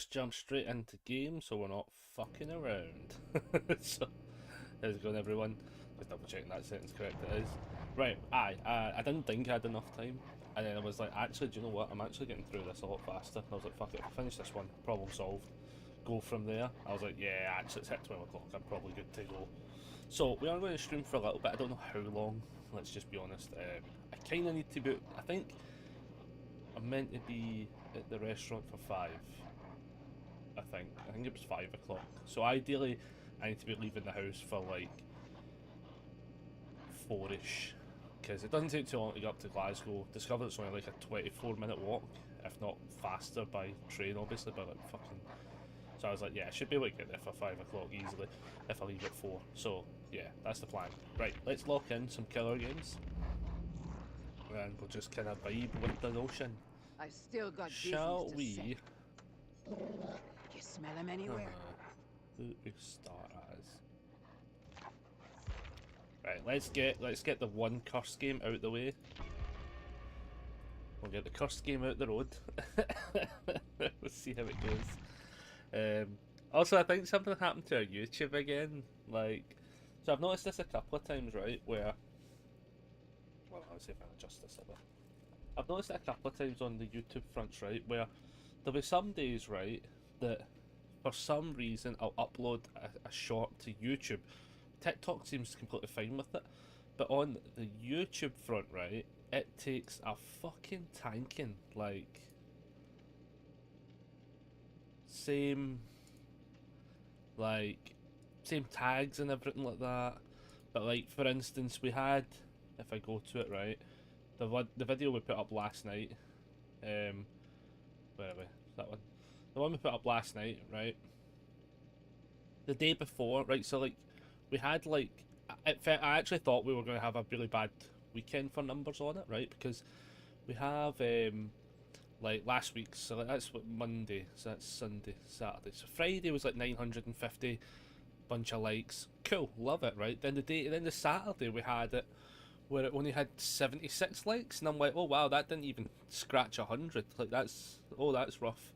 Let's jump straight into game so we're not fucking around. So, how's it going, everyone? Just double checking that sentence correct, it is. Right, I didn't think I had enough time, and then I was like, actually, do you know what? I'm actually getting through this a lot faster. And I was like, fuck it, if I finish this one, problem solved. Go from there. I was like, yeah, actually, it's hit 12 o'clock, I'm probably good to go. So, we are going to stream for a little bit, I don't know how long, let's just be honest. I kind of need to be, I think I'm meant to be at the restaurant for 5. I think it was 5 o'clock. So ideally, I need to be leaving the house for like 4ish, because it doesn't take too long to get up to Glasgow. Discovered it's only like a 24-minute walk, if not faster by train, obviously. But like fucking, so I was like, yeah, I should be able to get there for 5 o'clock easily if I leave at 4. So yeah, that's the plan. Right, let's lock in some killer games, and we'll just kind of vibe with the notion, I still got business shall to we? say. You smell him anywhere? Who to start as? Right, let's get the one curse game out the way. We'll get the curse game out the road. Let's see how it goes. Also, I think something happened to our YouTube again. Like, so I've noticed this a couple of times, right? Where, well, I'll see if I can adjust this a bit. I've noticed it a couple of times on the YouTube fronts, right? Where there'll be some days, right, that for some reason I'll upload a short to YouTube. TikTok seems completely fine with it, but on the YouTube front, right, it takes a fucking tanking. Like, same, like, same tags and everything like that. But like, for instance, we had, if I go to it, right, the video we put up last night. Where are we? That one. The one we put up last night, right? The day before, right? So like, we had like, I actually thought we were going to have a really bad weekend for numbers on it, right? Because we have like last week's, so like, that's what Monday, so that's Sunday, Saturday. So Friday was like 950, bunch of likes, cool, love it, right? Then the Saturday we had it where it only had 76 likes, and I'm like, oh wow, that didn't even scratch 100. Like that's rough.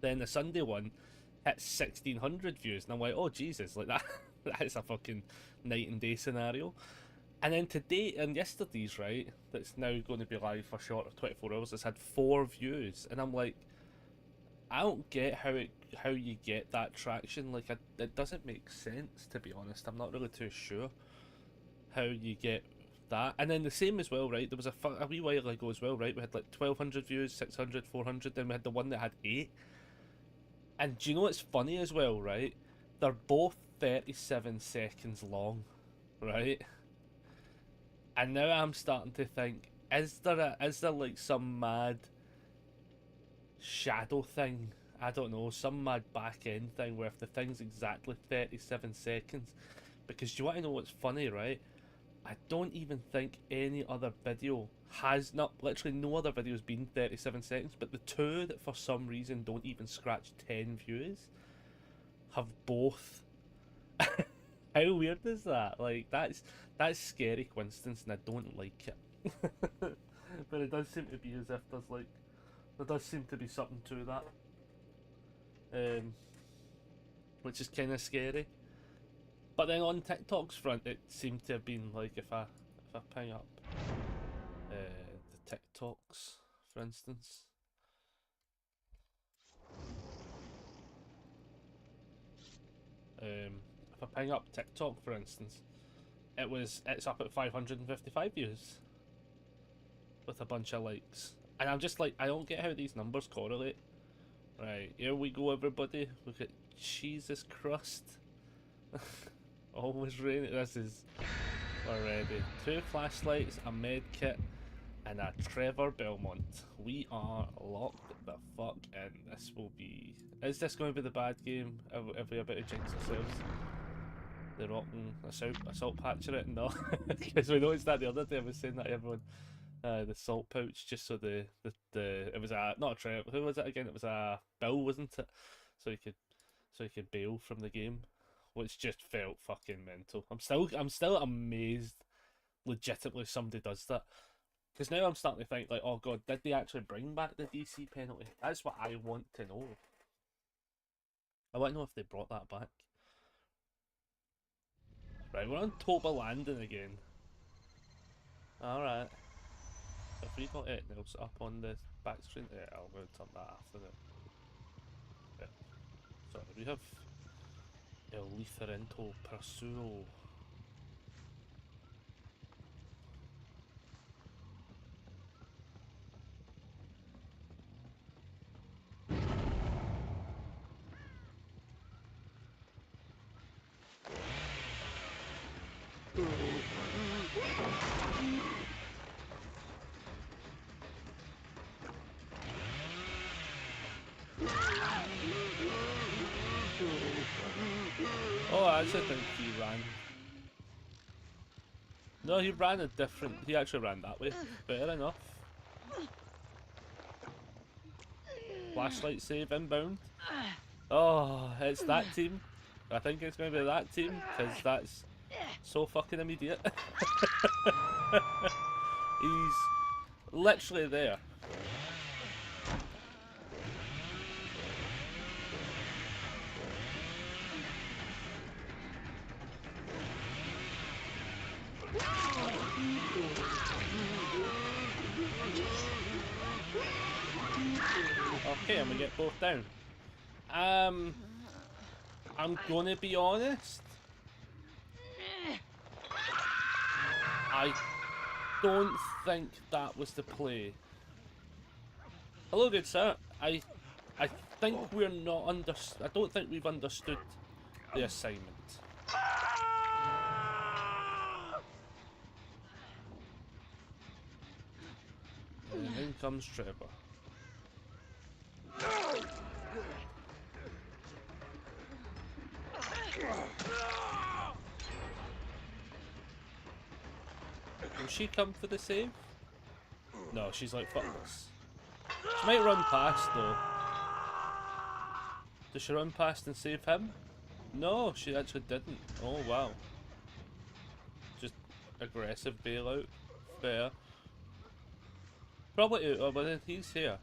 Then the Sunday one hit 1,600 views, and I'm like, oh Jesus, like that. That's a fucking night and day scenario. And then today and yesterday's, right, that's now going to be live for short of 24 hours, it's had 4 views, and I'm like, I don't get how you get that traction. Like, it doesn't make sense, to be honest. I'm not really too sure how you get that. And then the same as well, right? There was a wee while ago as well, right? We had like 1,200 views, 600, 400. Then we had the one that had 8. And do you know what's funny as well, right? They're both 37 seconds long, right? And now I'm starting to think, is there like some mad shadow thing? I don't know, some mad back end thing where if the thing's exactly 37 seconds. Because do you want to know what's funny, right? I don't even think any other video has, not literally no other video has been 37 seconds, but the two that for some reason don't even scratch 10 views have both. How weird is that? Like, that's scary coincidence, and I don't like it. But it does seem to be as if there does seem to be something to that, which is kind of scary. But then on TikTok's front, it seemed to have been like, if I ping up the TikToks, for instance. If I ping up TikTok, for instance, it's up at 555 views with a bunch of likes, and I'm just like, I don't get how these numbers correlate. Right, here we go, everybody. Look at Jesus crust. Always raining. This is already 2 flashlights, a med kit, and a Trevor Belmont. We are locked the fuck in. This will be. Is this going to be the bad game? Are we about to jinx ourselves? The rocking assault patch it? No, because we noticed that the other day. I was saying that to everyone. The salt pouch, just so the it was a not a Trevor. Who was it again? It was a Bill, wasn't it? So he could bail from the game, which just felt fucking mental. I'm still amazed. Legitimately, somebody does that. Because now I'm starting to think, like, oh god, did they actually bring back the DC penalty? That's what I want to know. I want to know if they brought that back. Right, we're on Toba Landing again. Alright. Have we got anything else up on the back screen? Yeah, I'm going to turn that after that. Yeah. Sorry, we have El Liferento Pursuo. Oh, I actually think he ran. No, he ran a different. He actually ran that way. Fair enough. Flashlight save inbound. Oh, it's that team. I think it's going to be that team because that's so fucking immediate. He's literally there. Okay, and we get both down. I'm gonna be honest. I don't think that was the play. Hello, good sir. I think we're not I don't think we've understood the assignment. And in comes Trevor. Will she come for the save? No, she's like, fuck this. She might run past though. Does she run past and save him? No, she actually didn't. Oh wow. Just aggressive bailout. Fair. Probably, oh, but then he's here.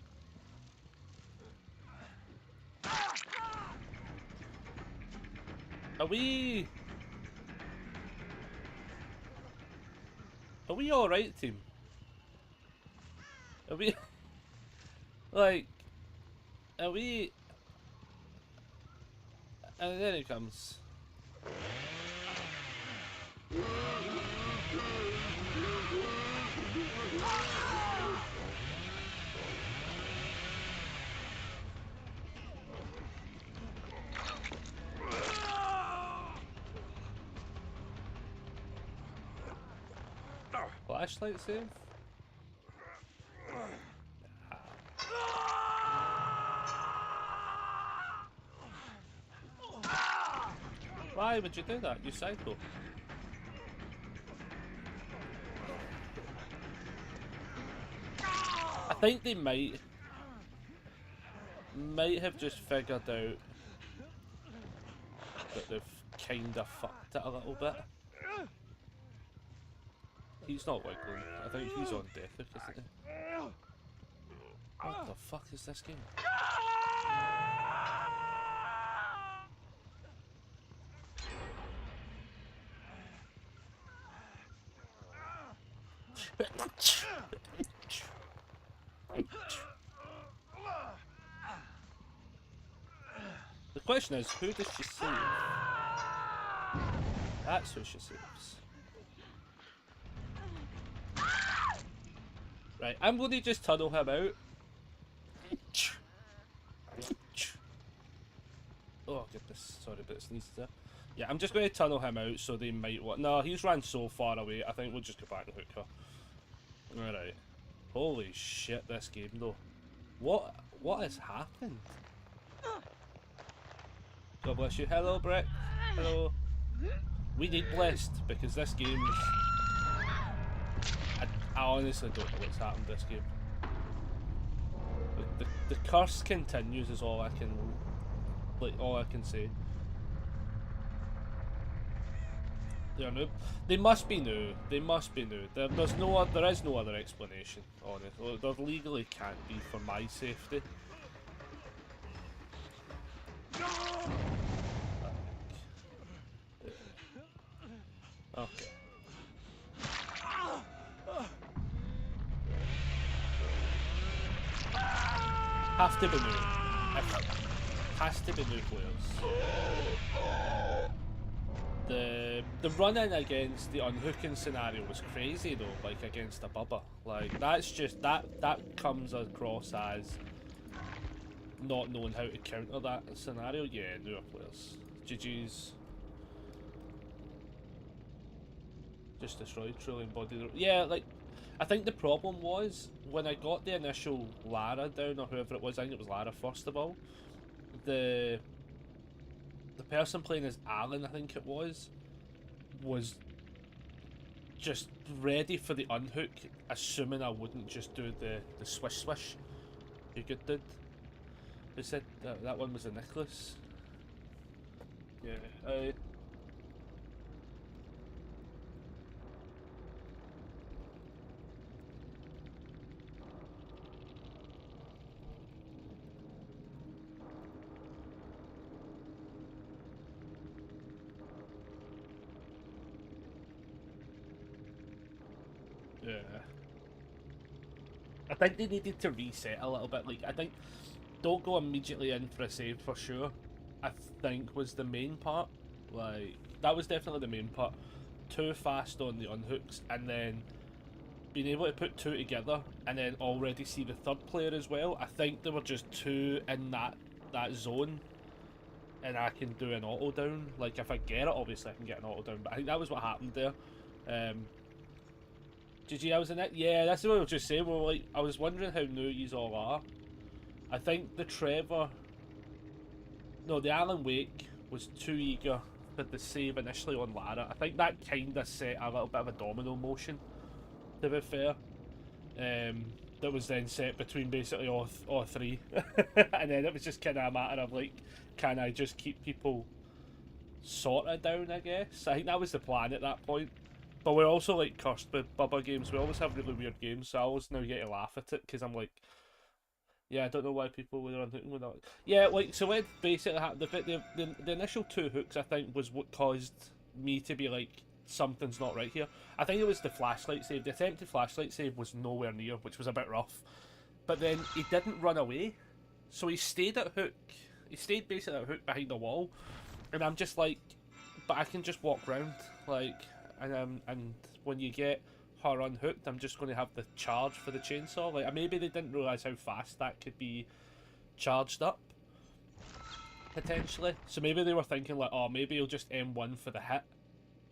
Are we alright, team? Are we like, are we? And then it comes. Flashlight save? Why would you do that, you psycho? I think they might have just figured out that they've kinda fucked it a little bit. He's not wiggling. I think he's on death, isn't he? What the fuck is this game? The question is, who does she save? That's who she saves. Right, I'm going to just tunnel him out. Oh goodness, sorry but it sneezed there. Yeah, I'm just going to tunnel him out so they might want... No, he's ran so far away, I think we'll just go back and hook her. Alright. Holy shit, this game though. What has happened? God bless you. Hello, Brick. Hello. We need Blessed because this game's... I honestly don't know what's happened this game. The curse continues is all I can... all I can say. They're new. They must be new. They must be new. There is no other explanation on it. There legally can't be for my safety. Okay. Have to be new. Has to be new players. The run-in against the unhooking scenario was crazy though, like against a Bubba. Like that's just that comes across as not knowing how to counter that scenario. Yeah, newer players. GG's. Just destroyed, truly embodied. Yeah, like I think the problem was when I got the initial Lara down, or whoever it was. I think it was Lara first of all. The person playing as Alan, I think it was just ready for the unhook, assuming I wouldn't just do the swish you good did. They said that one was a Nicholas. Yeah, yeah. I think they needed to reset a little bit. Like, I think don't go immediately in for a save for sure, I think was the main part. Like, that was definitely the main part. Too fast on the unhooks, and then being able to put two together, and then already see the third player as well. I think they were just too in that zone, and I can do an auto down. Like, if I get it, obviously I can get an auto down, but I think that was what happened there. GG, I was in it. Yeah, that's what I was just saying. We were like, I was wondering how new yous all are. I think the Alan Wake was too eager for the save initially on Lara. I think that kind of set a little bit of a domino motion, to be fair. That was then set between basically all three. And then it was just kind of a matter of like, can I just keep people sorted down, I guess? I think that was the plan at that point. But we're also like cursed with Bubba games. We always have really weird games, so I always now get to laugh at it because I'm like, yeah, I don't know why people were unhooking with that. Yeah, like, so what basically happened, the initial two hooks, I think, was what caused me to be like, something's not right here. I think it was the flashlight save. The attempted flashlight save was nowhere near, which was a bit rough. But then he didn't run away, so he stayed at hook. He stayed basically at hook behind the wall, and I'm just like, but I can just walk round, like, and when you get her unhooked, I'm just going to have the charge for the chainsaw. Like, maybe they didn't realise how fast that could be charged up, potentially. So maybe they were thinking like, oh, maybe he'll just M1 for the hit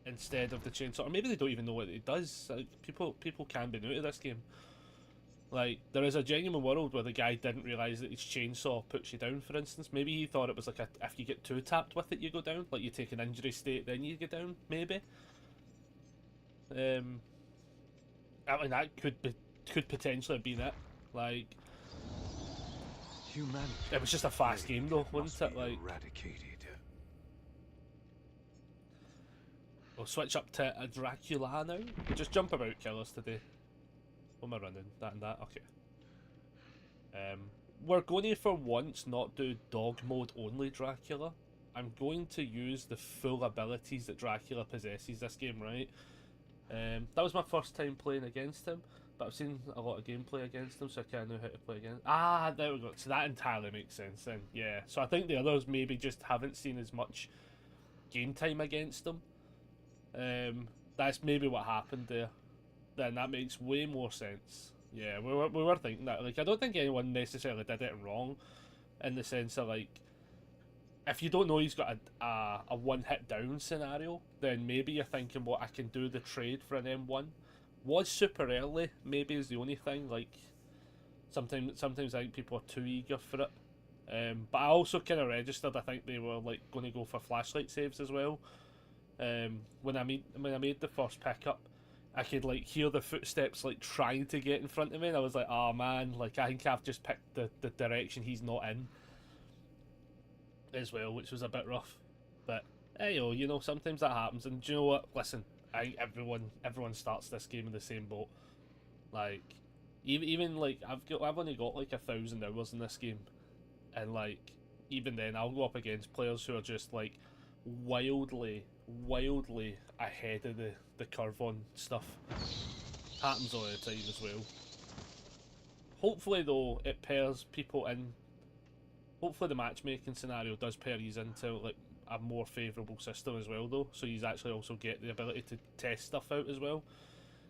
instead of the chainsaw. Or maybe they don't even know what it does. Like, people can be new to this game. Like, there is a genuine world where the guy didn't realise that his chainsaw puts you down, for instance. Maybe he thought it was like if you get two tapped with it, you go down. Like, you take an injury state, then you get down, maybe. I mean, that could potentially have been it. Like, humanity, it was just a fast game though, wasn't it? Like, eradicated. We'll switch up to a Dracula now. We just jump about killers today. What am I running? That and that? Okay. We're going to, for once, not do dog mode only Dracula. I'm going to use the full abilities that Dracula possesses this game, right? That was my first time playing against him, but I've seen a lot of gameplay against him, so I kind of know how to play against. Ah, there we go. So that entirely makes sense then. Yeah. So I think the others maybe just haven't seen as much game time against him. That's maybe what happened there. Then that makes way more sense. Yeah, we were thinking that. Like, I don't think anyone necessarily did it wrong, in the sense of like, if you don't know he's got a one hit down scenario, then maybe you're thinking, well, I can do the trade for an M1. Was super early, maybe is the only thing. Like, sometimes I think people are too eager for it. But I also kind of registered. I think they were like going to go for flashlight saves as well. When I made the first pickup, I could like hear the footsteps like trying to get in front of me, and I was like, oh man, like I think I've just picked the direction he's not in as well, which was a bit rough. But Hey, you know, sometimes that happens, and do you know what? Listen, I think everyone starts this game in the same boat. Like, even like I've only got like 1,000 hours in this game, and like even then I'll go up against players who are just like wildly ahead of the curve on stuff. Happens all the time as well. Hopefully though, it pairs people in. Hopefully the matchmaking scenario does pair these into like a more favourable system as well though, so you actually also get the ability to test stuff out as well.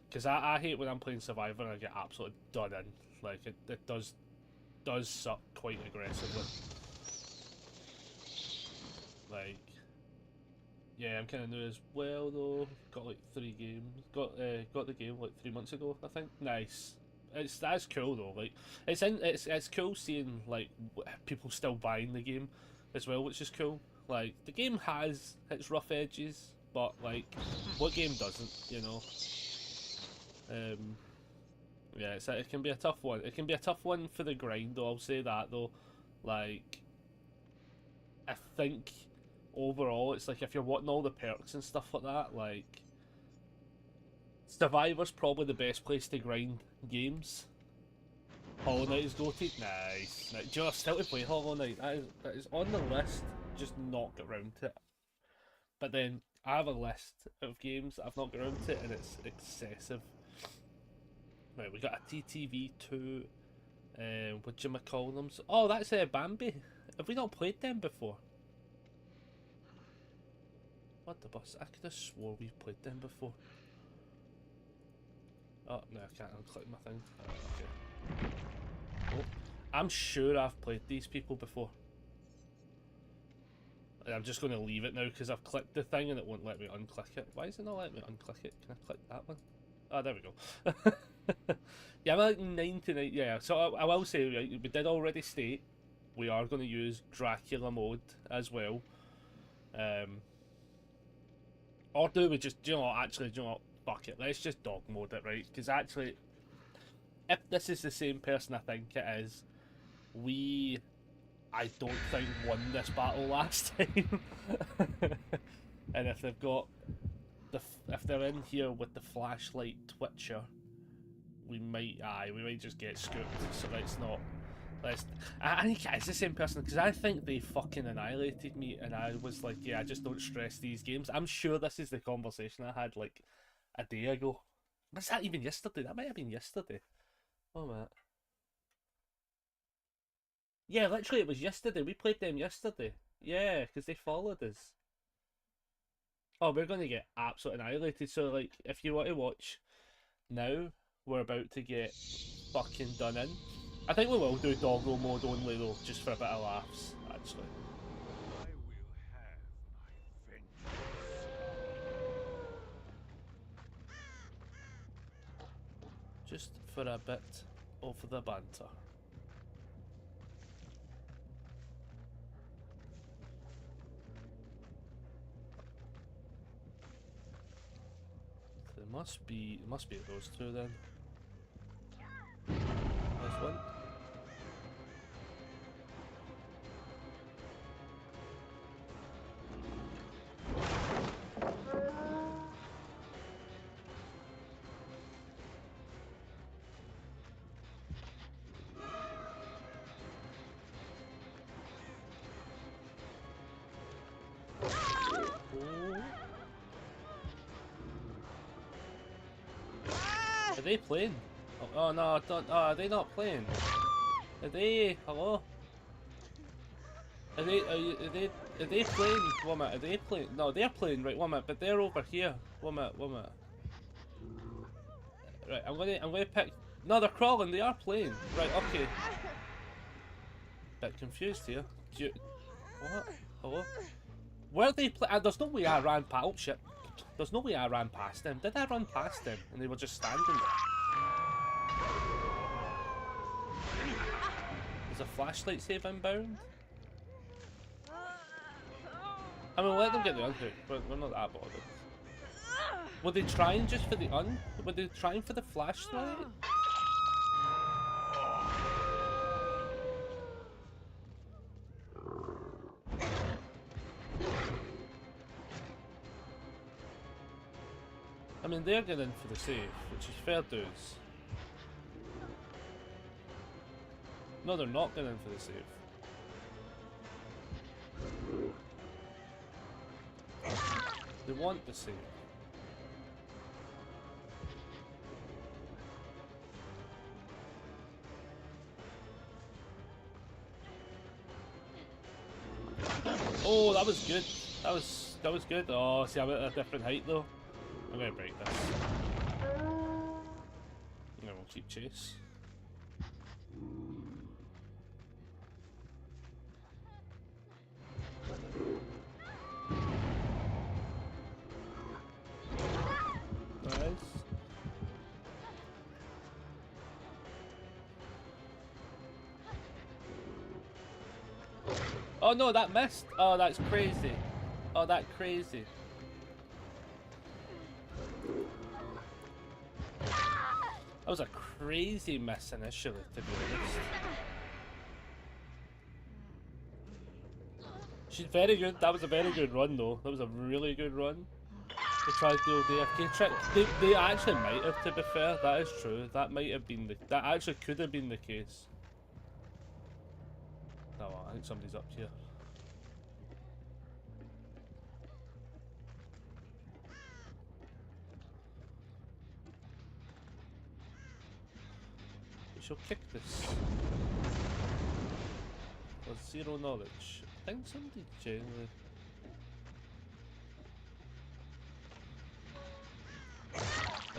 Because I hate when I'm playing Survivor and I get absolutely done in. Like, it does suck quite aggressively. Like, yeah, I'm kind of new as well though. Got like 3 games. Got the game like 3 months ago, I think. Nice. That's cool though. Like, it's cool seeing like people still buying the game as well, which is cool. Like, the game has its rough edges, but like, what game doesn't, you know? Yeah, it can be a tough one. It can be a tough one for the grind, though. I'll say that though. Like, I think overall, it's like if you're wanting all the perks and stuff like that, like Survivor's probably the best place to grind games. Hollow Knight is goated. Nice. Do you know, still to play Hollow Knight. That is on the list. Just not get around to it. But then I have a list of games that I've not got around to it, and it's excessive. Right, we got a TTV2. Whatchamacallums? Oh, that's Bambi. Have we not played them before? What the bus? I could have swore we've played them before. Oh, no, I can't unclick my thing. Okay. Oh, I'm sure I've played these people before. And I'm just going to leave it now because I've clicked the thing and it won't let me unclick it. Why is it not letting me unclick it? Can I click that one? Oh, there we go. Yeah, I'm like 99. Yeah, so I will say, right, we did already state we are going to use Dracula mode as well. Or do we just, do you know what, actually, do you know what, fuck it, let's just dog mode it, right? Because actually, if this is the same person I think it is, I don't think won this battle last time. And if they've got if they're in here with the flashlight twitcher, we might just get scooped. So I think it's the same person because I think they fucking annihilated me, and I was like, yeah, I just don't stress these games. I'm sure this is the conversation I had like a day ago. Was that even yesterday? That might have been yesterday. Oh man. Yeah, literally, it was yesterday. We played them yesterday. Yeah, because they followed us. Oh, we're going to get absolutely annihilated. So, like, if you want to watch now, we're about to get fucking done in. I think we will do doggo mode only, though, just for a bit of laughs, actually. I will have my vengeance. Just for a bit of the banter. It must be those two then. This one. Are they playing? Oh no, don't. Oh, are they not playing? Are they? Hello? Are they playing? 1 minute. Are they playing? No, they're playing. Right, 1 minute. But they're over here. 1 minute. 1 minute. Right, I'm gonna pick. No, they're crawling. They are playing. Right, okay. Bit confused here. What? Hello? Where they play? There's no way I ran past. Oh shit. There's no way I ran past them. Did I run past them? And they were just standing there. Is a flashlight save inbound? I mean, let them get the unhook. We're not that bothered. Were they trying just for the Were they trying for the flashlight? I mean, they're getting in for the save, which is fair dues. No, they're not getting in for the save. They want the save. Oh, that was good. That was good. Oh, see, I'm at a different height though. I'm gonna break this. And then we'll keep chase. Nice. Oh no, that missed. Oh, that's crazy. Oh, that crazy. That was a crazy miss initially, to be honest. She's very good. That was a very good run, though. That was a really good run. They tried the old AFK trick. They actually might have, to be fair. That is true. That might have been the. That actually could have been the case. Oh, well, I think somebody's up here. We shall kick this. With zero knowledge. I think somebody generally.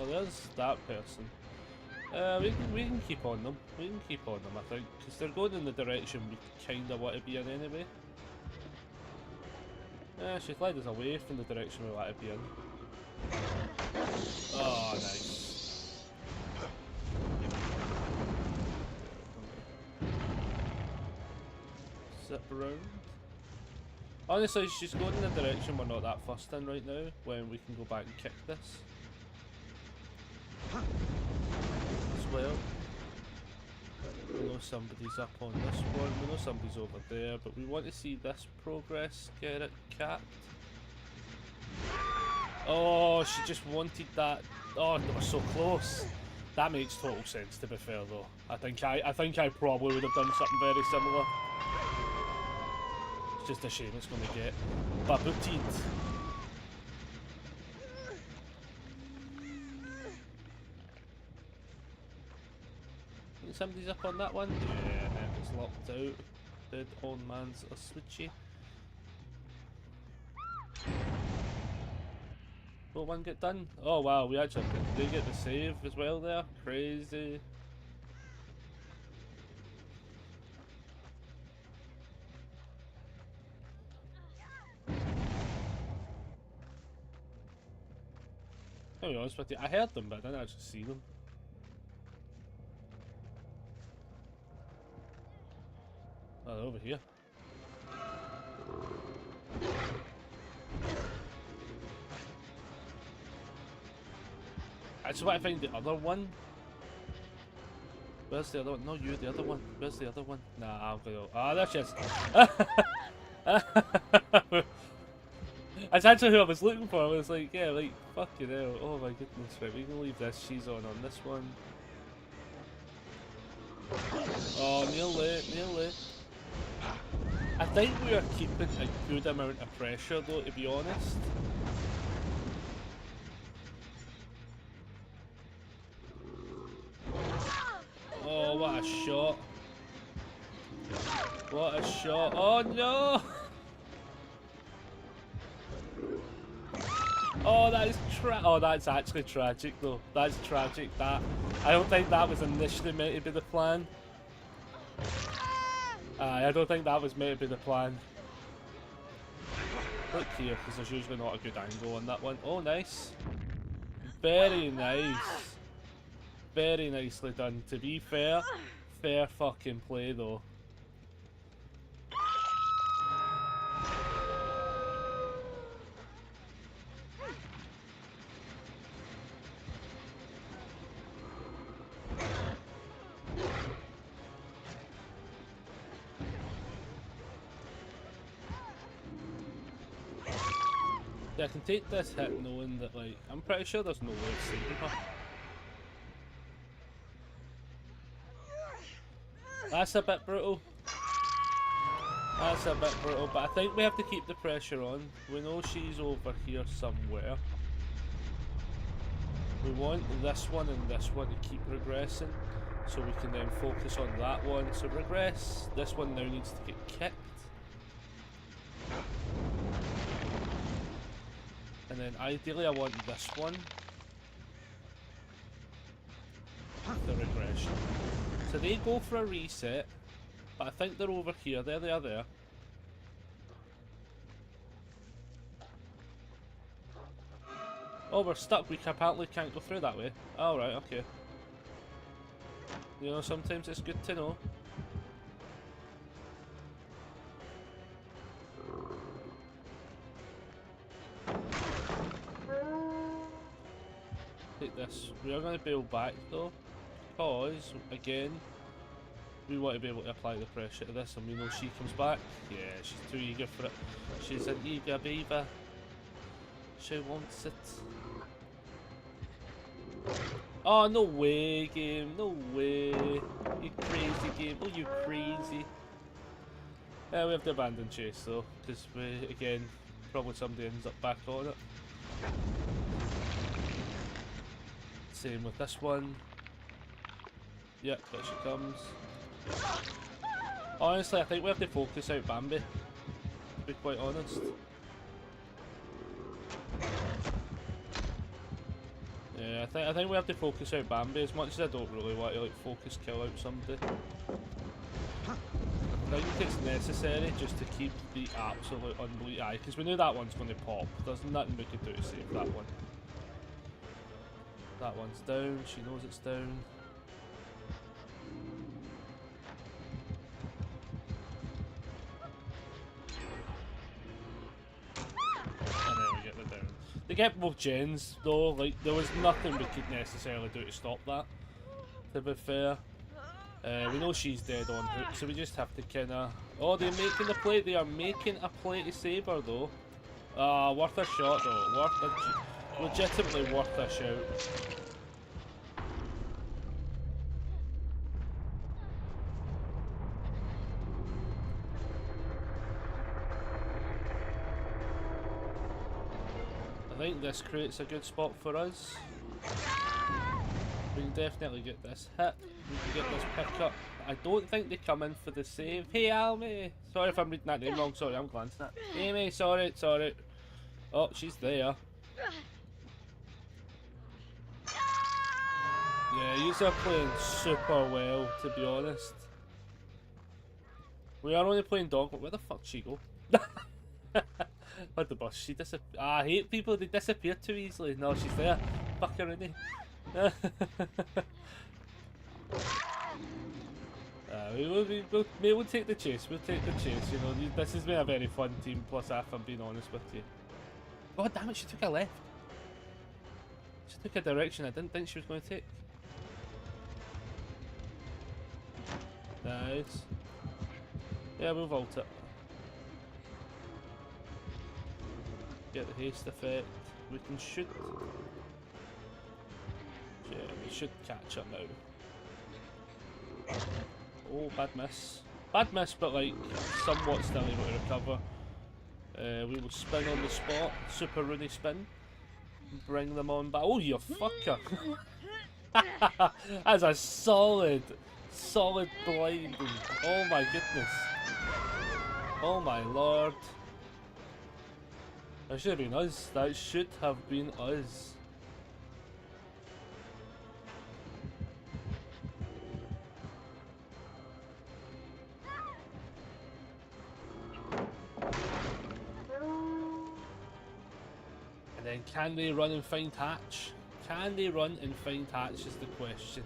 Oh, there's that person. We can keep on them. We can keep on them, I think, because they're going in the direction we kind of want to be in anyway. She's led us away from the direction we want to be in. Oh, nice. Zip around. Honestly, she's going in the direction we're not that fussed in right now, when we can go back and kick this. As well. We know somebody's up on this one, we know somebody's over there, but we want to see this progress get it capped. Oh, she just wanted that. Oh, they were so close. That makes total sense, to be fair though. I think I probably would have done something very similar. It's just a shame it's going to get babootied. Somebody's up on that one? Yeah, and then it's locked out. Dead old man's a switchy. Will one get done? Oh wow, we actually did get the save as well there. Crazy. I'll be honest with you, I heard them but I didn't actually see them. Oh, they're over here. I just want to find the other one. Where's the other one? No, you, the other one. Where's the other one? Nah, I'm gonna go. Ah, there she is. That's actually who I was looking for. I was like, yeah, like, fucking hell. Oh my goodness, right, we can leave this. She's on this one. Oh, nearly. I think we are keeping a good amount of pressure though, to be honest. Oh, what a shot. What a shot. Oh no! Oh, that is oh, that's actually tragic though. That's tragic. That I don't think that was initially meant to be the plan. I don't think that was meant to be the plan. Look here, because there's usually not a good angle on that one. Oh, nice. Very nice. Very nicely done. To be fair, fair fucking play though. Yeah, I can take this hit knowing that, like, I'm pretty sure there's no way of saving her. That's a bit brutal. That's a bit brutal, but I think we have to keep the pressure on. We know she's over here somewhere. We want this one and this one to keep regressing, so we can then focus on that one. So regress, this one now needs to get kicked. And then ideally I want this one. The regression. So they go for a reset, but I think they're over here. There they are there. Oh, we're stuck. We apparently can't go through that way. Alright, okay. You know, sometimes it's good to know. Take this. We are going to bail back though, because, again, we want to be able to apply the pressure to this, and we know she comes back. Yeah, she's too eager for it. She's an eager beaver. She wants it. Oh, no way, game. No way. You crazy game. Oh, you crazy. Yeah, we have to abandon chase, though, because we, again, probably somebody ends up back on it. Same with this one. Yep, there she comes. Honestly, I think we have to focus out Bambi, to be quite honest. Yeah, I think we have to focus out Bambi, as much as I don't really want to like focus kill out somebody. I think it's necessary just to keep the absolute unbelievable eye, because we know that one's going to pop. There's nothing we can do to save that one. That one's down, she knows it's down. And then we get the down. They get both gens though, like there was nothing we could necessarily do to stop that, to be fair. We know she's dead on hook, so we just have to kinda... Oh, they're making the play, they are making a play to save her though. Ah, worth a shot though, legitimately worth a shout. I think this creates a good spot for us. We can definitely get this hit. We can get this pick up. I don't think they come in for the save. Hey, Almy! Sorry if I'm reading that name wrong. Sorry, I'm glancing at it. Amy, sorry, sorry. Oh, she's there. Yeah, you are playing super well, to be honest. We are only playing dog, but where the fuck she go? What the bus? She disappeared. I hate people, they disappear too easily. No, she's there. Fuck her, innit? We'll take the chase. We'll take the chase. You know, this has been a very fun team. Plus, if I'm being honest with you. God damn it! She took a left. She took a direction I didn't think she was going to take. Nice. Yeah, we'll vault it. Get the haste effect. We can shoot. Yeah, we should catch up now. Oh, bad miss. Bad miss, but like somewhat still able to recover. We will spin on the spot. Super Rooney spin. Bring them on back. Oh, you fucker! That's a solid blinding. Oh my goodness. Oh my lord. That should have been us. That should have been us. And then can they run and find Hatch? Can they run and find Hatch is the question.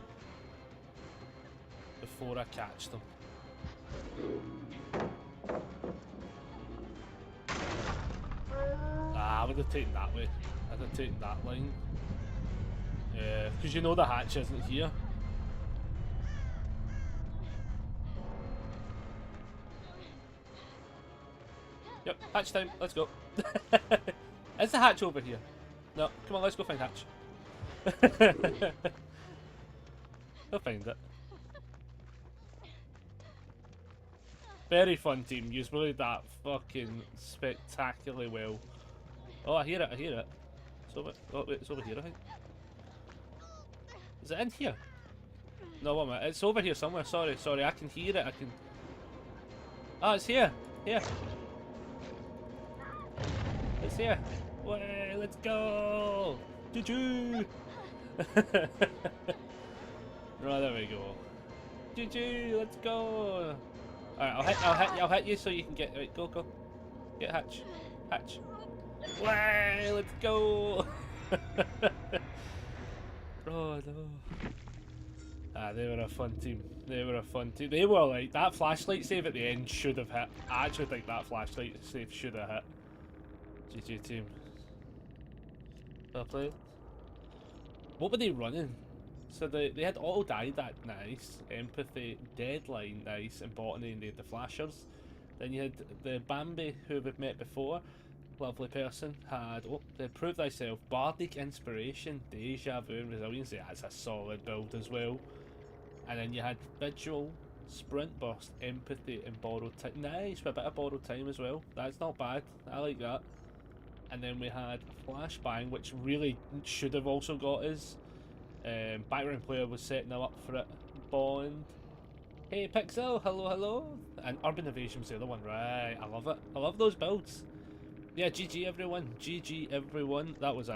Before I catch them. I would have taken that way. I'd have taken that line. Yeah, because you know the hatch isn't here. Yep, hatch time, let's go. Is the hatch over here? No, come on, let's go find hatch. We'll find it. Very fun team. You played that fucking spectacularly well. Oh, I hear it. I hear it. It's over. Oh wait, it's over here. I think. Is it in here? No, wait a minute. It's over here somewhere. Sorry, sorry. I can hear it. I can. Oh, it's here. Here. It's here. Way, let's go. GG. Right, there we go. GG. Let's go. Alright, I'll hit you so you can get. Right, go, go. Get hatch. Hatch. Way, let's go. Oh no. Ah, they were a fun team. They were a fun team. They were like, that flashlight save at the end should have hit. I actually think that flashlight save should have hit. GG team. Well played. What were they running? So they had auto die, that nice. Empathy, deadline, nice. And botany, and they had the flashers. Then you had the Bambi, who we've met before. Lovely person. Had, oh, they Prove Thyself, Bardic Inspiration, Deja Vu, and Resiliency. That's a solid build as well. And then you had Vigil, Sprint Burst, Empathy, and Borrowed Time. Nice, with a bit of Borrowed Time as well. That's not bad. I like that. And then we had Flashbang, which really should have also got us. Background player was setting them up for it. Bond. Hey Pixel, hello, hello. And Urban Evasion was the other one, right? I love it. I love those builds. Yeah, GG everyone. GG everyone. That was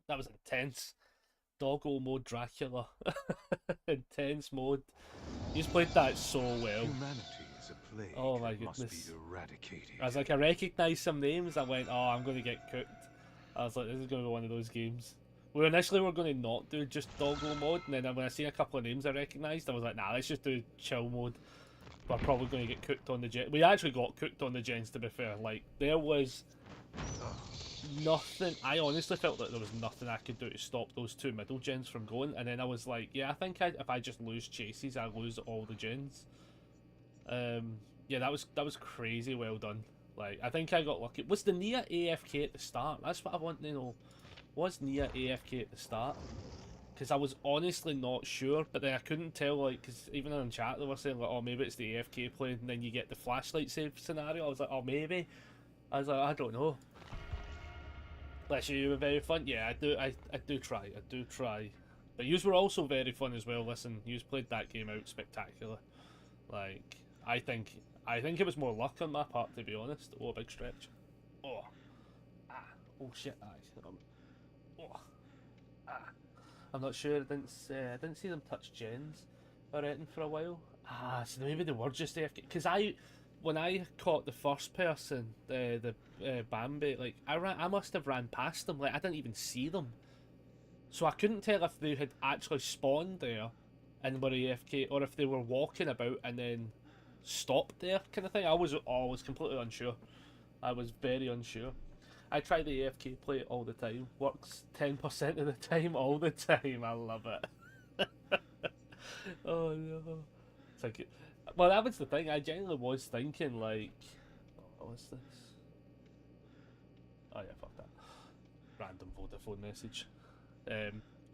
intense. Doggo mode Dracula. Intense mode. He's played that so well. Humanity is a plague. Oh my that must goodness. be eradicated. I was like, I recognised some names. I went, oh, I'm going to get cooked. I was like, this is going to be one of those games. We initially were going to not do just doggo mode, and then when I seen a couple of names I recognised, I was like, nah, let's just do chill mode. We're probably going to get cooked on the gen. We actually got cooked on the gens, to be fair. Like, there was nothing. I honestly felt like there was nothing I could do to stop those two middle gens from going, and then I was like, yeah, I think if I just lose chases, I lose all the gens. Yeah, that was crazy well done. Like, I think I got lucky. Was the Nia AFK at the start? That's what I want to know. Was Nia AFK at the start? Because I was honestly not sure, but then I couldn't tell, like, because even in chat they were saying, like, oh, maybe it's the AFK play, and then you get the flashlight save scenario. I was like, oh, maybe. I was like, I don't know. Let's you were very fun. Yeah, I do try. But yous were also very fun as well. Listen, yous played that game out spectacular. Like, I think it was more luck on my part, to be honest. Oh, a big stretch. Oh. Ah. Oh shit. Oh. Ah. I'm not sure. I didn't see them touch gens or anything for a while. Ah, so maybe they were just AFK. Because when I caught the first person, the Bambi, like I must have ran past them. Like I didn't even see them, so I couldn't tell if they had actually spawned there and were AFK, or if they were walking about and then stopped there, kind of thing. I was completely unsure. I was very unsure. I try the AFK play all the time. Works 10% of the time, all the time. I love it. Oh no. It's like, well, that was the thing. I genuinely was thinking, like, what's this? Oh yeah, fuck that. Random Vodafone message.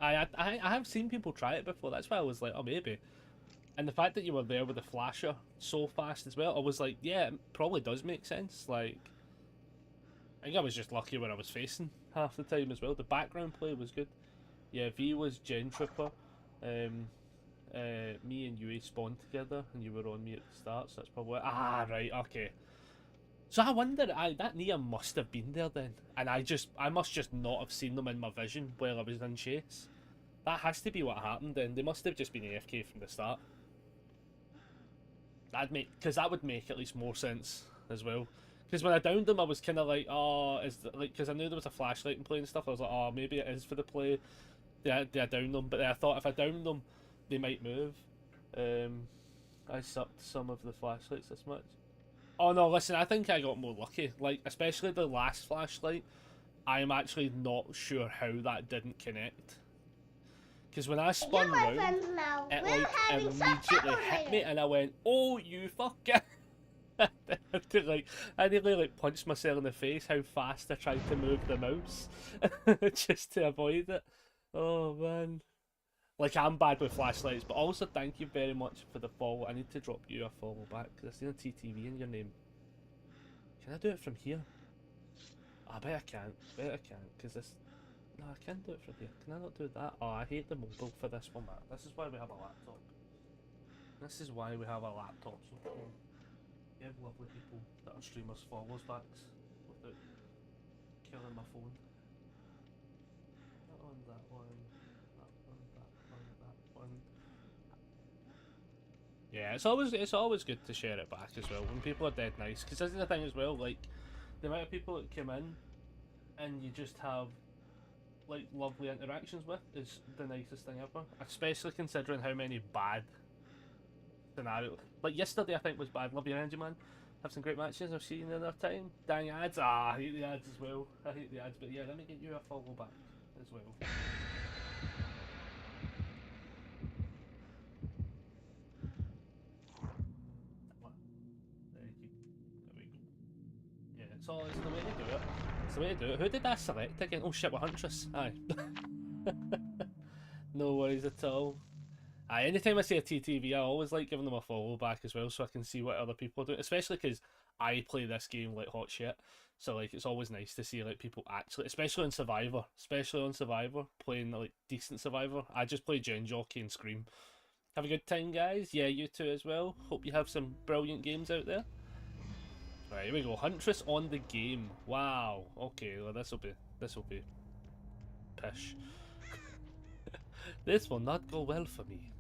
I have seen people try it before. That's why I was like, oh maybe. And the fact that you were there with the flasher so fast as well, I was like, yeah, it probably does make sense. Like, I think I was just lucky when I was facing half the time as well. The background play was good. Yeah, V was Gen Trooper. Me and Yui spawned together, and you were on me at the start, so that's probably... Ah, right, okay. So I wonder, that Nia must have been there then, and I must just not have seen them in my vision while I was in chase. That has to be what happened then. They must have just been AFK from the start. Because that would make at least more sense as well. Because when I downed them, I was kind of like, oh, because I knew there was a flashlight in play and stuff. I was like, oh, maybe it is for the play. Did I down them? But then I thought if I downed them, they might move. I sucked some of the flashlights this much. Oh no, listen, I think I got more lucky. Like, especially the last flashlight, I am actually not sure how that didn't connect. Because when I spun round, it like immediately hit me, and I went, oh, you fucker. I nearly like punched myself in the face how fast I tried to move the mouse just to avoid it. Oh man. Like, I'm bad with flashlights, but also thank you very much for the follow. I need to drop you a follow back because I've seen a TTV in your name. Can I do it from here? I bet I can't. Because this... No, I can't do it from here. Can I not do that? Oh, I hate the mobile for this one, man. This is why we have a laptop. This is why we have a laptop, so we can give lovely people that are streamers follows backs without killing my phone. That one, that one. Yeah, it's always good to share it back as well when people are dead nice, because this is the thing as well, like the amount of people that come in and you just have like lovely interactions with is the nicest thing ever, especially considering how many bad scenarios. Like yesterday I think was bad. Love your energy, man. Have some great matches. I'll see you another time. Dang ads. I hate the ads as well. I hate the ads, but yeah, let me get you a follow back as well. Yeah, it's the way to do it. It's the way to do it. Who did I select again? Oh shit, we're Huntress. Aye. No worries at all. Aye, anytime I see a TTV, I always like giving them a follow back as well so I can see what other people are doing, especially because I play this game like hot shit. So like it's always nice to see like people actually, especially on Survivor, playing like decent Survivor. I just play Gen Jockey and Scream. Have a good time, guys. Yeah, you too as well. Hope you have some brilliant games out there. Right, here we go. Huntress on the game. Wow. Okay, well this will be pish. This will not go well for me.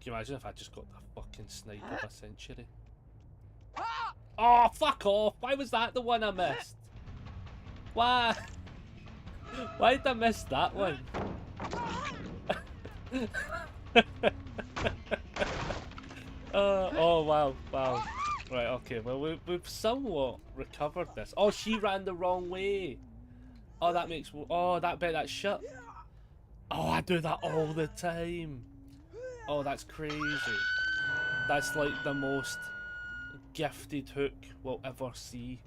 Can you imagine if I just got the fucking snipe of a century? Oh, fuck off! Why was that the one I missed? Why? Why did I miss that one? Oh, wow. Right, okay, well, we've somewhat recovered this. Oh, she ran the wrong way. Oh, that makes... Oh, that bet that's shut. Oh, I do that all the time. Oh, that's crazy. That's like the most gifted hook we'll ever see.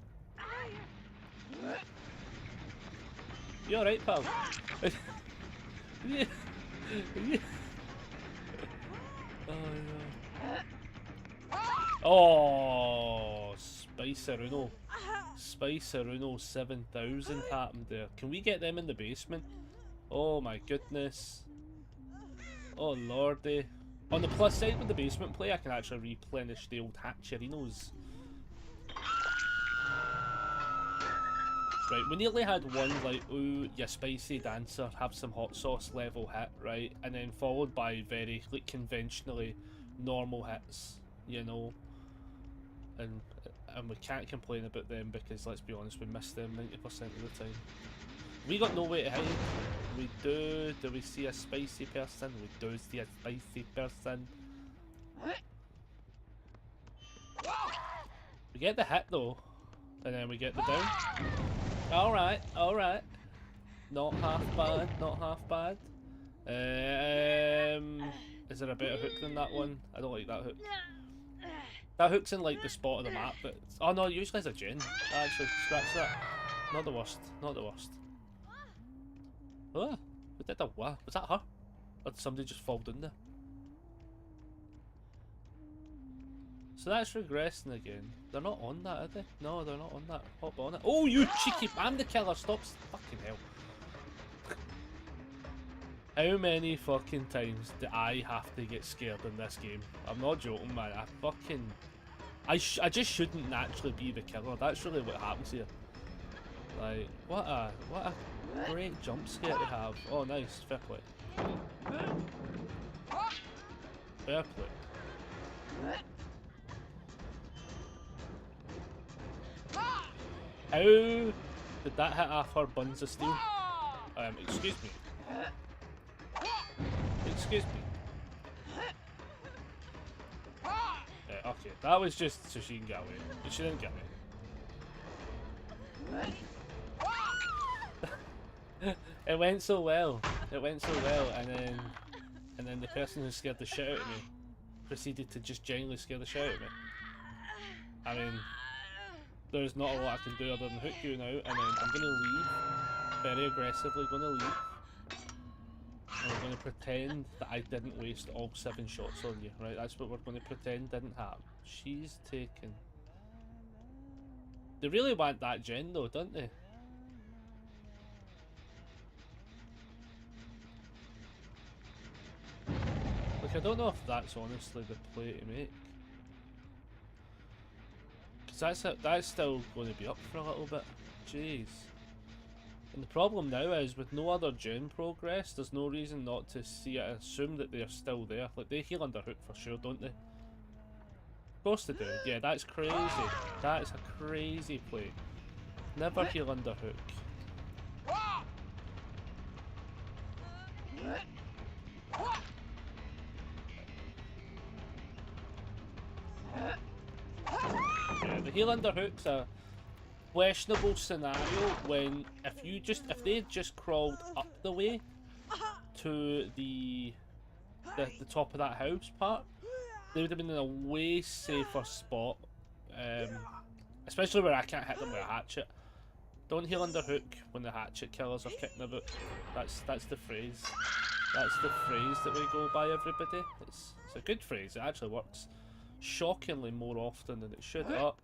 You alright, pal? Yeah. Oh, Spiceruno. Spiceruno 7000 happened there. Can we get them in the basement? Oh my goodness. Oh lordy. On the plus side with the basement play, I can actually replenish the old hatcherinos. Right, we nearly had one like, ooh, you spicy dancer, have some hot sauce level hit, right? And then followed by very, like, conventionally normal hits, you know? And we can't complain about them because, let's be honest, we missed them 90% of the time. We got no way to hide. We do. Do we see a spicy person? We do see a spicy person. We get the hit though, and then we get the down. Alright, alright. Not half bad, not half bad. Is there a better hook than that one? I don't like that hook. That hook's in like the spot of the map, but... Oh no, it usually has a gen. Actually, scratch that. Not the worst, not the worst. Oh, we did a what? Was that her? Or did somebody just fall down there? So that's regressing again. They're not on that, are they? No, they're not on that. Hop on it. Oh, you cheeky! I'm the killer. Stop! Fucking hell. How many fucking times do I have to get scared in this game? I'm not joking, man. I just shouldn't naturally be the killer. That's really what happens here. Like, what a great jump scare to have. Oh, nice. Fair play. Fair play. How did that hit off her buns of steel? Excuse me. Excuse me. Yeah, okay, that was just so she can get away. But she didn't get away. It went so well. It went so well, and then the person who scared the shit out of me proceeded to just genuinely scare the shit out of me. I mean, there's not a lot I can do other than hook you now, and then I'm going to leave, very aggressively going to leave. And we're going to pretend that I didn't waste all 7 shots on you, right? That's what we're going to pretend didn't happen. She's taken. They really want that gen though, don't they? Like, I don't know if that's honestly the play to make. Because that's still going to be up for a little bit. Jeez. And the problem now is, with no other gen progress, there's no reason not to see it, assume that they're still there. Like, they heal under hook for sure, don't they? Of course they do. Yeah, that's crazy. That's a crazy play. Never heal under hook. Yeah, the heal under hook's a questionable scenario when if they just crawled up the way to the top of that house part, they would have been in a way safer spot, especially where I can't hit them with a hatchet. Don't heal under hook when the hatchet killers are kicking about. That's the phrase. That's the phrase that we go by, everybody. It's a good phrase. It actually works shockingly more often than it should. Up.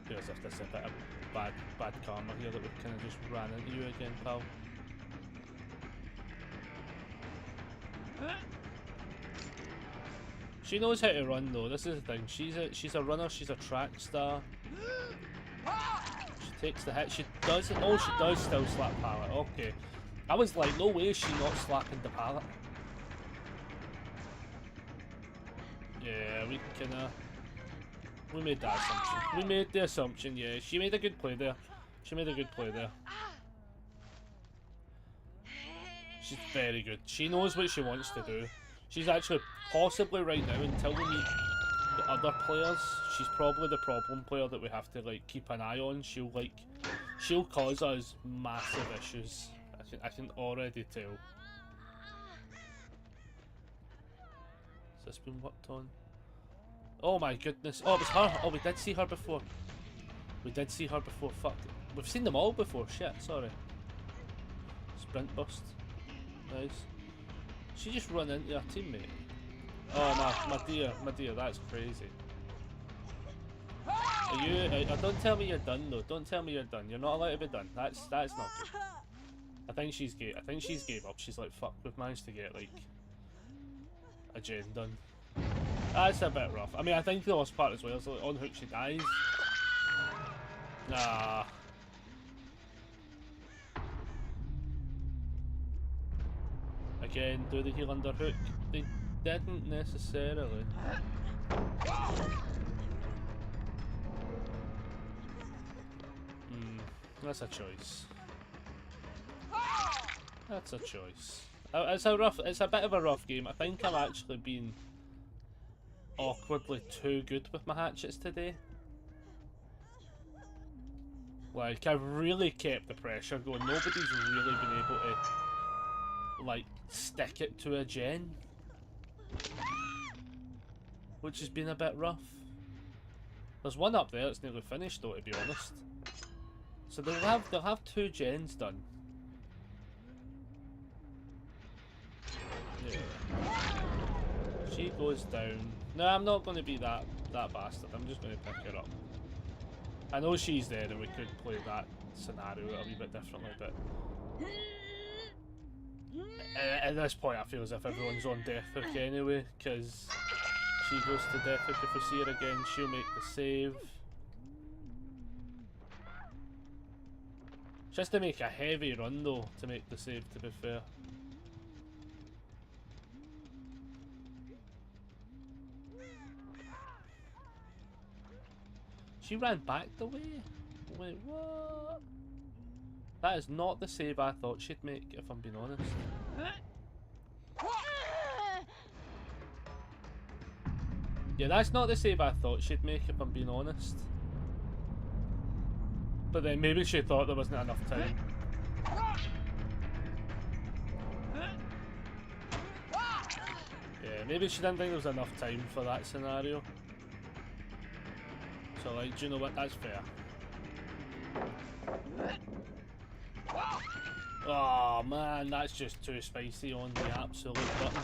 Feels as if there's a bit of bad karma here that we kind of just ran into you again, pal. She knows how to run though, this is the thing. She's a runner, she's a track star. She takes the hit, she does still slap pallet, okay. I was like, no way is she not slapping the pallet. Yeah, we made that assumption. We made the assumption, yeah. She made a good play there. She's very good. She knows what she wants to do. She's actually, possibly right now, until we meet the other players, she's probably the problem player that we have to like keep an eye on. She'll cause us massive issues. I can already tell. Has this been worked on? Oh my goodness. Oh, it was her. Oh, we did see her before. Fuck. We've seen them all before. Shit, sorry. Sprint burst. Nice. She just run into her teammate. Oh my dear, that's crazy. Are you? Don't tell me you're done though. Don't tell me you're done. You're not allowed to be done. That's not good. I think she's gave up. She's like, fuck. We've managed to get like a gen done. That's a bit rough. I mean, I think the worst part as well is like on hook she dies. Nah. Again, do the heal under hook? They didn't necessarily. That's a choice. That's a choice. It's a bit of a rough game. I think I'm actually being awkwardly too good with my hatchets today. Like, I've really kept the pressure going. Nobody's really been able to like stick it to a gen, which has been a bit rough. There's one up there that's nearly finished though, to be honest. So they'll have 2 gens done. Yeah. She goes down. No, I'm not going to be that bastard. I'm just going to pick her up. I know she's there and we could play that scenario a wee bit differently, but at this point I feel as if everyone's on death hook anyway, because she goes to death hook. If we see her again, she'll make the save. She has to make a heavy run though to make the save, to be fair. She ran back the way? Wait, what? That is not the save I thought she'd make, if I'm being honest. Yeah, that's not the save I thought she'd make, if I'm being honest. But then maybe she thought there wasn't enough time. Yeah, maybe she didn't think there was enough time for that scenario. So like, do you know what? That's fair. Oh man, that's just too spicy on the absolute button.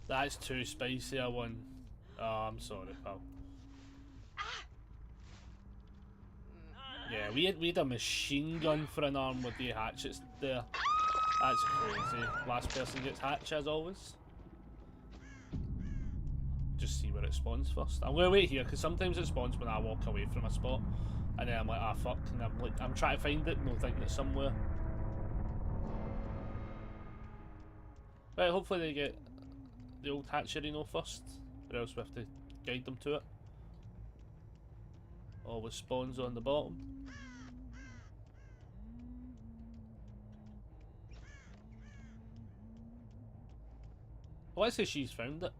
That's too spicy, I won. Oh, I'm sorry, pal. Yeah, we had a machine gun for an arm with the hatchets there. That's crazy. Last person gets hatch as always. Just see where it spawns first. I'm gonna wait here because sometimes it spawns when I walk away from a spot, and then I'm like, ah fuck, and I'm trying to find it, no thinking it's somewhere. Right, hopefully they get the old hatchery first, or else we have to guide them to it. Always spawns on the bottom. Oh, let's say she's found it.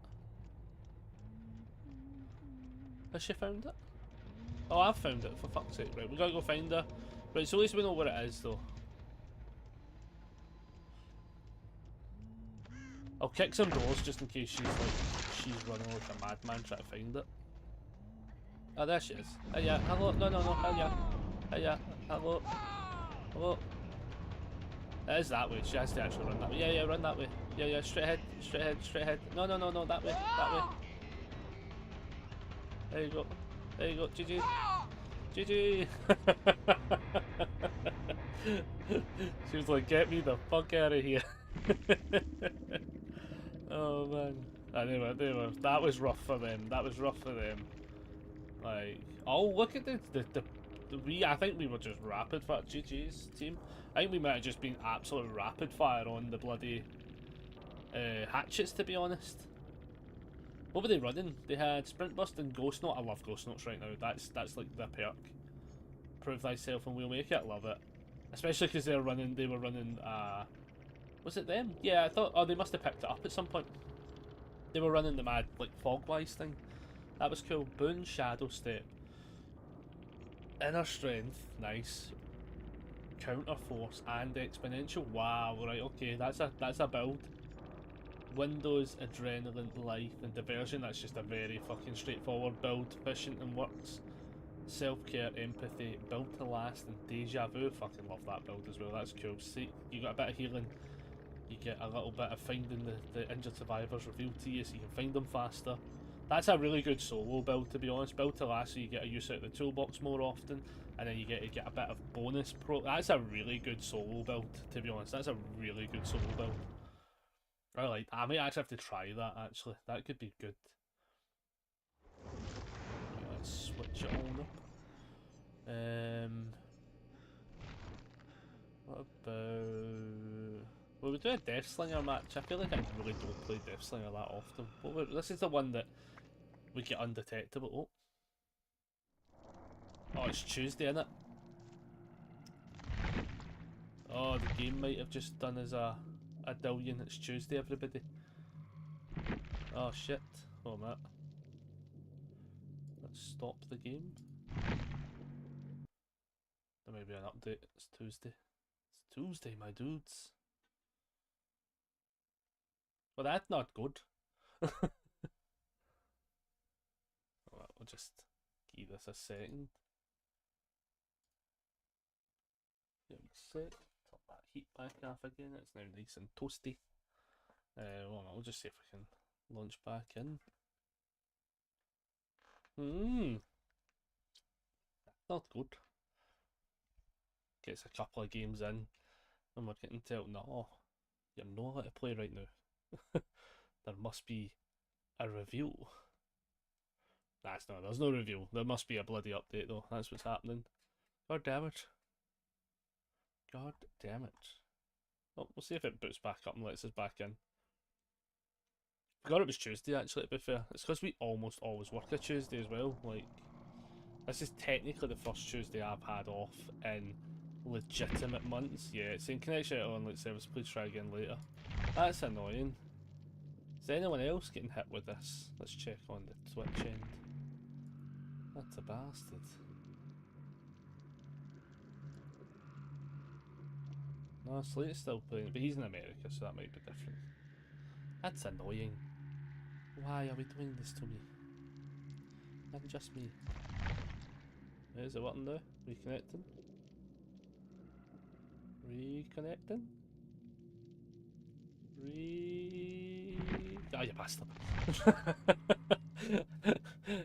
Has she found it? Oh, I've found it, for fuck's sake. Right, we gotta go find her. Right, so at least we know where it is, though. I'll kick some doors just in case she's running like a madman trying to find it. Oh, there she is. Oh yeah, hello. No. Oh yeah. Hello. Hello. It is that way. She has to actually run that way. Yeah, run that way. Yeah, straight ahead. No, that way. There you go. GG. She was like, get me the fuck out of here. Oh man. Anyway, that was rough for them. Like, oh, look at the I think we were just rapid fire. GG's team. I think we might have just been absolute rapid fire on the bloody hatchets, to be honest. What were they running? They had Sprint Burst and Ghost Note. I love Ghost Notes right now. That's like the perk. Prove thyself and we'll make it. Love it. Especially because they were running. Was it them? Yeah, I thought. Oh, they must have picked it up at some point. They were running the mad like Fogwise thing. That was cool. Boon, Shadow Step, Inner Strength, nice. Counter Force and Exponential. Wow, right, okay, that's a build. Windows, Adrenaline, Life, and Diversion. That's just a very fucking straightforward build. Efficient and works. Self-care, Empathy, Build to Last, and Deja Vu. Fucking love that build as well. That's cool. See, you got a bit of healing. You get a little bit of finding the injured survivors revealed to you, so you can find them faster. That's a really good solo build, to be honest. Build to Last, so you get a use out of the toolbox more often, and then you get a bit of bonus pro. That's a really good solo build, to be honest. That's a really good solo build. I like that. I might actually have to try that, actually. That could be good. Okay, let's switch it on up. What about... Well, we do a Deathslinger match. I feel like I really don't play Deathslinger that often. This is the one that we get undetectable. Oh, it's Tuesday, innit? Oh, the game might have just done as a Dillion. It's Tuesday, everybody. Oh shit. Oh, Matt. Let's stop the game. There may be an update. It's Tuesday. It's Tuesday, my dudes. Well, that's not good. Alright, we'll just give this a second. Get me set. Turn that heat back off again. It's now nice and toasty. Well, we'll just see if we can launch back in. Not good. Gets a couple of games in, and we're getting told, no, you're not allowed to play right now. There must be a review. There's no review. There must be a bloody update though. That's what's happening. God damn it. God damn it. Oh, we'll see if it boots back up and lets us back in. Forgot it was Tuesday actually, to be fair. It's because we almost always work a Tuesday as well. Like, this is technically the first Tuesday I've had off in legitimate months. Yeah, it's saying connection to online service, please try again later. That's annoying. Is anyone else getting hit with this? Let's check on the Twitch end. That's a bastard. No, Slate's still playing, but he's in America, so that might be different. That's annoying. Why are we doing this to me? Not just me. Is it working now? Reconnecting? Reconnecting? Ah, you bastard.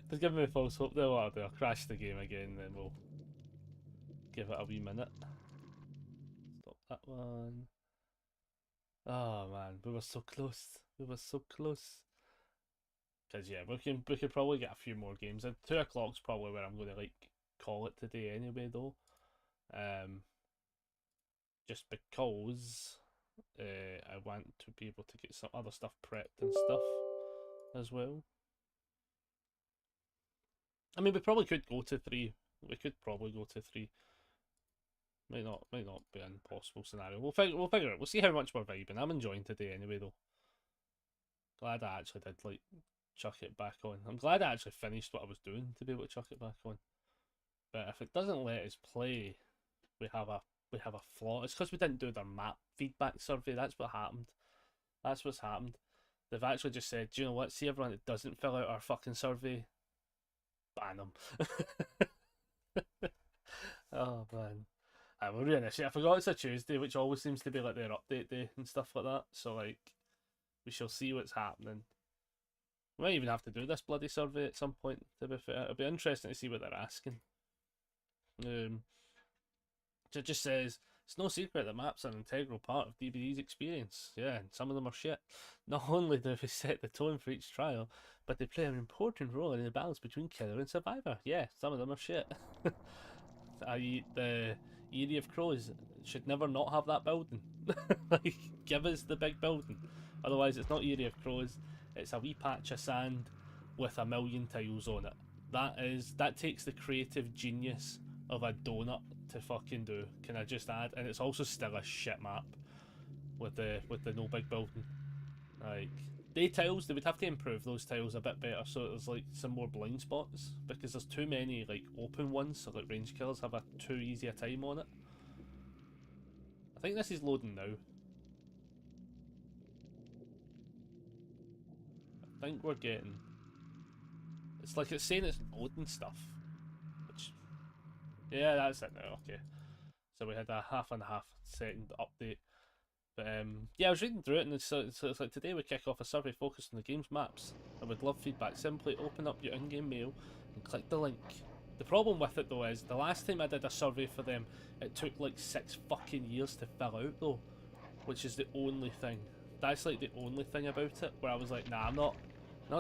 Just give me false hope there. What I'll do, I'll crash the game again, then we'll give it a wee minute. Stop that one. Oh man, we were so close. We were so close. Because yeah, we could probably get a few more games. And 2 o'clock's probably where I'm going to like call it today anyway though. Just because I want to be able to get some other stuff prepped and stuff as well. I mean, we probably could go to 3. We could probably go to 3. Might not be an impossible scenario. We'll figure it. We'll see how much we're vibing. I'm enjoying today anyway though. Glad I actually did like chuck it back on. I'm glad I actually finished what I was doing to be able to chuck it back on. But if it doesn't let us play, we have a flaw. It's because we didn't do their map feedback survey. That's what happened. That's what's happened. They've actually just said, do you know what? See everyone that doesn't fill out our fucking survey, ban them. Oh man. We'll reinitiate. I forgot it's a Tuesday, which always seems to be like their update day and stuff like that. So like, we shall see what's happening. We might even have to do this bloody survey at some point, to be fair. It'll be interesting to see what they're asking. It just says, it's no secret that maps are an integral part of DBD's experience. Yeah, and some of them are shit. Not only do they set the tone for each trial, but they play an important role in the balance between killer and survivor. Yeah, some of them are shit. I.e. the Eyrie of Crows should never not have that building. Like, give us the big building. Otherwise it's not Eyrie of Crows, it's a wee patch of sand with a million tiles on it. That takes the creative genius of a donut to fucking do, can I just add? And it's also still a shit map with the no big building. Like, they tiles, they would have to improve those tiles a bit better so there's like some more blind spots, because there's too many like open ones, so like range killers have a too easy a time on it. I think this is loading now. I think we're getting, it's like it's saying it's loading stuff, which, yeah, that's it now. Okay, so we had a half and a half second update. But yeah, I was reading through it, and it's like, today we kick off a survey focused on the game's maps. I would love feedback. Simply open up your in-game mail and click the link. The problem with it though is, the last time I did a survey for them, it took like 6 fucking years to fill out though, which is the only thing. That's like the only thing about it, where I was like, nah, I'm not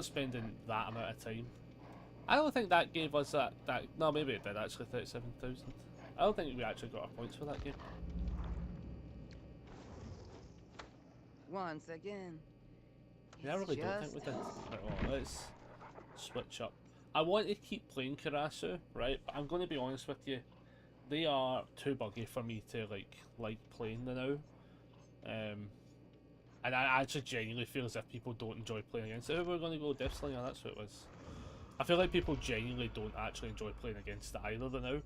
spending that amount of time. I don't think that gave us that no, maybe it did actually, 37,000. I don't think we actually got our points for that game. Once again. Yeah, I really don't think we did. Right, well, let's switch up. I want to keep playing Karasu, right? But I'm going to be honest with you, they are too buggy for me to like playing them now. And I actually genuinely feel as if people don't enjoy playing against it. Oh, we're going to go Deathslinger, that's what it was. I feel like people genuinely don't actually enjoy playing against it either now.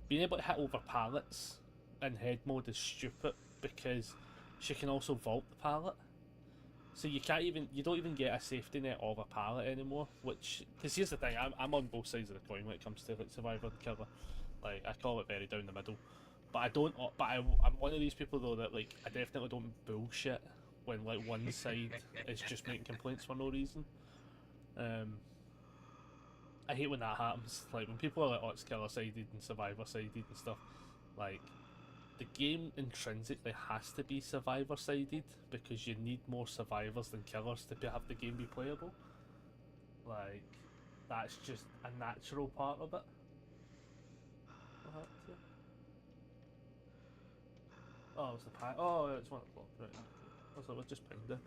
Being able to hit over pallets in head mode is stupid, because she can also vault the pallet. So you don't even get a safety net of a pallet anymore, which, because here's the thing, I'm on both sides of the coin when it comes to like survivor and killer. Like, I call it very down the middle. But I'm one of these people though that like, I definitely don't bullshit when like one side is just making complaints for no reason. I hate when that happens. Like when people are like, oh, it's killer sided and survivor sided and stuff. Like, the game intrinsically has to be survivor sided, because you need more survivors than killers to have the game be playable. Like, that's just a natural part of it. Oh, it's the pack. Oh, it's 1 o'clock. Right. Also, we're just pinged it.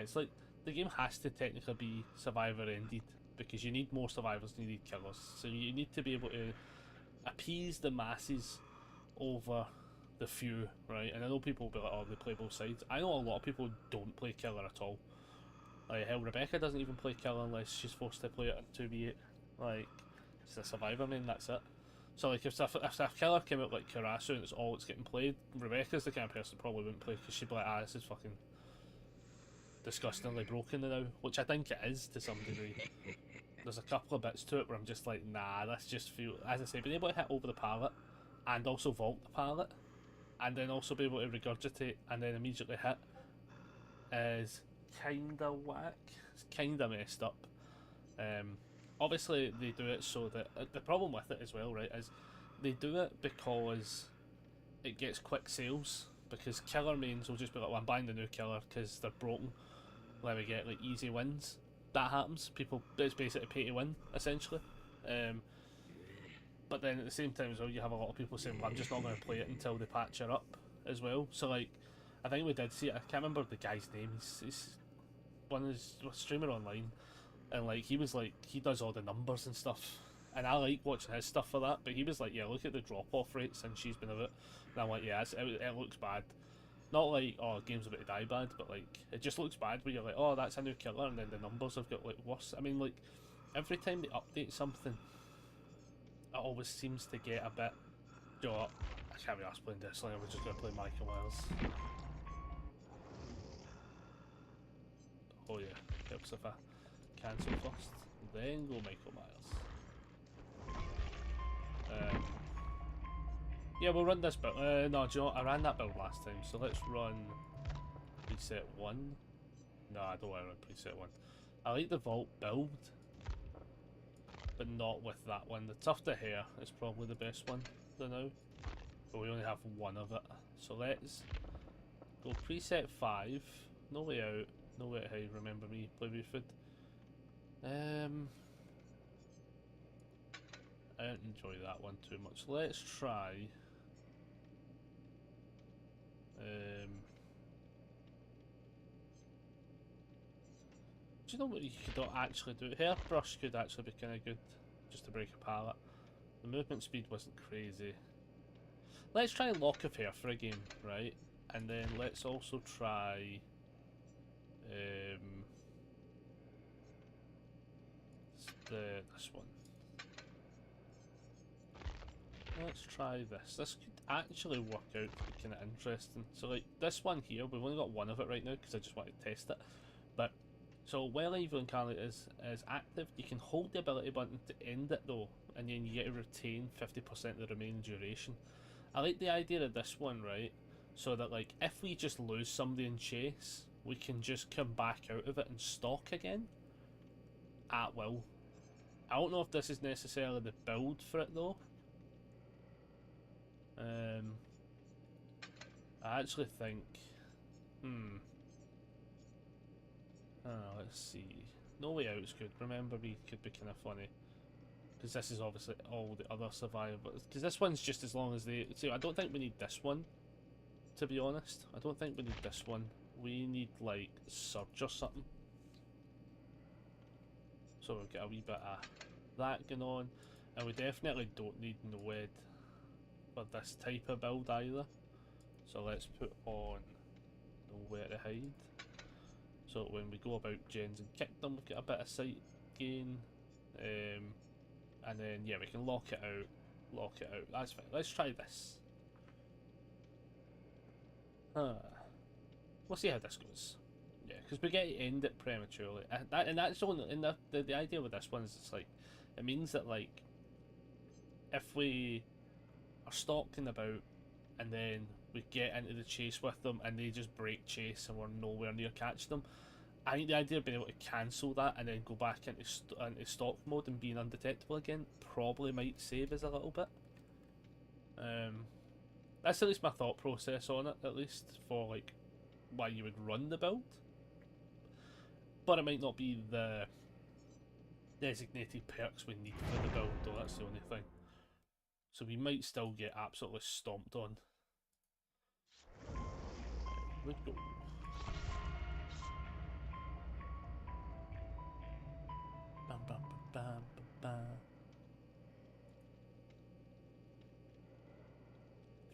It's like the game has to technically be survivor ended, because you need more survivors than you need killers. So you need to be able to appease the masses over the few, right? And I know people will be like, oh, they play both sides. I know a lot of people don't play killer at all. Like, hell, Rebecca doesn't even play killer unless she's forced to play it in 2v8. Like, it's a survivor main, that's it. So, like, if a killer came out like Karasu and it's all that's getting played, Rebecca's the kind of person that probably wouldn't play, because she'd be like, ah, this is fucking... disgustingly broken now, which I think it is to some degree. There's a couple of bits to it where I'm just like, nah, this just feel, as I say, being able to hit over the pallet and also vault the pallet and then also be able to regurgitate and then immediately hit is kinda whack. It's kinda messed up. Obviously they do it so that the problem with it as well, right, is they do it because it gets quick sales, because killer mains will just be like, well, I'm buying the new killer because they're broken, let me get like easy wins. That happens. People, it's basically pay to win essentially. But then at the same time as well, you have a lot of people saying, well, I'm just not going to play it until they patch it up as well. So like, I think we did see it. I can't remember the guy's name. He's one of his streamer online, and like he was like, he does all the numbers and stuff, and I like watching his stuff for that. But he was like, yeah, look at the drop off rate since she's been out, and I'm like, yeah, it looks bad. Not like, oh, game's about to die bad, but like, it just looks bad where you're like, oh, that's a new killer, and then the numbers have got like worse. I mean, like, every time they update something, it always seems to get a bit, you know what, I can't be arsed playing this, like, we're just going to play Michael Myers. Oh yeah, helps if I cancel first, then go Michael Myers. Yeah, we'll run this build. No, do you know what? I ran that build last time, so let's run preset 1. No, I don't want to run preset 1. I like the vault build, but not with that one. The Tuft of Hair is probably the best one for now, but we only have one of it. So let's go preset 5. No way out, no way to hide. Remember me, play with food. I don't enjoy that one too much. Let's try. Do you know what you could actually do? Hairbrush could actually be kind of good, just to break a pallet. The movement speed wasn't crazy. Let's try Lock of Hair for a game, right? And then let's also try this one. Let's try this. This could actually work out to be kind of interesting. So like this one here, we've only got one of it right now because I just wanted to test it. But so while Evil Incarnate is active, you can hold the ability button to end it though, and then you get to retain 50% of the remaining duration. I like the idea of this one, right? So that like if we just lose somebody in chase, we can just come back out of it and stalk again at will. I don't know if this is necessarily the build for it though. I actually think, let's see. No Way Out is good. Remember Me could be kind of funny, because this is obviously all the other survivors. Because this one's just as long as they. See, I don't think we need this one. To be honest, I don't think we need this one. We need like Surge or something. So we've got a wee bit of that going on, and we definitely don't need Noed for this type of build either. So let's put on Nowhere to Hide. So when we go about gens and kick them, we get a bit of sight gain. And then yeah, we can lock it out. Lock it out. That's fine. Let's try this. We'll see how this goes. Yeah, because we get to end it prematurely. And that's only, and the idea with this one is it's like, it means that like, if we are stalking about and then we get into the chase with them and they just break chase and we're nowhere near catching them, I think the idea of being able to cancel that and then go back into stalk mode and being undetectable again probably might save us a little bit. That's at least my thought process on it, at least for like why you would run the build. But it might not be the designated perks we need for the build though, that's the only thing. So we might still get absolutely stomped on. We go. Bam, bam, bam, bam, bam.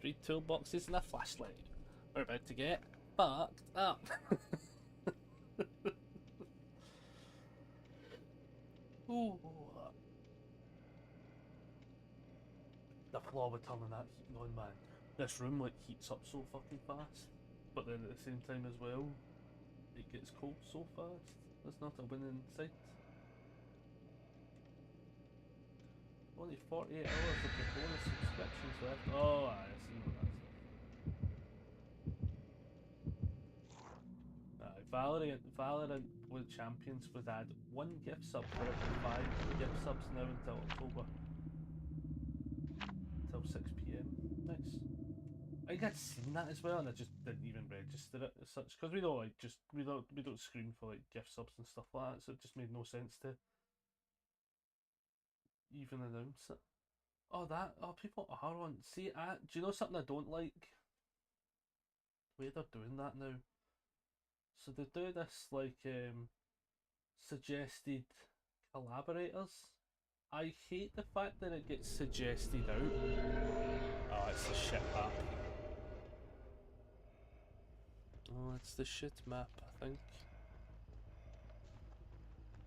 3 toolboxes and a flashlight. We're about to get fucked up. Ooh. The flaw with turning that heat on, man. This room like heats up so fucking fast, but then at the same time as well, It gets cold so fast. That's not a win in sight. Only 48 hours of the bonus subscriptions left. Oh, I see what that's it. Valorant with Champions would add 1 gift sub for every 5 gift subs now until October. Until 6 PM. Nice. I think I'd seen that as well, and I just didn't even register it as such because we don't like we don't screen for like gift subs and stuff like that, so it just made no sense to even announce it. Oh, people are on. See, do you know something I don't like? The way they're doing that now. So they do this like suggested collaborators. I hate the fact that it gets suggested out. Oh, it's the shit map. Oh, it's the shit map, I think.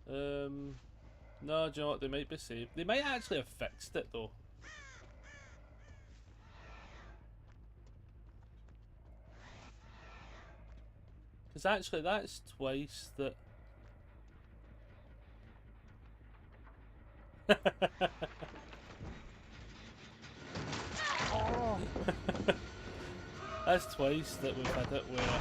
No, do you know what? They might be saved. They might actually have fixed it though. Because actually, that's twice that. Oh. That's twice that we've had it where.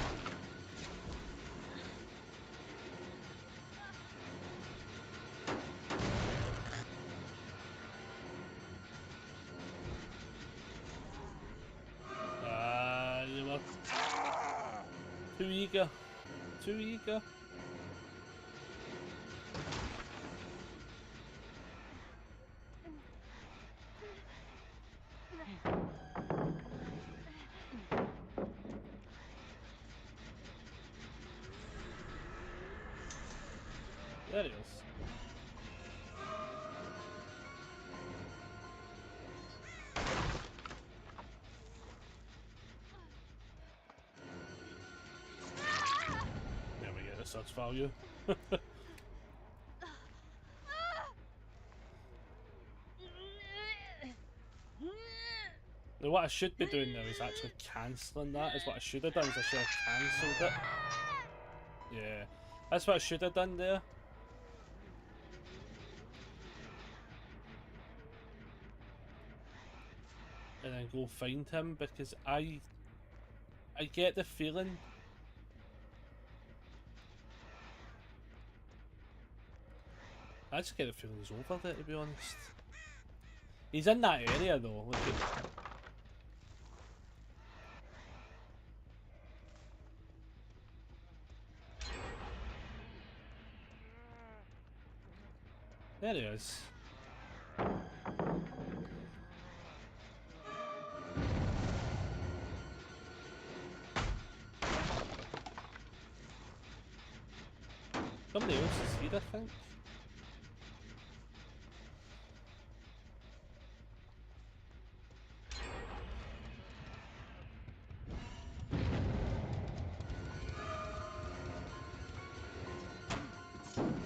You were too eager. Too eager. There he is. There we get the search value. Now what I should be doing now is actually cancelling that. Is what I should have done. Is I should have cancelled it. Yeah, that's what I should have done there. And then go find him because I get the feeling. I just get the feeling he's over there, to be honest. He's in that area though. Look at. There he is. Somebody else is here, I think.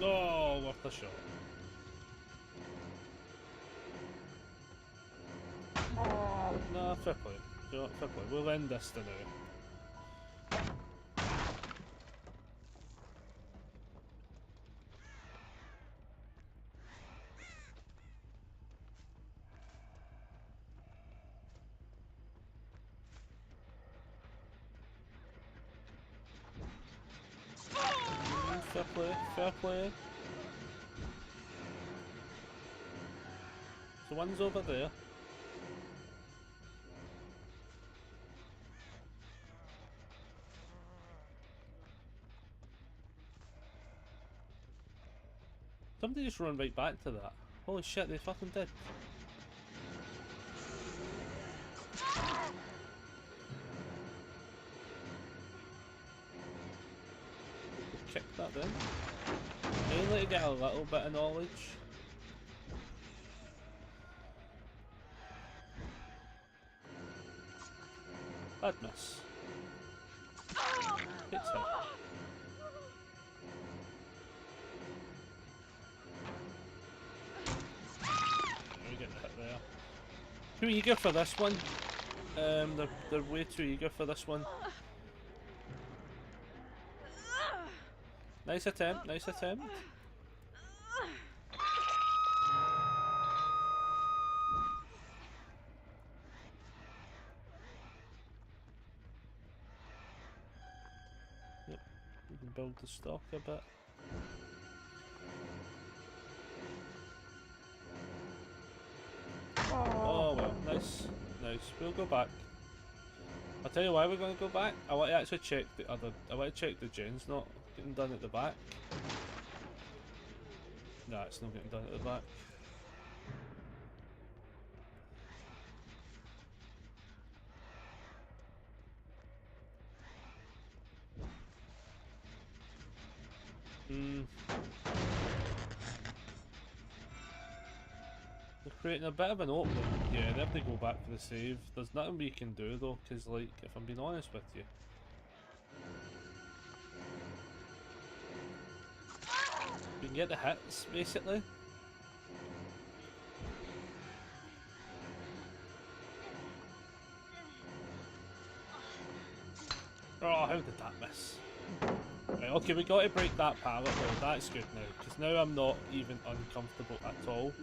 Oh, worth a shot. No, fair play. You know what, fair play. We'll end this to now. Fair play, fair play. So one's over there. Somebody just run right back to that. Holy shit, they fucking did. Kick that then. Mainly to get a little bit of knowledge. Bad miss. Hits him. We get the hit there. Too eager for this one. They're way too eager for this one. Nice attempt, nice attempt. Yep, we can build the stock a bit. Oh well, nice, nice. We'll go back. I'll tell you why we're going to go back. I want to actually check the other. I want to check the gen's not getting done at the back. Nah, it's not getting done at the back. They're creating a bit of an opening. Yeah, they have to go back for the save. There's nothing we can do though, because like, if I'm being honest with you. We can get the hits, basically. Oh, how did that miss? Right, okay, we got to break that pallet though. That's good now, because now I'm not even uncomfortable at all.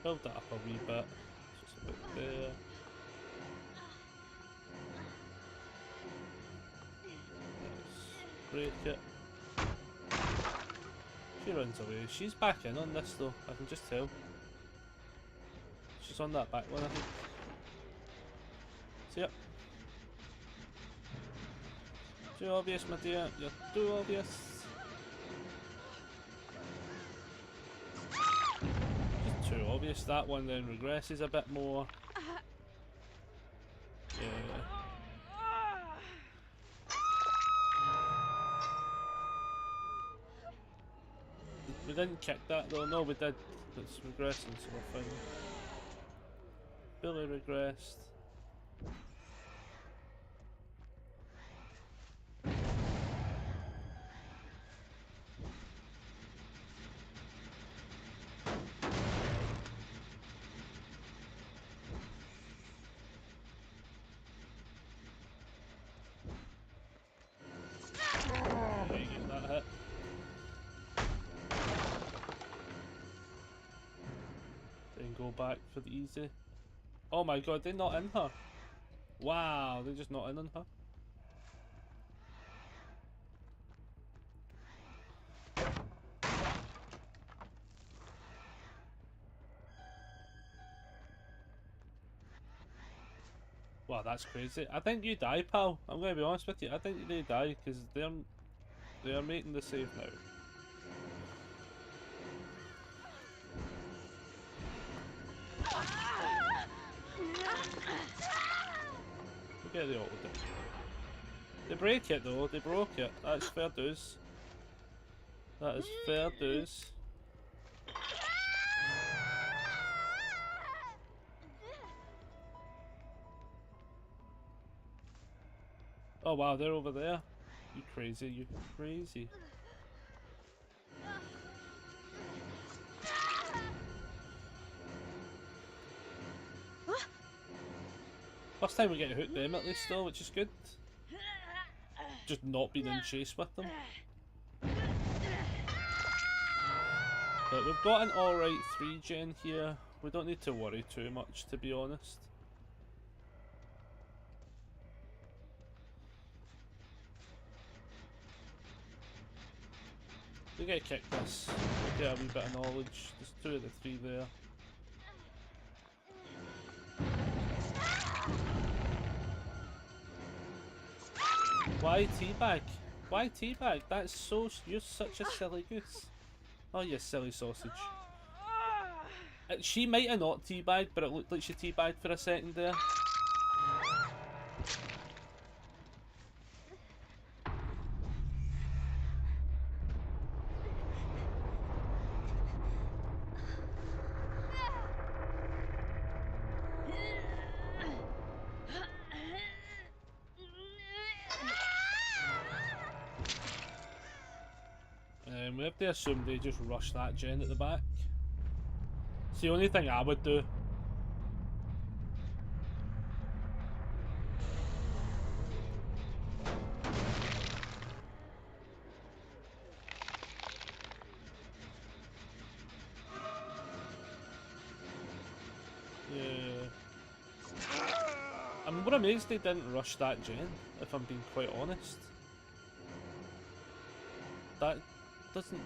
Build that up a wee bit. Just a bit there. Nice. Break it. She runs away. She's back in on this though, I can just tell. She's on that back one, I think. See ya. Too obvious, my dear. You're too obvious. Just too obvious. That one then regresses a bit more. Yeah. We didn't kick that though. No, we did. It's regressing, so we're fine. Billy regressed. Yeah, you get that hit. Then go back for the easy. Oh my god, they're not in her. Wow, they're just not in on her. Wow, that's crazy. I think you die, pal. I'm going to be honest with you. I think they die because they're making the save now. We'll get the auto down. They break it though. They broke it. That's fair dues. That is fair dues. Oh wow, they're over there. You crazy, you crazy. First time we get to hook them at least though, which is good. Just not being in chase with them. But we've got an alright 3-gen here. We don't need to worry too much, to be honest. We get to kick this. We get a wee bit of knowledge. There's 2 of the 3 there. Why teabag? Why teabag? That's so... You're such a silly goose. Oh, you silly sausage. She might have not teabagged, but it looked like she teabagged for a second there. We have to assume they just rush that gen at the back. It's the only thing I would do. I'm more amazed they didn't rush that gen, if I'm being quite honest. That doesn't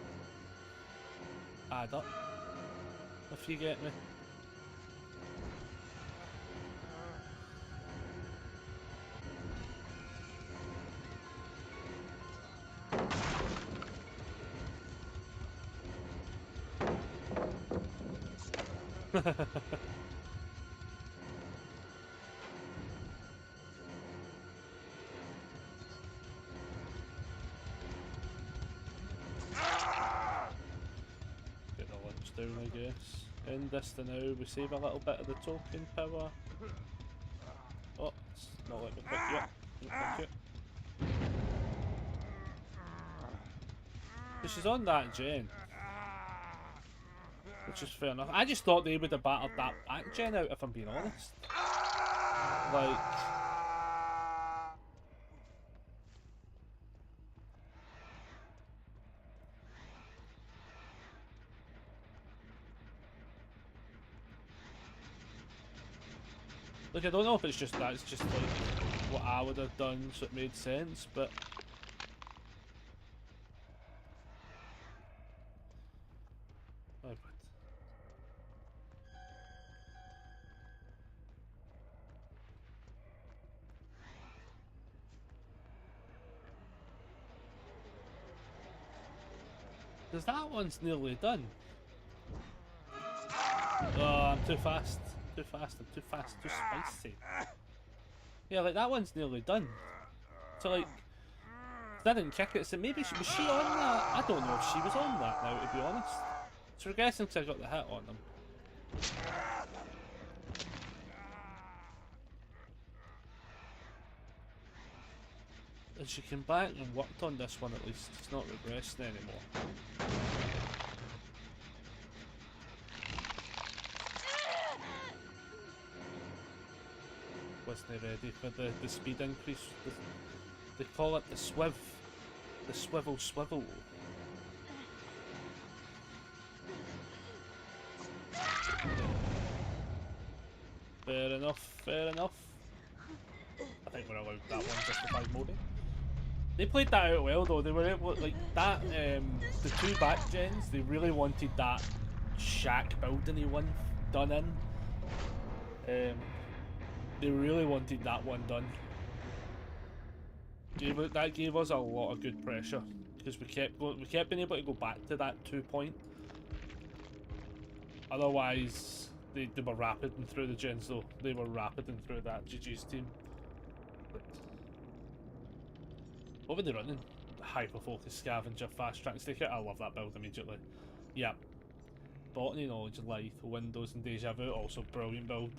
add up, if you get me. Get the lunch down, I guess. End this to now, we save a little bit of the token power. Oh, it's not letting me pick you up. Thank you. So she's on that gen. Which is fair enough. I just thought they would have battered that back gen out, if I'm being honest. Like... Look, I don't know if it's just that, it's just like what I would have done, so it made sense, but... Oh, but... Because that one's nearly done. Oh, I'm too fast. Too fast, I'm too fast, too spicy. Yeah, like that one's nearly done. So like, I didn't kick it, so maybe was she on that? I don't know if she was on that now, to be honest. So we're guessing because I got the hit on them. And she came back and worked on this one at least. It's not regressing anymore. Wasn't ready for the speed increase. They call it the swiv. The swivel swivel. Fair enough, fair enough. I think we're allowed that one justified modding. They played that out well though, they were able, like that, the two back gens, they really wanted that shack building-y one done in. They really wanted that one done. That gave us a lot of good pressure because we kept being able to go back to that 2 point. Otherwise, they were rapiding through the gens though. They were rapiding through that GG's team. But what were they running? Hyper focus scavenger, fast track sticker. I love that build immediately. Yeah. Botany, knowledge, life, windows, and deja vu. Also brilliant build.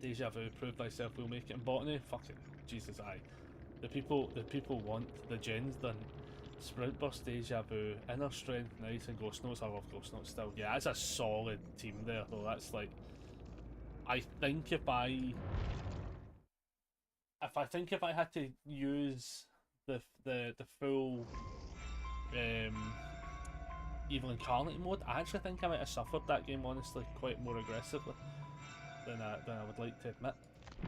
Deja vu, prove thyself, we'll make it. And botany, fuck it, Jesus, aye. The people want the gens done. Sprint burst, deja vu, inner strength, nice, and ghost notes. I love ghost notes still. Yeah, that's a solid team there though. That's like, I think if I had to use the full Evil Incarnate mode, I actually think I might have suffered that game honestly quite more aggressively than I would like to admit,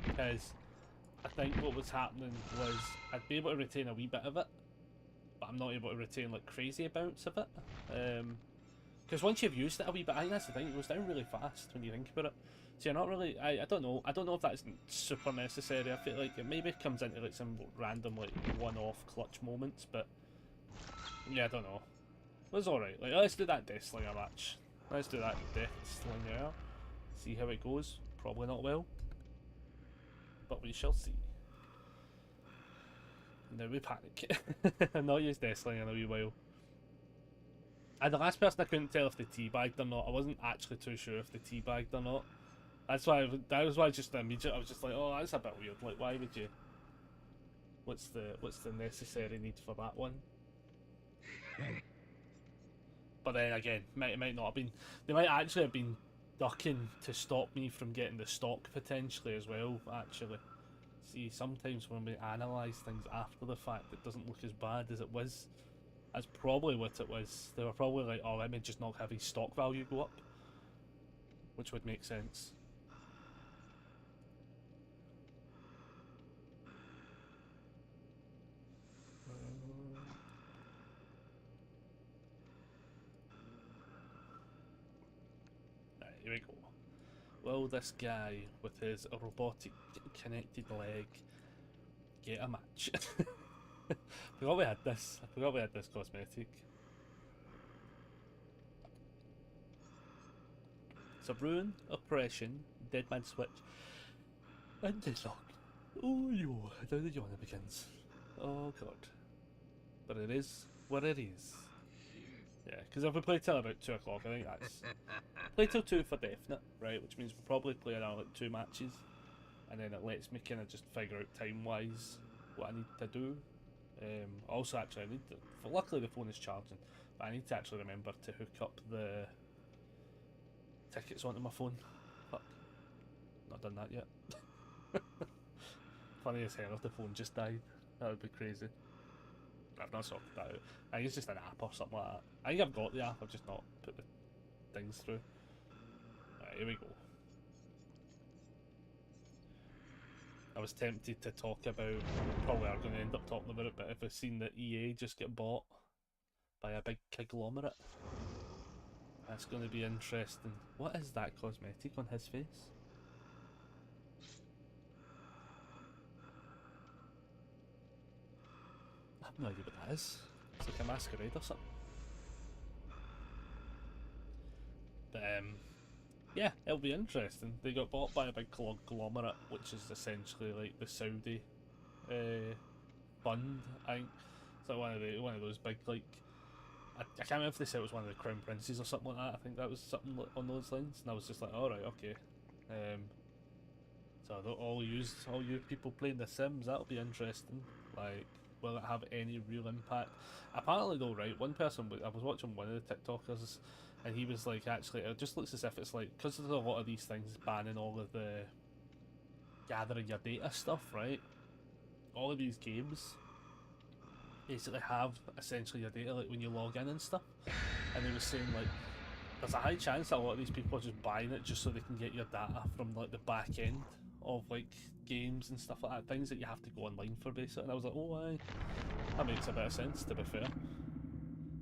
because I think what was happening was I'd be able to retain a wee bit of it, but I'm not able to retain like crazy amounts of it. Because once you've used it a wee bit, I think that's the thing, it goes down really fast when you think about it. So you're not really, I don't know if that's super necessary. I feel like it maybe comes into like some random like one-off clutch moments, but yeah, I don't know. It was alright. Like, let's do that Death Slinger match. Let's do that Death Slinger. See how it goes. Probably not well, but we shall see. Now we panic. I've not used Death Slinger in a wee while. And the last person I couldn't tell if they teabagged or not. I wasn't actually too sure if they teabagged or not. That was why I just immediately I was just like, oh, that's a bit weird. Like, why would you? What's the necessary need for that one? But then again, it might not have been. They might actually have been ducking to stop me from getting the stock potentially as well. Actually, see, sometimes when we analyse things after the fact, it doesn't look as bad as it was. That's probably what it was. They were probably like, oh, let me just not have his stock value go up, which would make sense. here we go. Will this guy with his robotic connected leg get a match? I forgot we had this. I forgot we had this cosmetic. So ruin, oppression, dead man switch, and deadlock. Oh yo, now the yawning begins. Oh god. But it is what it is. Yeah, because if we play till about 2 o'clock, I think that's... Play till 2 for definite, right? Which means we'll probably play around like 2 matches. And then it lets me kind of just figure out time-wise what I need to do. Also, actually, I need to... Luckily the phone is charging. But I need to actually remember to hook up the tickets onto my phone. Fuck. Not done that yet. Funny as hell if the phone just died. That would be crazy. I've not sorted that out. I think it's just an app or something like that. I think I've got the app, I've just not put the things through. Right, here we go. I was tempted to talk about, probably are going to end up talking about it, but if I've seen that EA just get bought by a big conglomerate, that's going to be interesting. What is that cosmetic on his face? I have no idea what that is. It's like a masquerade or something. But yeah, it'll be interesting. They got bought by a big conglomerate, which is essentially like the Saudi fund. I think it's like one of those big like I can't remember if they said it was one of the crown princes or something like that. I think that was something on those lines, and I was just like, all right, okay. So all you people playing The Sims, that'll be interesting. Like, will it have any real impact? Apparently though, right, one person, I was watching one of the TikTokers, and he was like, actually, it just looks as if it's like, because there's a lot of these things banning all of the gathering your data stuff, right? All of these games basically have essentially your data, like when you log in and stuff. And he was saying like, there's a high chance that a lot of these people are just buying it just so they can get your data from like the back end of like games and stuff like that, things that you have to go online for basically. And I was like, oh aye, that makes a bit of sense, to be fair.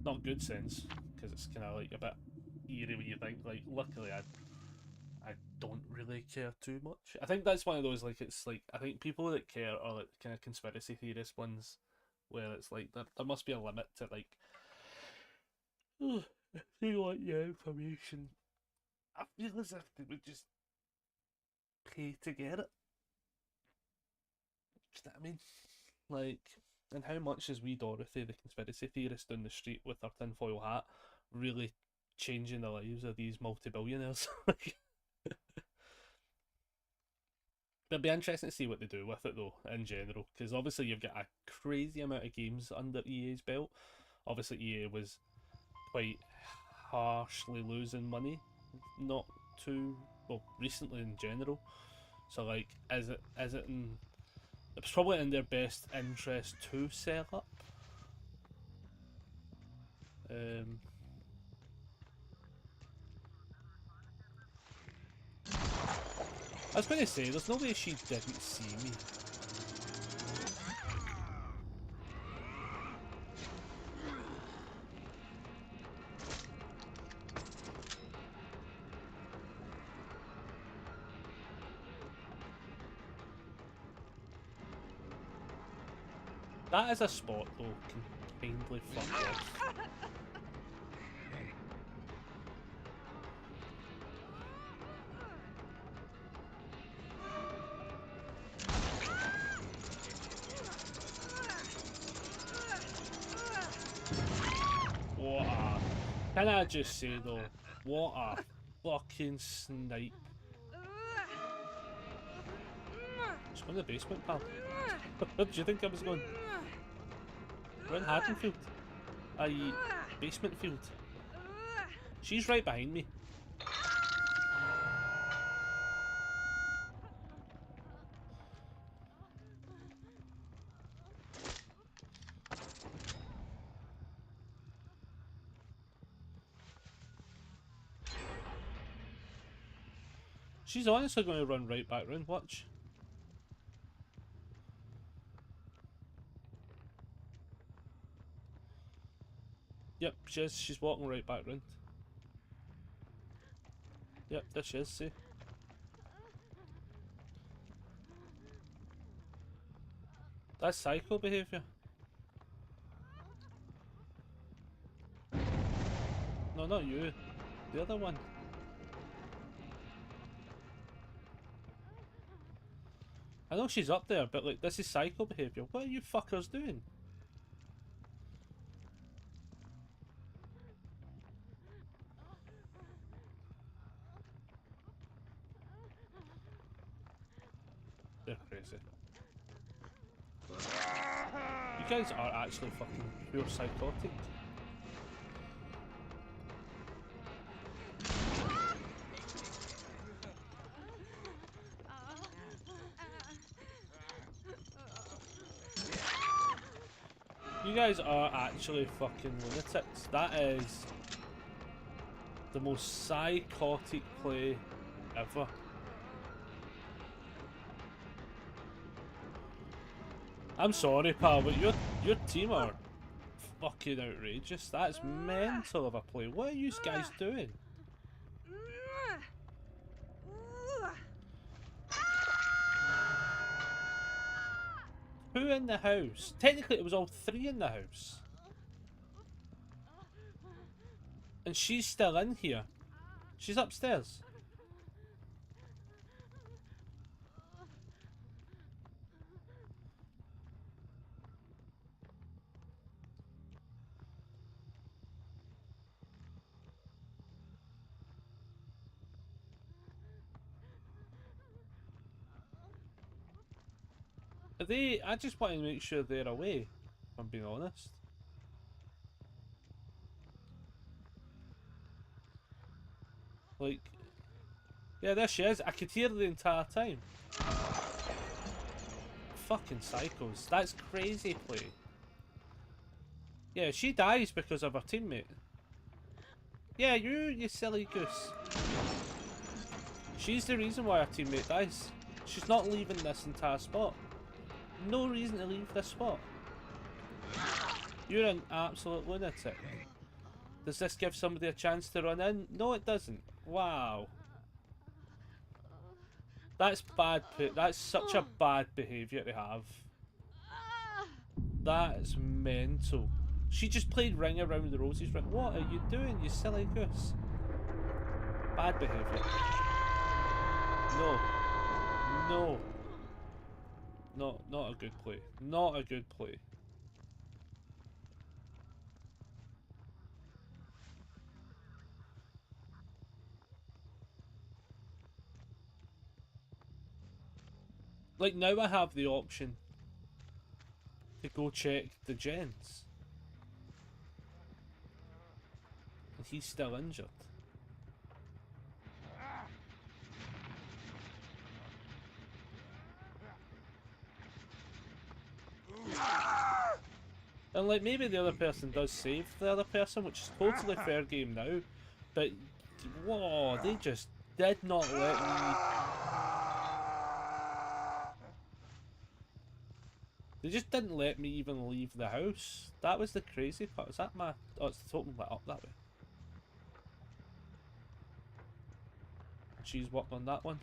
Not good sense, because it's kind of like a bit eerie when you think, like, luckily I don't really care too much. I think that's one of those, like, it's like, I think people that care are like kind of conspiracy theorist ones, where it's like, there must be a limit to like, oh, if they want your information, I feel as if they would just pay to get it. Do you know what I mean? Like, and how much is wee Dorothy, the conspiracy theorist down the street with her tinfoil hat, really changing the lives of these multi-billionaires? It'll be interesting to see what they do with it though, in general, because obviously you've got a crazy amount of games under EA's belt. Obviously EA was quite harshly losing money, not too well recently in general. So like, is it in? It's probably in their best interest to sell up. I was going to say, there's no way she didn't see me. That is a spot though, can kindly fuck off. What a... Can I just say though, what a fucking snipe. Just go in the basement, pal. Where did you think I was going? We're in Haddonfield. Basement field. She's right behind me. She's honestly going to run right back round, watch. Yep, she's walking right back round. Yep, there she is, see? That's psycho behaviour. No, not you. The other one. I know she's up there, but like, this is psycho behaviour. What are you fuckers doing? They're crazy. You guys are actually fucking pure psychotic. You guys are actually fucking lunatics. That is the most psychotic play ever. I'm sorry, pal, but your team are fucking outrageous. That's mental of a play. What are you guys doing? Who in the house? Technically, it was all three in the house. And she's still in here. She's upstairs. Are they? I just want to make sure they're away, if I'm being honest. Like, yeah, there she is. I could hear her the entire time. Fucking psychos. That's crazy play. Yeah, she dies because of her teammate. Yeah, you silly goose. She's the reason why her teammate dies. She's not leaving this entire spot. No reason to leave this spot. You're an absolute lunatic. Does this give somebody a chance to run in? No, it doesn't. Wow. That's bad. That's such a bad behaviour to have. That's mental. She just played Ring Around the Roses. What are you doing, you silly goose? Bad behaviour. No. No. Not a good play. Not a good play. Like, now I have the option to go check the gents. And he's still injured. And like, maybe the other person does save the other person, which is totally fair game now. But, whoa, they just did not let me... They just didn't let me even leave the house. That was the crazy part. Is that my... Oh, it's the totem lit up that way. She's worked on that one.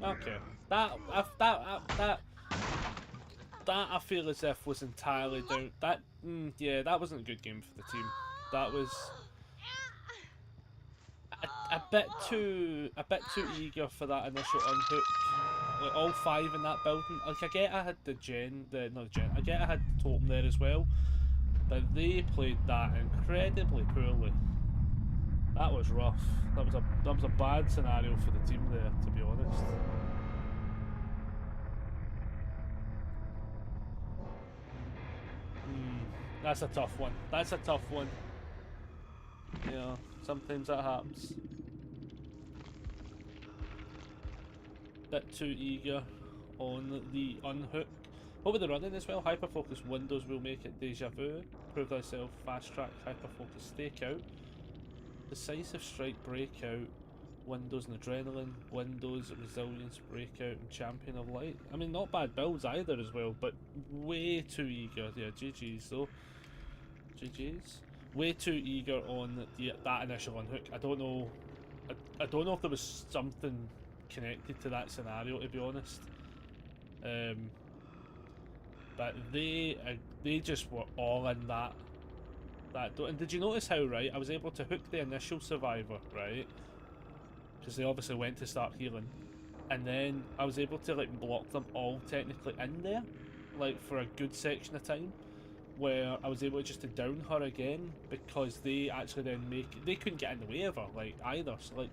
Okay, that I feel as if was entirely down. Yeah, that wasn't a good game for the team. That was a bit too eager for that initial unhook. Like, all five in that building. Like, I get I had the I get I had the totem there as well, but they played that incredibly poorly. That was rough. That was a bad scenario for the team there, to be honest. That's a tough one. That's a tough one. Yeah, sometimes that happens. Bit too eager on the unhook. What were they running as well? Hyperfocus Windows will make it Deja Vu, Prove Thyself, Fast Track, Hyperfocus Stakeout, Decisive Strike, Breakout, Windows and Adrenaline, Windows, Resilience, Breakout, and Champion of Light. I mean, not bad builds either as well, but way too eager. Yeah, GG's though. GG's. Way too eager on that initial unhook. I don't know. I don't know if there was something connected to that scenario, to be honest. But they just were all in that. And did you notice how, right, I was able to hook the initial survivor, right? Because they obviously went to start healing. And then I was able to, like, block them all technically in there, like, for a good section of time, where I was able just to down her again, because they actually then they couldn't get in the way of her, like, either. So, like,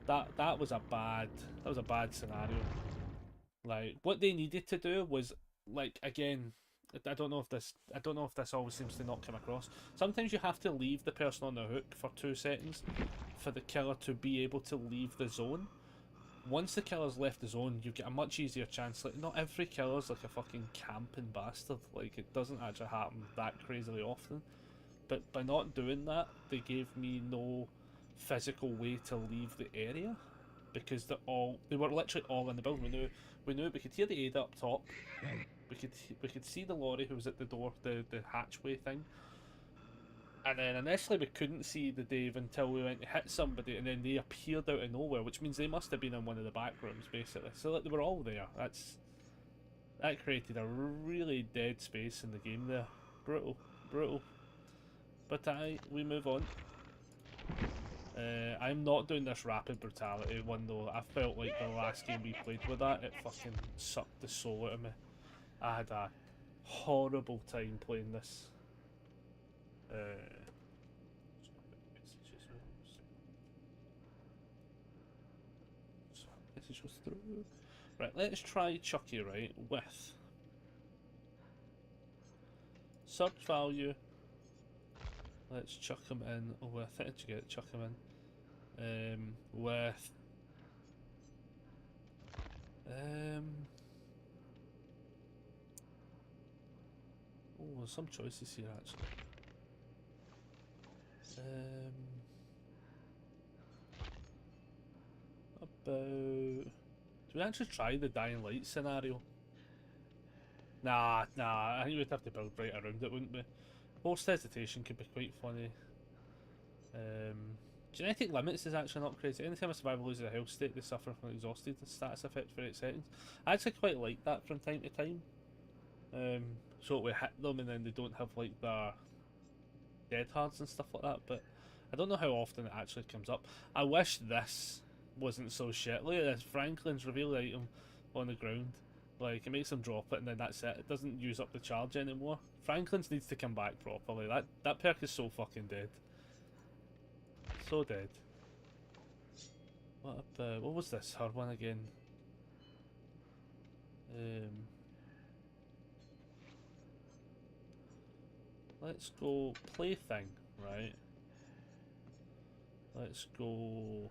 that was a bad scenario. Like, what they needed to do was, like, again, I don't know if this always seems to not come across. Sometimes you have to leave the person on the hook for 2 seconds for the killer to be able to leave the zone. Once the killer's left the zone, you get a much easier chance. Like, not every killer's like a fucking camping bastard. Like, it doesn't actually happen that crazily often. But by not doing that, they gave me no physical way to leave the area, because they were literally all in the building. We knew we could hear the Ada up top. We could see the lorry who was at the door, the hatchway thing. And then initially we couldn't see the Dave until we went to hit somebody, and then they appeared out of nowhere, which means they must have been in one of the back rooms, basically. So like, they were all there. That created a really dead space in the game there. Brutal, brutal. But we move on. I'm not doing this rapid brutality one though. I felt like the last game we played with that, it fucking sucked the soul out of me. I had a horrible time playing this. Message goes through. Right, let's try Chucky, right, with search value. Let's chuck him in with, I think you get chuck him in. With oh, there's some choices here actually. Do we actually try the Dying Light scenario? Nah, I think we'd have to build right around it, wouldn't we? Forced hesitation could be quite funny. Genetic limits is actually not crazy. Anytime a survivor loses a health state, they suffer from an exhausted status effect for 8 seconds. I actually quite like that from time to time. So we hit them and then they don't have like their dead hards and stuff like that, but I don't know how often it actually comes up. I wish this wasn't so shit. Look at this, Franklin's revealed item on the ground. Like, it makes him drop it and then that's it. It doesn't use up the charge anymore. Franklin's needs to come back properly. That perk is so fucking dead. So dead. What was this? Her one again? Let's go plaything, right? Let's go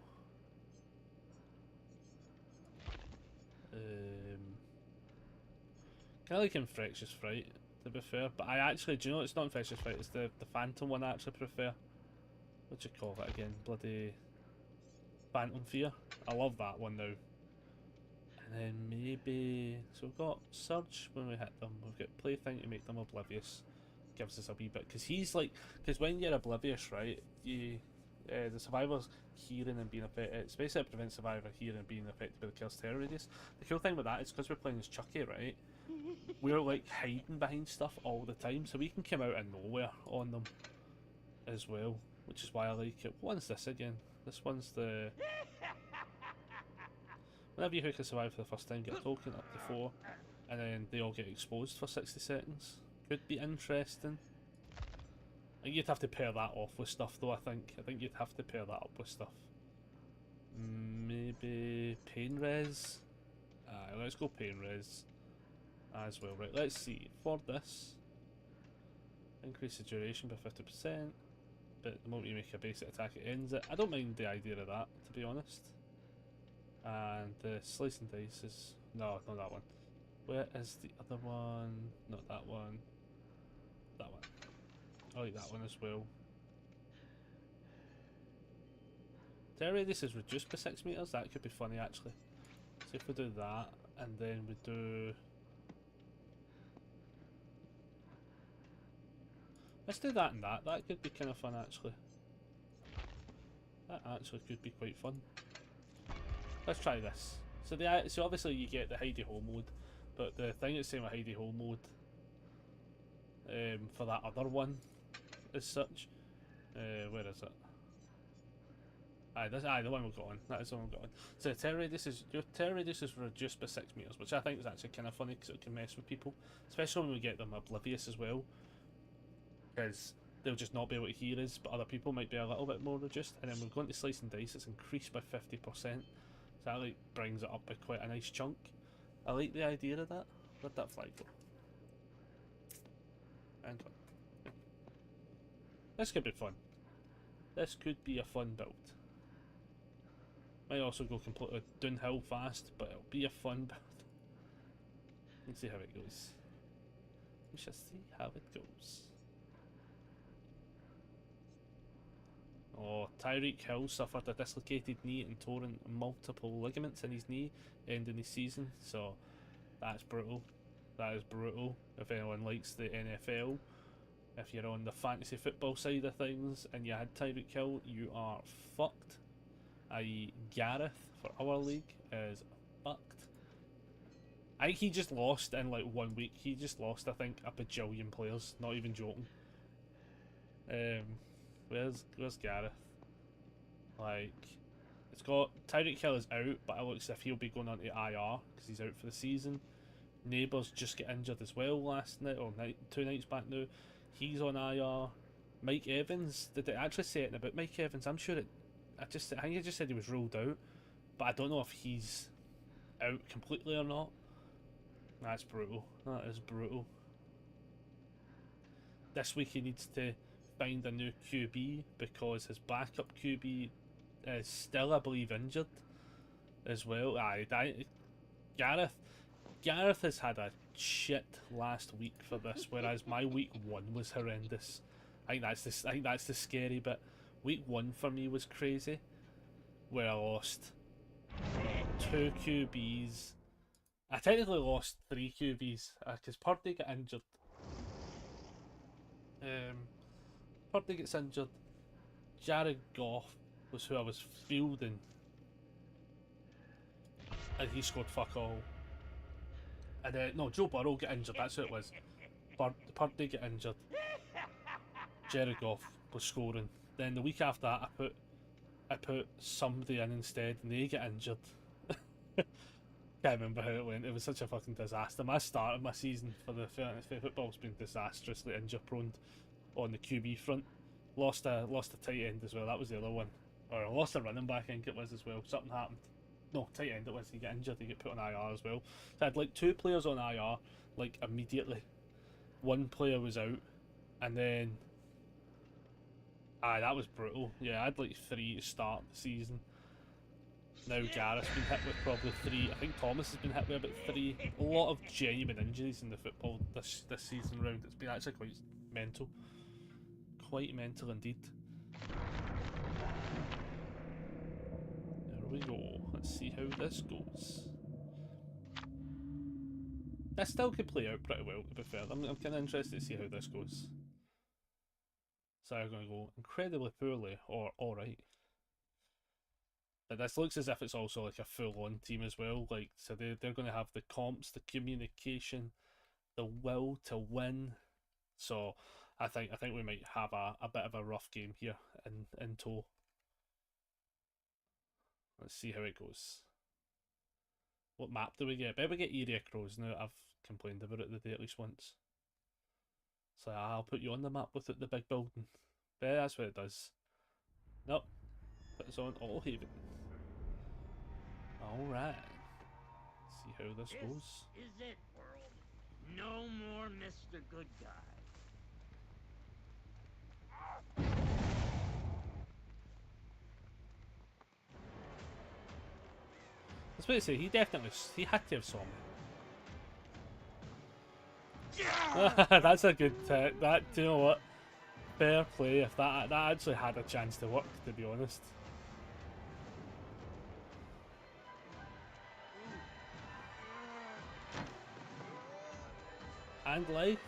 kind of like Infectious Fright, to be fair, but I actually, do you know, it's not Infectious Fright, it's the Phantom one I actually prefer. What do you call that again? Bloody Phantom Fear. I love that one now. And then maybe, so we've got Surge when we hit them, we've got Plaything to make them oblivious. Gives us a wee bit, because he's like, because when you're oblivious, right, you the survivor's hearing and being affected, it's basically it prevents survivor hearing and being affected by the kill's terror radius. The cool thing with that is because we're playing as Chucky, right, we're like hiding behind stuff all the time, so we can come out of nowhere on them as well, which is why I like it. What one's this again? This one's the, whenever you hook a survivor for the first time, get a token up to 4, and then they all get exposed for 60 seconds. Could be interesting. I think you'd have to pair that off with stuff though, I think you'd have to pair that up with stuff. Maybe Pain Res? Let's go Pain Res as well. Right, let's see. For this, increase the duration by 50%, but the moment you make a basic attack it ends it. I don't mind the idea of that, to be honest. And the Slice and Dice is, no, not that one. Where is the other one? Not that one. That one. I like that one as well. Terry, this is reduced by 6 meters. That could be funny actually. So if we do that, and then we do. Let's do that and that. That could be kind of fun actually. That actually could be quite fun. Let's try this. So obviously you get the hidey hole mode, but the thing it's saying with hidey hole mode for that other one as such. Where is it? The one we've got on. That is the one we've got on. So your terror radius is reduced by 6 meters, which I think is actually kind of funny because it can mess with people, especially when we get them oblivious as well, because they'll just not be able to hear us, but other people might be a little bit more reduced. And then we're going to slice and dice. It's increased by 50%, so that like brings it up by quite a nice chunk. I like the idea of that. Let that flag go. And on. This could be fun. This could be a fun build. Might also go completely downhill fast, but it'll be a fun build. Let's see how it goes. We shall see how it goes. Oh, Tyreek Hill suffered a dislocated knee and torn multiple ligaments in his knee, ending his season. So that's brutal. That is brutal. If anyone likes the NFL, if you're on the fantasy football side of things and you had Tyreek Hill, you are fucked. I.e. Gareth for our league is fucked. I think he just lost in like 1 week. He just lost, I think, a bajillion players. Not even joking. Where's Gareth? Like, it's got Tyreek Hill is out, but it looks as if he'll be going on to IR because he's out for the season. Neighbours just get injured as well last night, or 2 nights back now. He's on IR. Mike Evans, did it actually say it about Mike Evans? I'm sure I think it just said he was ruled out, but I don't know if he's out completely or not. That's brutal. That is brutal. This week he needs to find a new QB because his backup QB is still, I believe, injured as well. Gareth has had a shit last week for this, whereas my week 1 was horrendous. I think that's the scary bit. Week 1 for me was crazy, where I lost 2 QBs. I technically lost 3 QBs because Purdy got injured. Purdy gets injured. Jared Goff was who I was fielding, and he scored fuck all. And then Joe Burrow got injured. That's who it was. Purdy got injured. Jared Goff was scoring. Then the week after that, I put somebody in instead, and they get injured. Can't remember how it went. It was such a fucking disaster. My start of my season for the fantasy football's been disastrously injury prone on the QB front. Lost a tight end as well. That was the other one. Or I lost a running back, I think it was as well. Something happened. No, tight end it was. He got injured. He got put on IR as well. So I had like 2 players on IR, like immediately. 1 player was out, and then that was brutal. Yeah, I had like 3 to start the season. Now Gareth's been hit with probably 3. I think Thomas has been hit with about 3. A lot of genuine injuries in the football this season round. It's been actually quite mental. Quite mental indeed. There we go. Let's see how this goes. This still could play out pretty well, to be fair. I'm kind of interested to see how this goes. So I'm going to go incredibly poorly or alright. But this looks as if it's also like a full-on team as well. Like, so they're going to have the comps, the communication, the will to win. So I think we might have a bit of a rough game here in tow. Let's see how it goes. What map do we get? Bet we get Area Crows now. I've complained about it the day at least once. So I'll put you on the map with the big building. Bet that's what it does. Nope. Put us on All Haven. Alright. See how this goes. This is it, world. No more Mr. Good Guy. I was about to say, he had to have saw me. That's a good tech. That, do you know what? Fair play if that actually had a chance to work, to be honest. And life.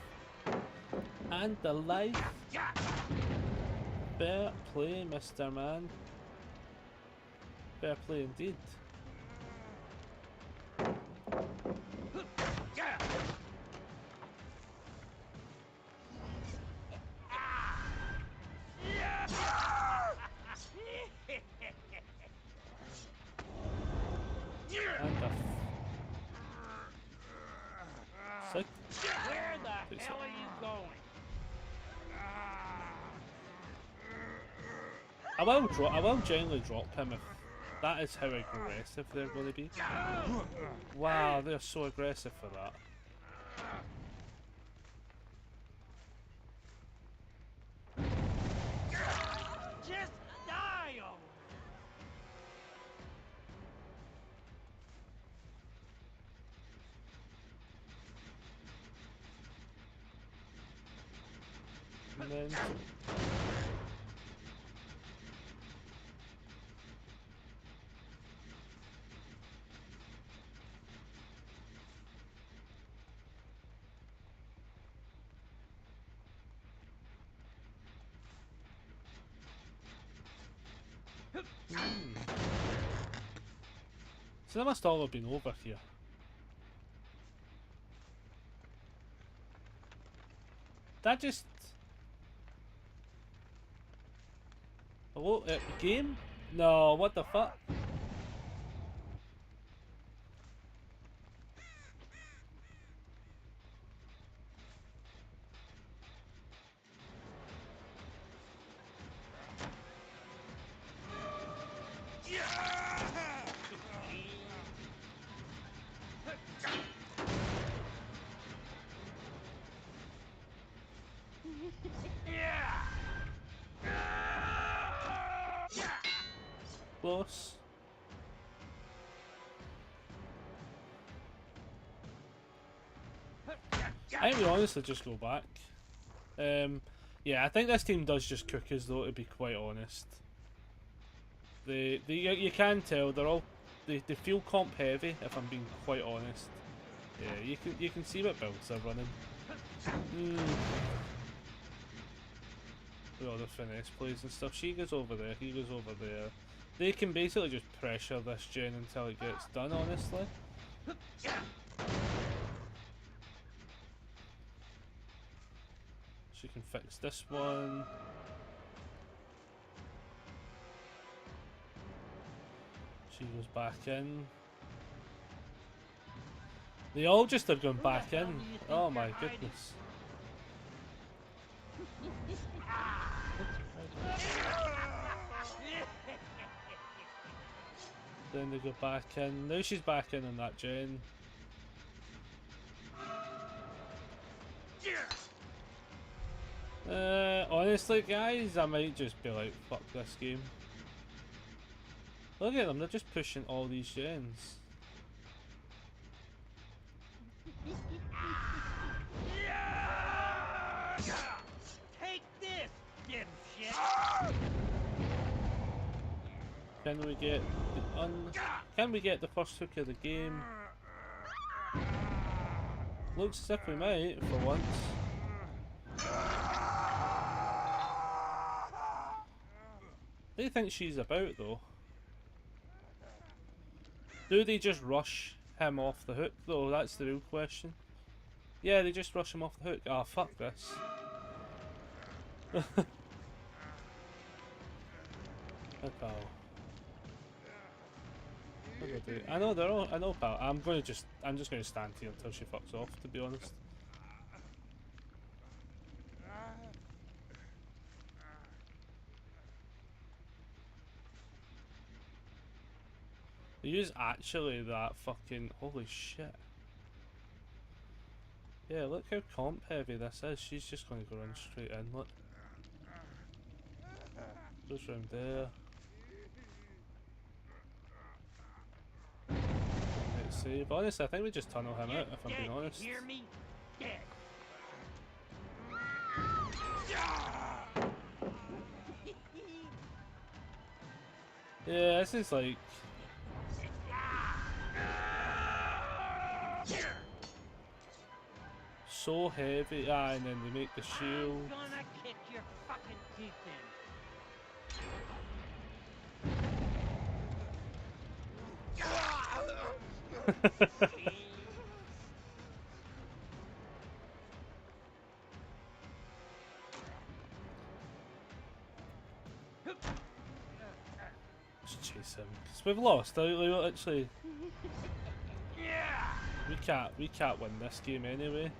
And the life. Fair play, Mr. Man. Fair play indeed. And the sick. Where the hell are you going? I will generally drop him if that is how aggressive they're going to be. Wow, they're so aggressive for that. Just die already. And then so they must all have been over here. That just... Hello? Game? No, what the fuck? Close. I think we honestly just go back. Yeah, I think this team does just cook us though, to be quite honest. You can tell they're all they feel comp heavy, if I'm being quite honest. Yeah, you can see what builds they're running. With all the finesse plays and stuff. She goes over there, he goes over there. They can basically just pressure this gen until it gets done, honestly. She can fix this one. She goes back in. They all just are going back in. Oh my goodness. Then they go back in. Now she's back in on that gen. Honestly guys, I might just be like, fuck this game. Look at them, they're just pushing all these gens. Take this, dipshit. Can we get the first hook of the game? Looks as if we might, for once. What do you think she's about though? Do they just rush him off the hook though? That's the real question. Yeah, they just rush him off the hook. Ah, fuck this. Hey, pal. What do I do? I know they're all. I know, pal. I'm just gonna stand here until she fucks off. To be honest. They use actually that fucking holy shit. Yeah, look how comp heavy this is. She's just gonna go run straight in. Look. Goes round there. Let's see. But honestly, I think we just tunnel him out, if I'm being honest. Hear me? Dead. Yeah, this is like so heavy. Ah, and then they make the shield. I'm gonna kick your fucking teeth in. Just chase him. 'Cause we've lost. Actually, we can't win this game anyway.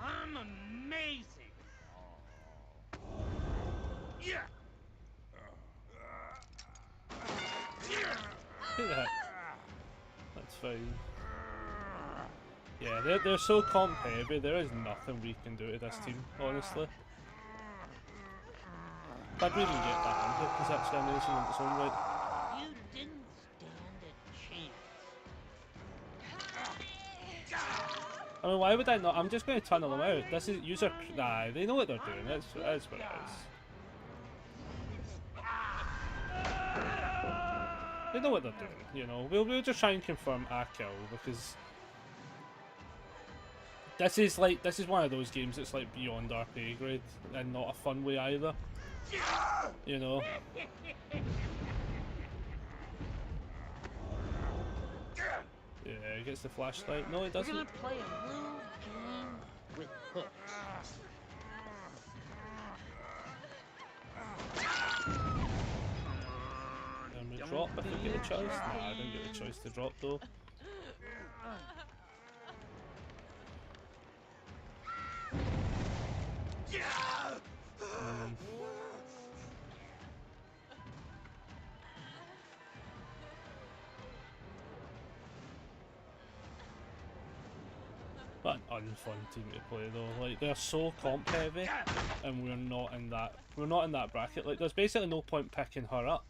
I'm amazing. Look at that. That's fine. Yeah, they're so comp heavy. There is nothing we can do to this team, honestly. Glad we even get that in here because that's amazing in its own right. You didn't stand a chance. I mean, why would I not? I'm just going to tunnel them out. This is user. Nah, they know what they're doing. That's what it is. They know what they're doing. You know, we'll just try and confirm a kill because this is one of those games that's like beyond our pay grade and not a fun way either. You know. Yeah, he gets the flashlight. No, he We're doesn't. gonna play a little game with hooks. And we drop if we get a choice. Nah, I didn't get the choice to drop though. But an unfun team to play though. Like they're so comp heavy, and we're not in that bracket. Like there's basically no point picking her up.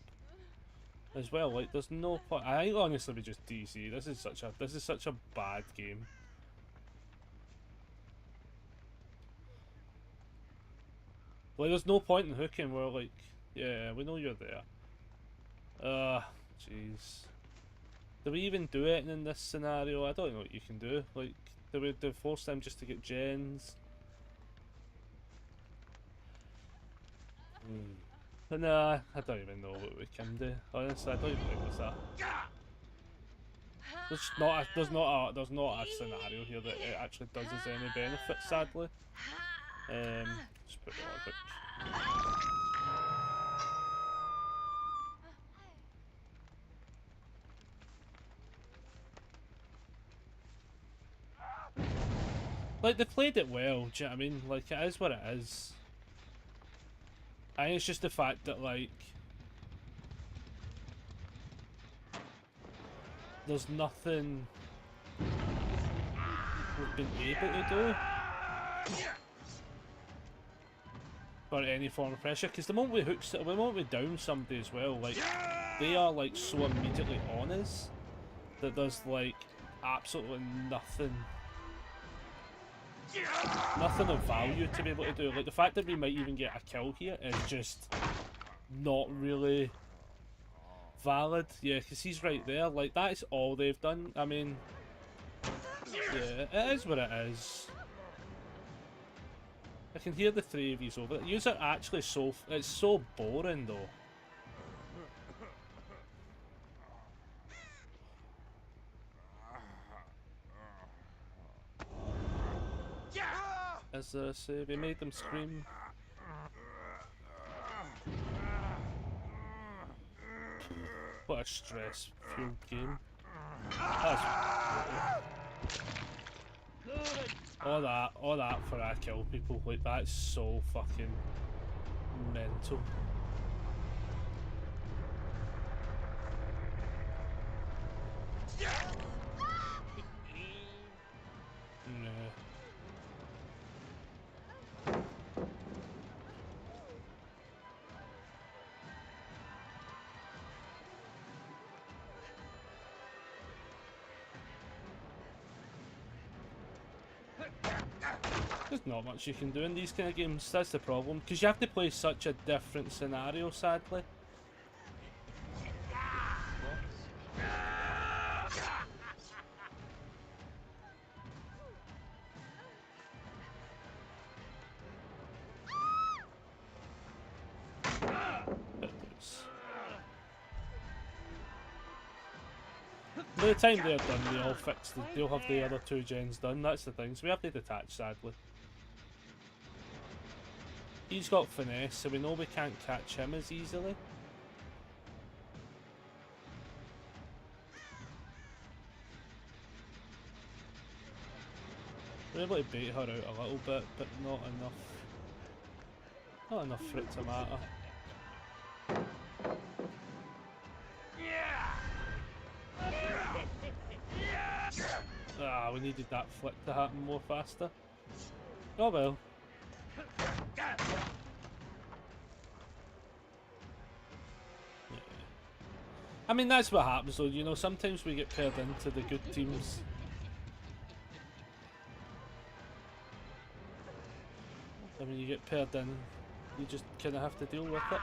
As well, like there's no point. I think honestly we just DC. This is such a bad game. Like there's no point in hooking. We're like, yeah, we know you're there. Jeez. Do we even do it in this scenario? I don't know what you can do. Like, do we force them just to get gens? Nah, I don't even know what we can do. Honestly, I don't even think there's that. There's not a scenario here that it actually does us any benefit, sadly. Just put it on quick. Like, they played it well, do you know what I mean? Like, it is what it is. I think it's just the fact that, like, there's nothing we've been able to do for any form of pressure. Because the moment we down somebody as well, like, they are, like, so immediately on us that there's, like, absolutely nothing of value to be able to do. Like, the fact that we might even get a kill here is just not really valid. Yeah, because he's right there. Like, that is all they've done. I mean, yeah, it is what it is. I can hear the three of yous over. Yous are actually it's so boring though. Is there a save? We made them scream. What a stress-filled game. That's all that for I kill people. Like, that's so fucking mental. Yeah. There's not much you can do in these kind of games, that's the problem. Because you have to play such a different scenario, sadly. By the time they're done, they all fixed. They'll have the other two gens done. That's the thing. So we have to detach, sadly. He's got finesse, so we know we can't catch him as easily. We're able to bait her out a little bit, but not enough. Not enough for it to matter. Ah, we needed that flick to happen more faster. Oh well. Yeah. I mean, that's what happens though, you know, sometimes we get paired into the good teams. I mean, you get paired in, you just kind of have to deal with it.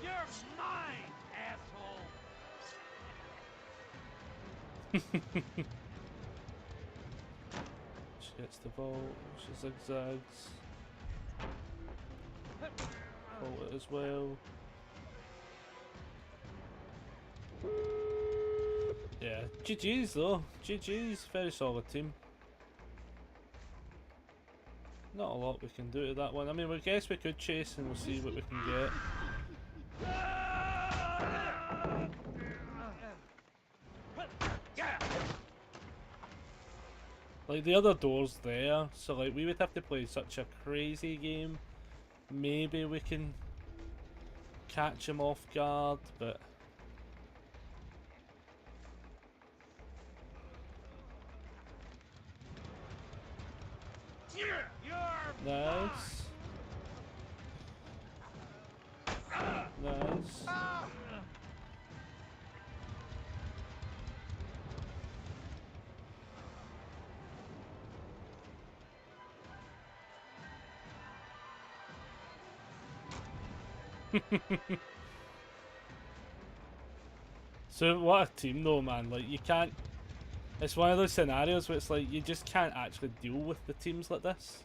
You're mine, asshole. She gets the ball, she zigzags. Hold it as well. Yeah, GG's though. GG's, very solid team. Not a lot we can do to that one. I mean, we guess we could chase and we'll see what we can get. Like, the other door's there, so like we would have to play such a crazy game. Maybe we can catch him off guard, but... Nice. Nice. So what a team though, man. Like, you can't... It's one of those scenarios where it's like, you just can't actually deal with the teams like this.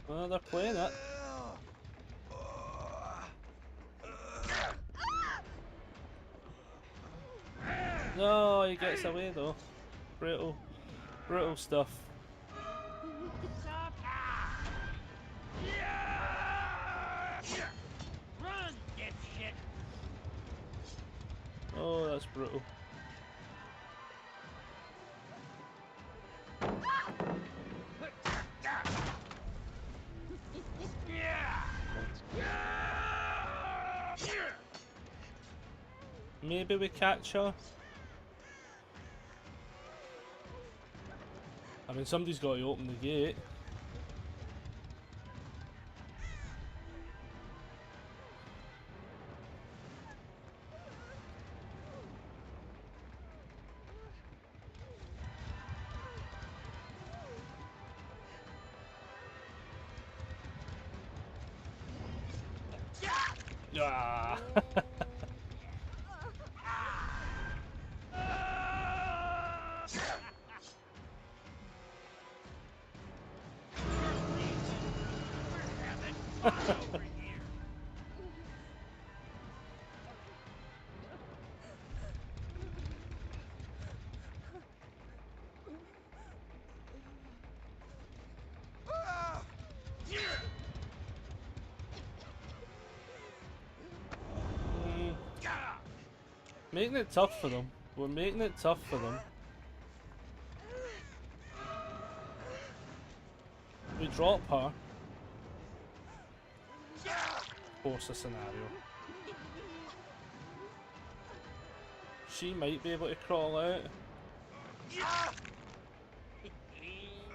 Well, they're playing it. No, he gets away though. Brutal. Brutal stuff. Run, dipshit. Oh, that's brutal. Maybe we catch her. I mean, somebody's got to open the gate. Ah. Making it tough for them. We're making it tough for them. We drop her. Force a scenario. She might be able to crawl out.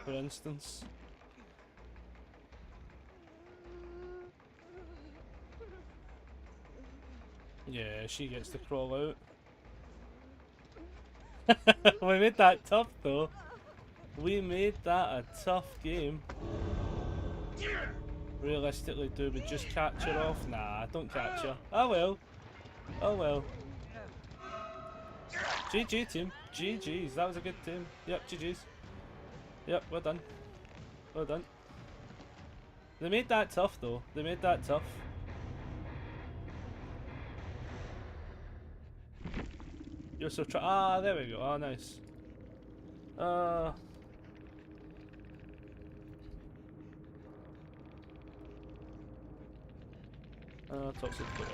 For instance. Yeah, she gets to crawl out. We made that tough though. We made that a tough game. Realistically, do we just catch her off? Nah, don't catch her. Oh well. Oh well. GG team. GG's. That was a good team. Yep, GG's. Yep, we're done. We're done. They made that tough though. They made that tough. You're so ah, there we go. Oh, nice. Toxic player.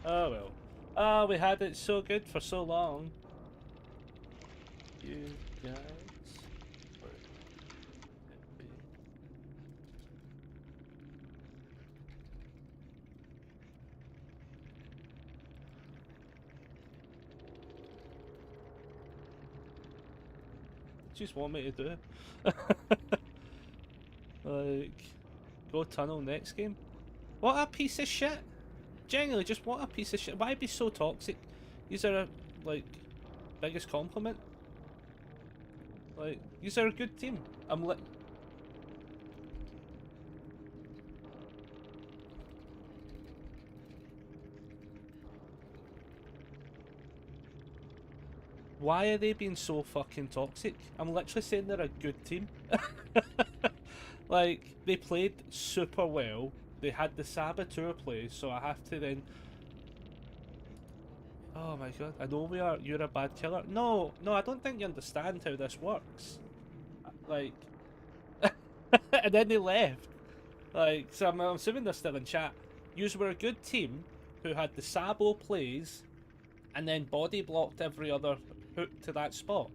Oh well. Ah, we had it so good for so long. You guys. Just want me to do. Like, go tunnel next game. What a piece of shit! Genuinely, just what a piece of shit. Why be so toxic? These are a, like, biggest compliment. Like, these are a good team. I'm like. Why are they being so fucking toxic? I'm literally saying they're a good team. Like, they played super well. They had the Saboteur play, so I have to then... Oh my god, I know you're a bad killer. No, I don't think you understand how this works. Like... and then they left. Like, so I'm assuming they're still in chat. Yous were a good team who had the Sabo plays and then body blocked every other hook to that spot.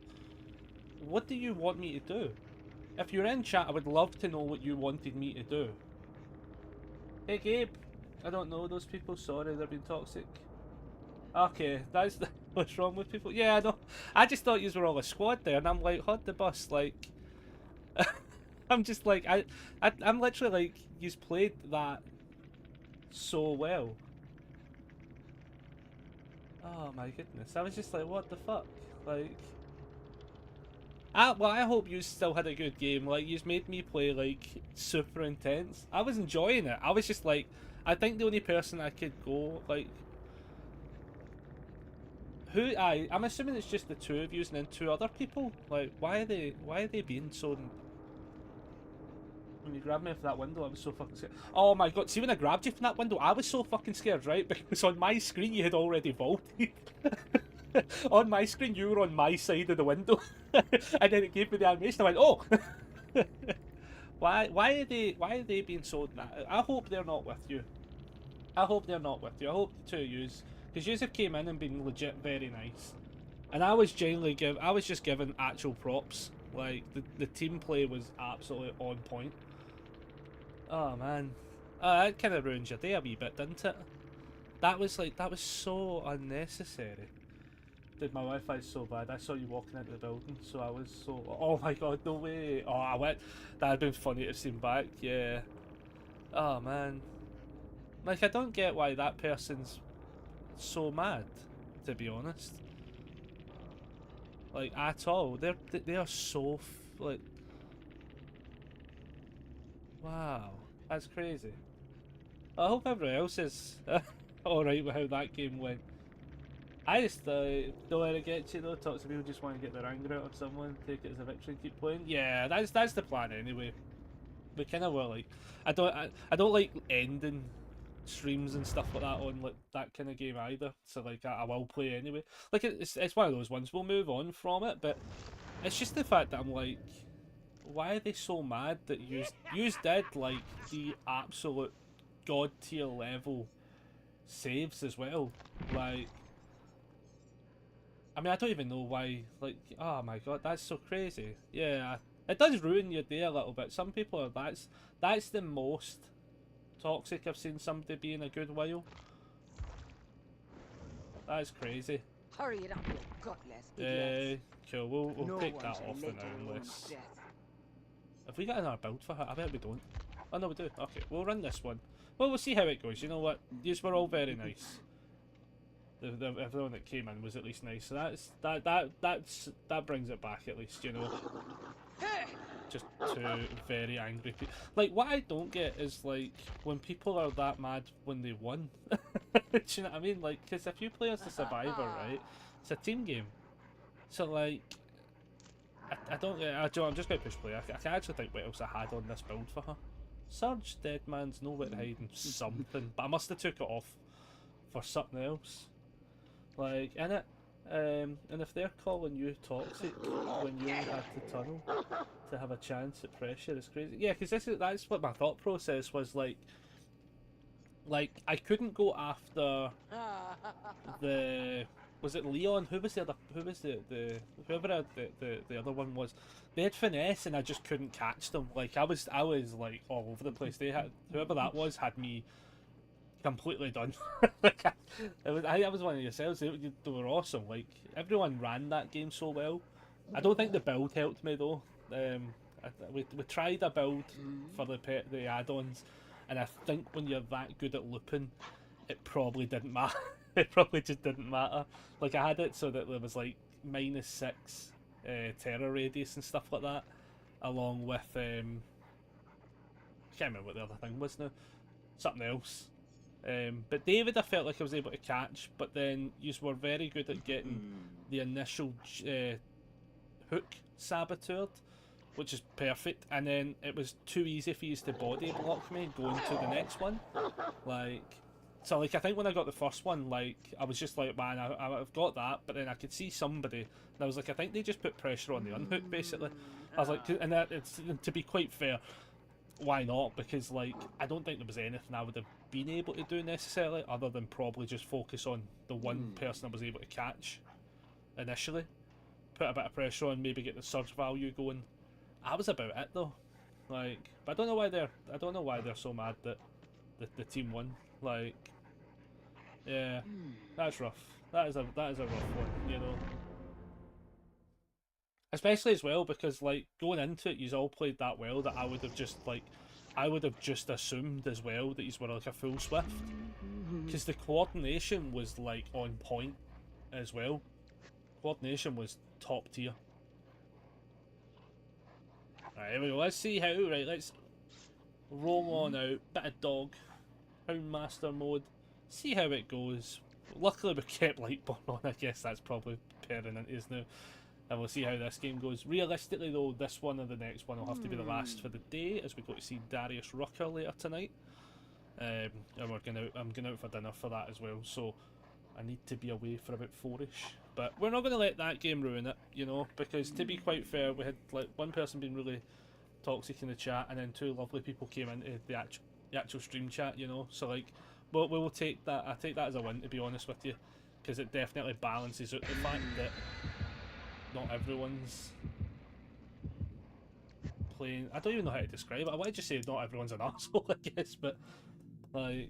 What do you want me to do? If you're in chat, I would love to know what you wanted me to do. Hey Gabe, I don't know those people, sorry, they're being toxic. Okay, that's what's wrong with people. Yeah, I know. I just thought you were all a squad there, and I'm like, hot the bus, like... I'm just like, I'm literally like, you've played that so well. Oh my goodness, I was just like, what the fuck? Like... well, I hope you still had a good game. Like, you've made me play, like, super intense. I was enjoying it. I was just like, I think the only person I could go, like... I'm assuming it's just the two of you and then two other people. Like, why are they being so... When you grabbed me from that window, I was so fucking scared. Oh my god, see when I grabbed you from that window, I was so fucking scared, right? Because on my screen you had already vaulted. On my screen you were on my side of the window. And then it gave me the animation, I went, oh! Why are they being so... I hope they're not with you. I hope they're not with you. I hope the two of yous... Because yous have came in and been legit very nice. And I was genuinely just giving actual props. Like, the team play was absolutely on point. Oh man. That kind of ruins your day a wee bit, didn't it? That was so unnecessary. Dude, my Wi-Fi's so bad. I saw you walking into the building, so I was so... Oh my god, no way. Oh, I went... That'd been funny to have seen back, yeah. Oh man. Like, I don't get why that person's so mad, to be honest. Like, at all. They are so... like... Wow. That's crazy. I hope everyone else is alright with how that game went. I just don't want to get you though. Talk to people just want to get their anger out on someone, take it as a victory and keep playing. Yeah, that's the plan anyway. We kind of were like, I don't like ending streams and stuff like that on like that kind of game either. So like I will play anyway. Like it's one of those ones. We'll move on from it, but it's just the fact that I'm like, why are they so mad that you did like the absolute god tier level saves as well? Like, I mean, I don't even know why. Like, oh my god, that's so crazy. Yeah, it does ruin your day a little bit. Some people are that's the most toxic I've seen somebody be in a good while. That's crazy. Hurry it up, you gutless Yeah, idiots. cool. We'll No take one that shall off for lay now, to your unless... death. Have we got another build for her? I bet we don't. Oh no, we do. Okay, we'll run this one. Well, we'll see how it goes. You know what? These were all very nice. everyone that came in was at least nice. So that brings it back at least, you know. Just two very angry people. Like, what I don't get is like when people are that mad when they won. Do you know what I mean? Like, because if you play as the survivor, right, it's a team game. So like, I don't. I'm just going to push play. I can actually think what else I had on this build for her. Surge, Dead Man's nowhere to hide and something, but I must have took it off for something else. Like in it. And if they're calling you toxic when you only had the tunnel to have a chance at pressure, it's crazy. Yeah, because that's what my thought process was like. Like I couldn't go after the was it Leon? Who was the other? Who was the whoever the other one was? They had finesse and I just couldn't catch them. Like I was like all over the place. They had whoever that was had me completely done. Like I was one of yourselves. They were awesome. Like everyone ran that game so well. I don't think the build helped me though. We tried a build for the add-ons, and I think when you're that good at looping, it probably didn't matter. It probably just didn't matter. Like I had it so that there was like -6 terror radius and stuff like that, along with I can't remember what the other thing was now. Something else. But David, I felt like I was able to catch, but then you were very good at getting the initial hook saboteured, which is perfect, and then it was too easy for you to body block me going to the next one. Like, so like I think when I got the first one, like I was just like, man, I've got that, but then I could see somebody, and I was like, I think they just put pressure on the unhook basically. I was like, and that it's to be quite fair. Why not? Because like I don't think there was anything I would have been able to do necessarily other than probably just focus on the one person I was able to catch initially, put a bit of pressure on, maybe get the surge value going. That was about it though. Like, but I don't know why they're so mad that the team won. Like, yeah, that's rough. That is a rough one, you know. Especially as well because like going into it, you all played that well that I would have just assumed as well that you were like a full Swift, because the coordination was like on point as well. Coordination was top tier. Right, here we go. Let's see how. Right, let's roll on out. Bit of dog, Houndmaster mode. See how it goes. Luckily we kept Lightborn on. I guess that's probably permanent, isn't it? And we'll see how this game goes. Realistically though, this one or the next one will have to be the last for the day, as we go to see Darius Rucker later tonight. And I'm going out for dinner for that as well, so I need to be away for about 4ish. But we're not going to let that game ruin it, you know, because to be quite fair, we had like one person being really toxic in the chat, and then two lovely people came into the actual stream chat, you know. So like, we will take that. I take that as a win, to be honest with you, because it definitely balances out the fact that not everyone's playing. I don't even know how to describe it. I want to just say not everyone's an arsehole, I guess, but like,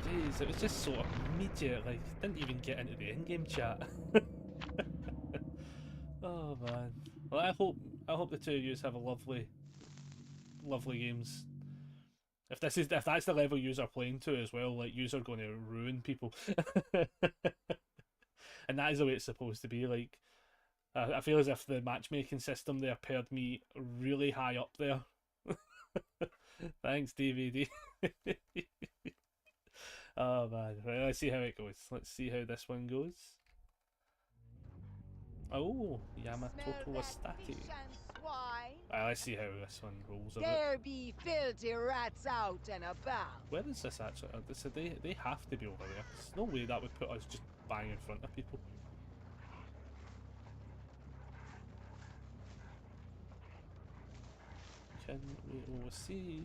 jeez, it was just so immediate. Like, didn't even get into the in-game chat. Oh man. Well, I hope the two of you have a lovely games. If that's the level you are playing to as well, like you are going to ruin people. And that is the way it's supposed to be. Like, I feel as if the matchmaking system there paired me really high up there. Thanks, DVD. Oh man, right, let's see how it goes. Let's see how this one goes. Oh, Yamato Wastati. Right, let's see how this one rolls a bit. There be filthy rats out and about. Where is this actually? So they have to be over there. There's no way that would put us just bang in front of people. Can we all see?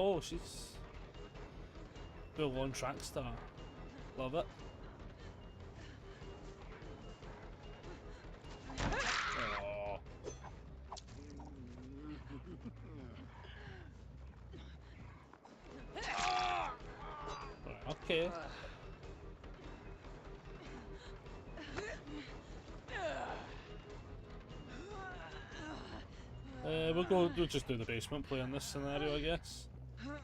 Oh, she's full on track star. Love it. Oh. Right, okay. We'll just do the basement play in this scenario, I guess. See what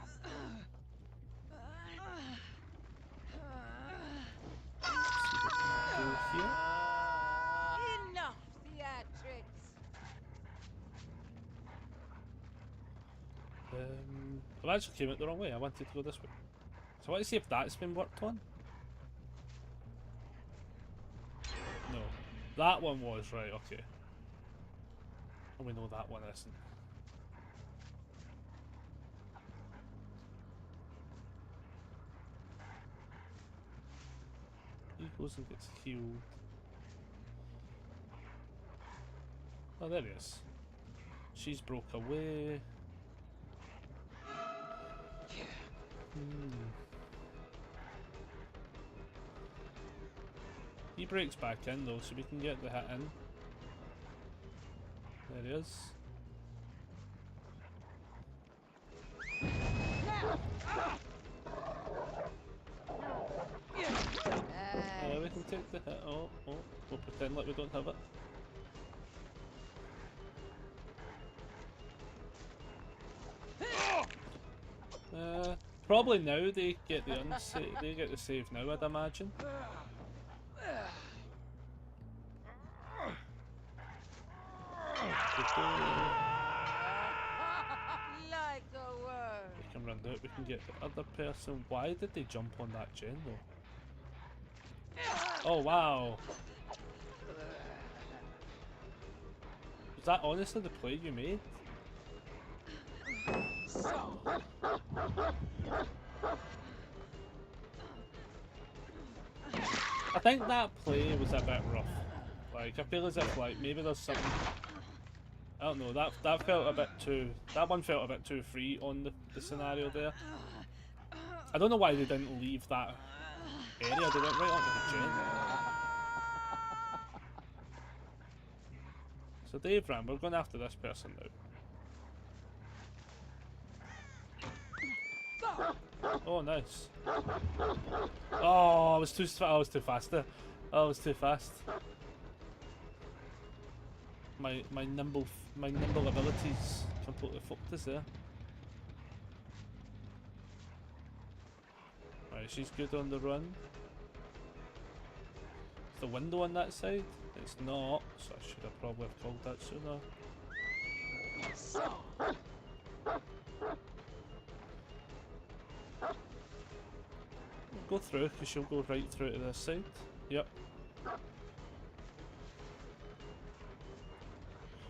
we can do here. Enough theatrics. I actually came out the wrong way. I wanted to go this way. So I want to see if that's been worked on. No. That one was, right, okay. And we know that one isn't. He goes and gets healed. Oh, there he is. She's broke away. He breaks back in though, so we can get the hit in. There he is. We can take the hit. Oh, we'll pretend like we don't have it. Probably now they get the they get the save now, I'd imagine. Like a worm. We can run out, we can get the other person. Why did they jump on that gen though? Oh wow. Was that honestly the play you made? I think that play was a bit rough. Like, I feel as if, like, maybe there's something... I don't know, that felt a bit too... That one felt a bit too free on the scenario there. I don't know why they didn't leave that area, they went right onto the gen. So Dave ran, we're going after this person now. Oh, nice. Oh, I was too fast there. I was too fast. My nimble abilities completely fucked us there. Right, she's good on the run. Is the window on that side? It's not, so I should have probably called that sooner. Go through, because she'll go right through to this side. Yep.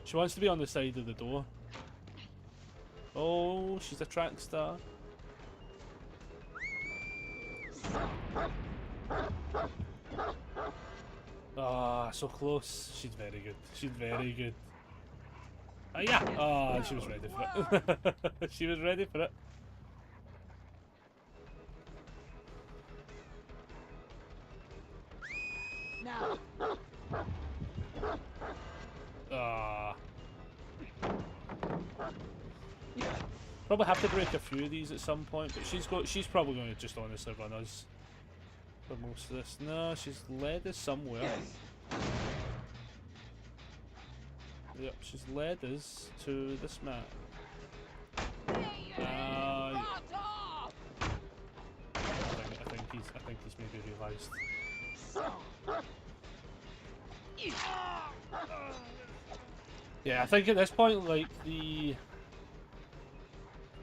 She wants to be on the side of the door. Oh, she's a track star. Ah, so close. She's very good. She's very good. Ah, yeah. Ah, she was ready for it. She was ready for it. Now. Probably have to break a few of these at some point, but she's probably going to just honestly run us for most of this. No, she's led us somewhere. Yep, she's led us to this map. I think he's maybe realised. Yeah, I think at this point, like, the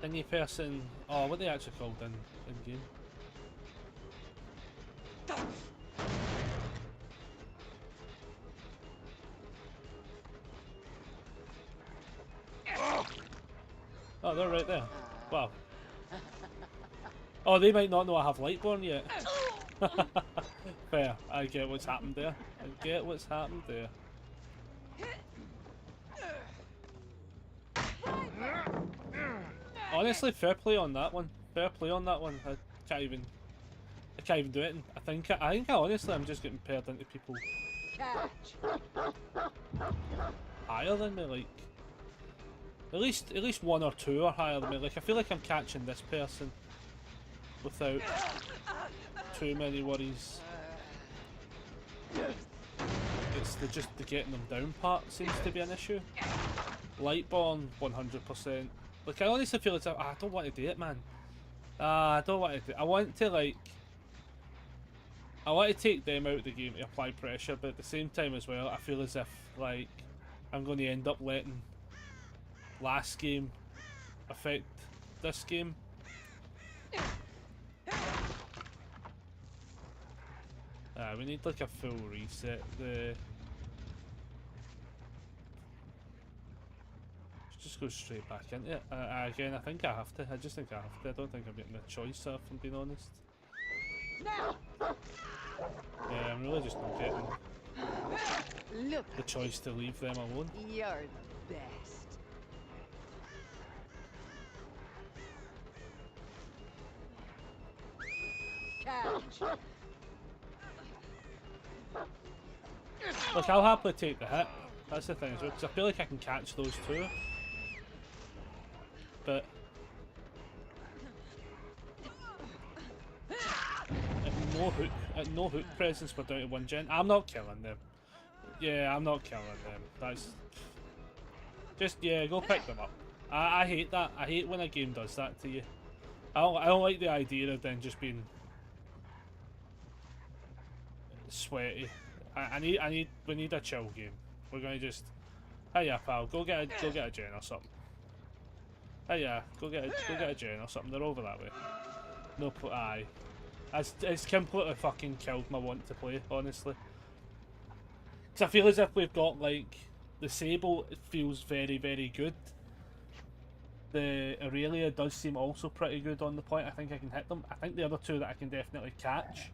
thingy person... Oh, what they actually called in game? Oh, they're right there. Wow. Oh, they might not know I have Lightborn yet. Fair. I get what's happened there. I get what's happened there. Honestly, fair play on that one. Fair play on that one. I can't even do it. And I think honestly, I'm just getting paired into people higher than me. Like, at least one or two are higher than me. Like, I feel like I'm catching this person without too many worries. is the getting them down part seems to be an issue. Lightborn 100%. Like I honestly feel it's I don't want to do it, man. I don't want to do it. I want to take them out of the game to apply pressure, but at the same time as well, I feel as if like I'm going to end up letting last game affect this game. We need like a full reset. Just go straight back into it. Again, I think I have to. I just think I have to. I don't think I'm getting a choice, if I'm being honest. Now! Yeah, I'm really just not getting Look, the choice to leave them alone. you're the best. Catch. Look, I'll happily take the hit. That's the thing, because I feel like I can catch those two. But at no hook presence, we're down to 1 gen. I'm not killing them. Yeah, I'm not killing them. That's just, yeah, go pick them up. I hate that. I hate when a game does that to you. I don't like the idea of them just being sweaty. We need a chill game. We're gonna just, hey yeah, pal, go get a gen or something. Hey yeah, go get a gen or something. They're over that way. No, aye. It's completely fucking killed my want to play, honestly. Because I feel as if we've got like the Sable feels very, very good. The Aurelia does seem also pretty good on the point. I think I can hit them. I think the other two that I can definitely catch.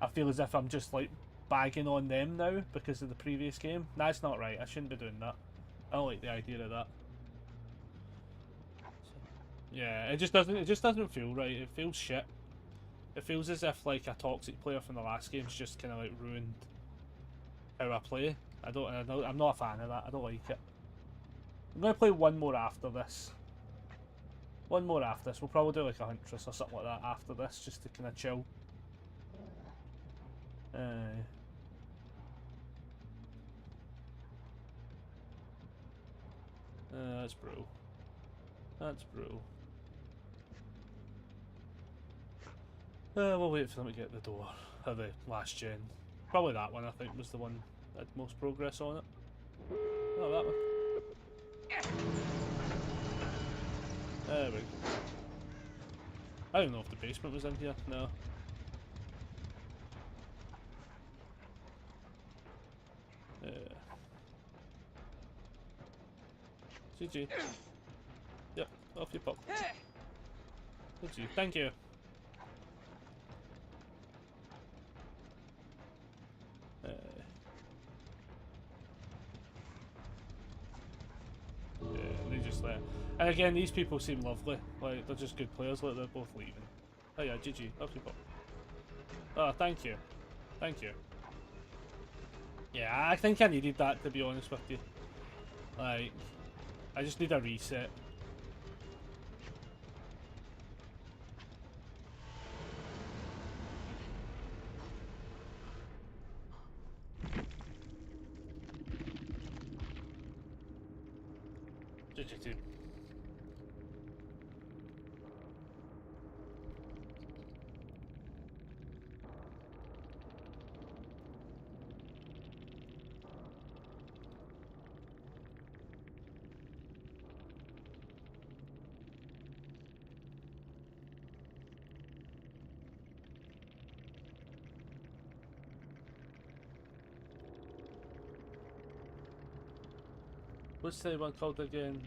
I feel as if I'm just like bagging on them now because of the previous game. That's not right. I shouldn't be doing that. I don't like the idea of that. Yeah, it just doesn't feel right. It feels shit. It feels as if like a toxic player from the last game's just kind of like ruined how I play. I'm not a fan of that. I don't like it. I'm gonna play one more after this. One more after this. We'll probably do like a Huntress or something like that after this, just to kind of chill. That's brutal. That's brutal. We'll wait for them to get the door. Or the last gen. Probably that one, I think, was the one that had most progress on it. Oh, that one. There we go. I don't know if the basement was in here. No. GG. Yep, off you pop. GG. Thank you. Yeah, they just there. And again, these people seem lovely. Like, they're just good players. Like, they're both leaving. Oh yeah, GG. Off you pop. Oh, thank you. Thank you. Yeah, I think I needed that, to be honest with you. Like, I just need a reset. GG team. What's the one called again?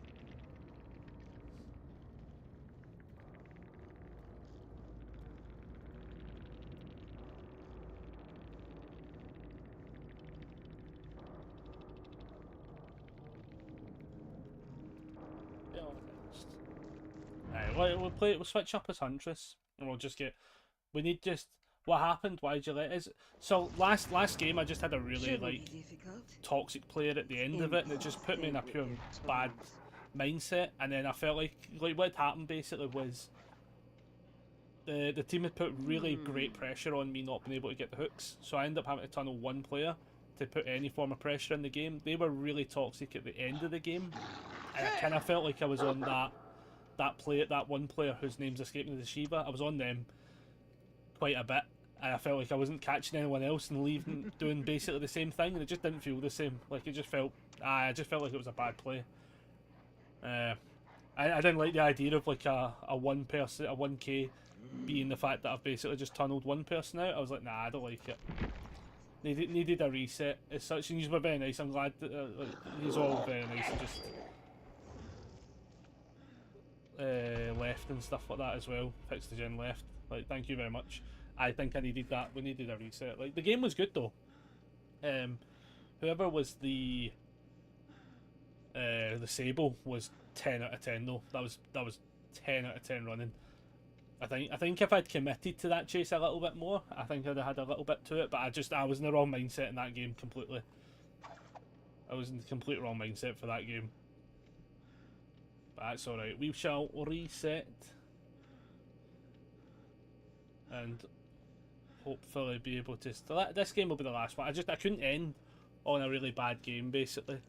Yeah, alright, we'll switch up as Huntress and we'll just get, we need just, what happened, why'd you let us, so last game I just had a really like toxic player at the end of it and it just put me in a pure bad mindset, and then I felt like what happened basically was the team had put really great pressure on me not being able to get the hooks, so I ended up having to tunnel one player to put any form of pressure in the game. They were really toxic at the end of the game, and I kind of felt like I was on that one player whose name's escaping me, the Shiva. I was on them quite a bit, and I felt like I wasn't catching anyone else and leaving doing basically the same thing, and it just didn't feel the same. Like it just felt, I just felt like it was a bad play. I didn't like the idea of like a 1K being the fact that I've basically just tunneled one person out. I was like, nah, I don't like it. Needed a reset as such, and these were very nice. I'm glad that these are all very nice and just left and stuff like that as well. Fixed the gen left. Like, thank you very much. I think I needed that. We needed a reset. Like, the game was good though. Whoever was the Sable was 10 out of 10 though. That was 10 out of 10 running. I think if I'd committed to that chase a little bit more, I think I'd have had a little bit to it, but I was in the wrong mindset in that game completely. I was in the complete wrong mindset for that game. But that's alright. We shall reset. And hopefully be able to... This game will be the last one. I couldn't end on a really bad game, basically.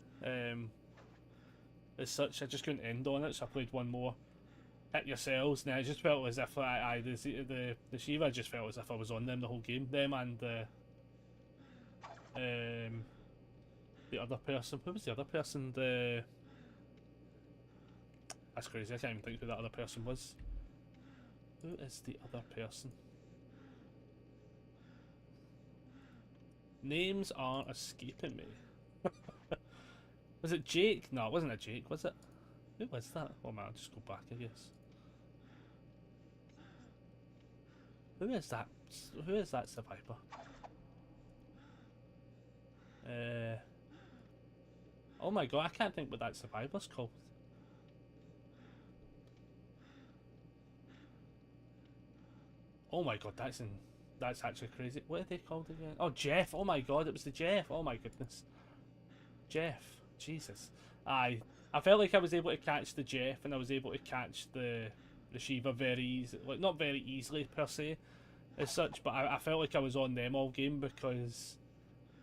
As such, I just couldn't end on it, so I played one more. Hit yourselves. Now, I just felt as if the Shiva just felt as if I was on them the whole game. Them and the other person. Who was the other person? That's crazy. I can't even think who that other person was. Who is the other person? Names are escaping me. Was it Jake? No, it wasn't a Jake, was it? Who was that? Oh man, I'll just go back, I guess. Who is that? Who is that survivor? Oh my god, I can't think what that survivor's called. Oh my god, that's actually crazy. What are they called again? Oh, Jeff. Oh my god, it was the Jeff. Oh my goodness. Jeff. Jesus. I felt like I was able to catch the Jeff and I was able to catch the Shiva very easily. Like, not very easily per se as such, but I felt like I was on them all game because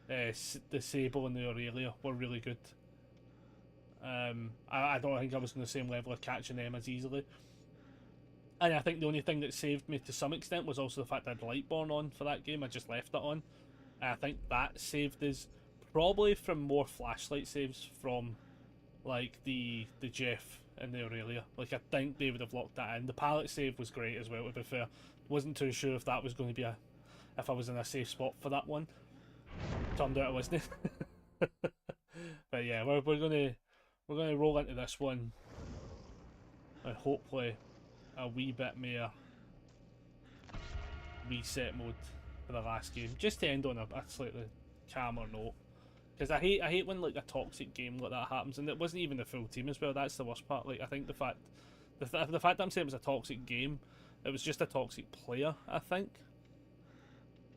the Sable and the Aurelia were really good. I don't think I was on the same level of catching them as easily. And I think the only thing that saved me to some extent was also the fact I had Lightborn on for that game. I just left it on. And I think that saved us probably from more flashlight saves from like the Jeff and the Aurelia. Like, I think they would have locked that in. The pallet save was great as well, to be fair. Wasn't too sure if that was going to be if I was in a safe spot for that one. Turned out it wasn't. But yeah, we're gonna roll into this one and hopefully a wee bit more reset mode for the last game, just to end on a slightly calmer note. Because I hate when like a toxic game like that happens, and it wasn't even the full team as well. That's the worst part. Like, I think the fact that I'm saying it was a toxic game, it was just a toxic player, I think.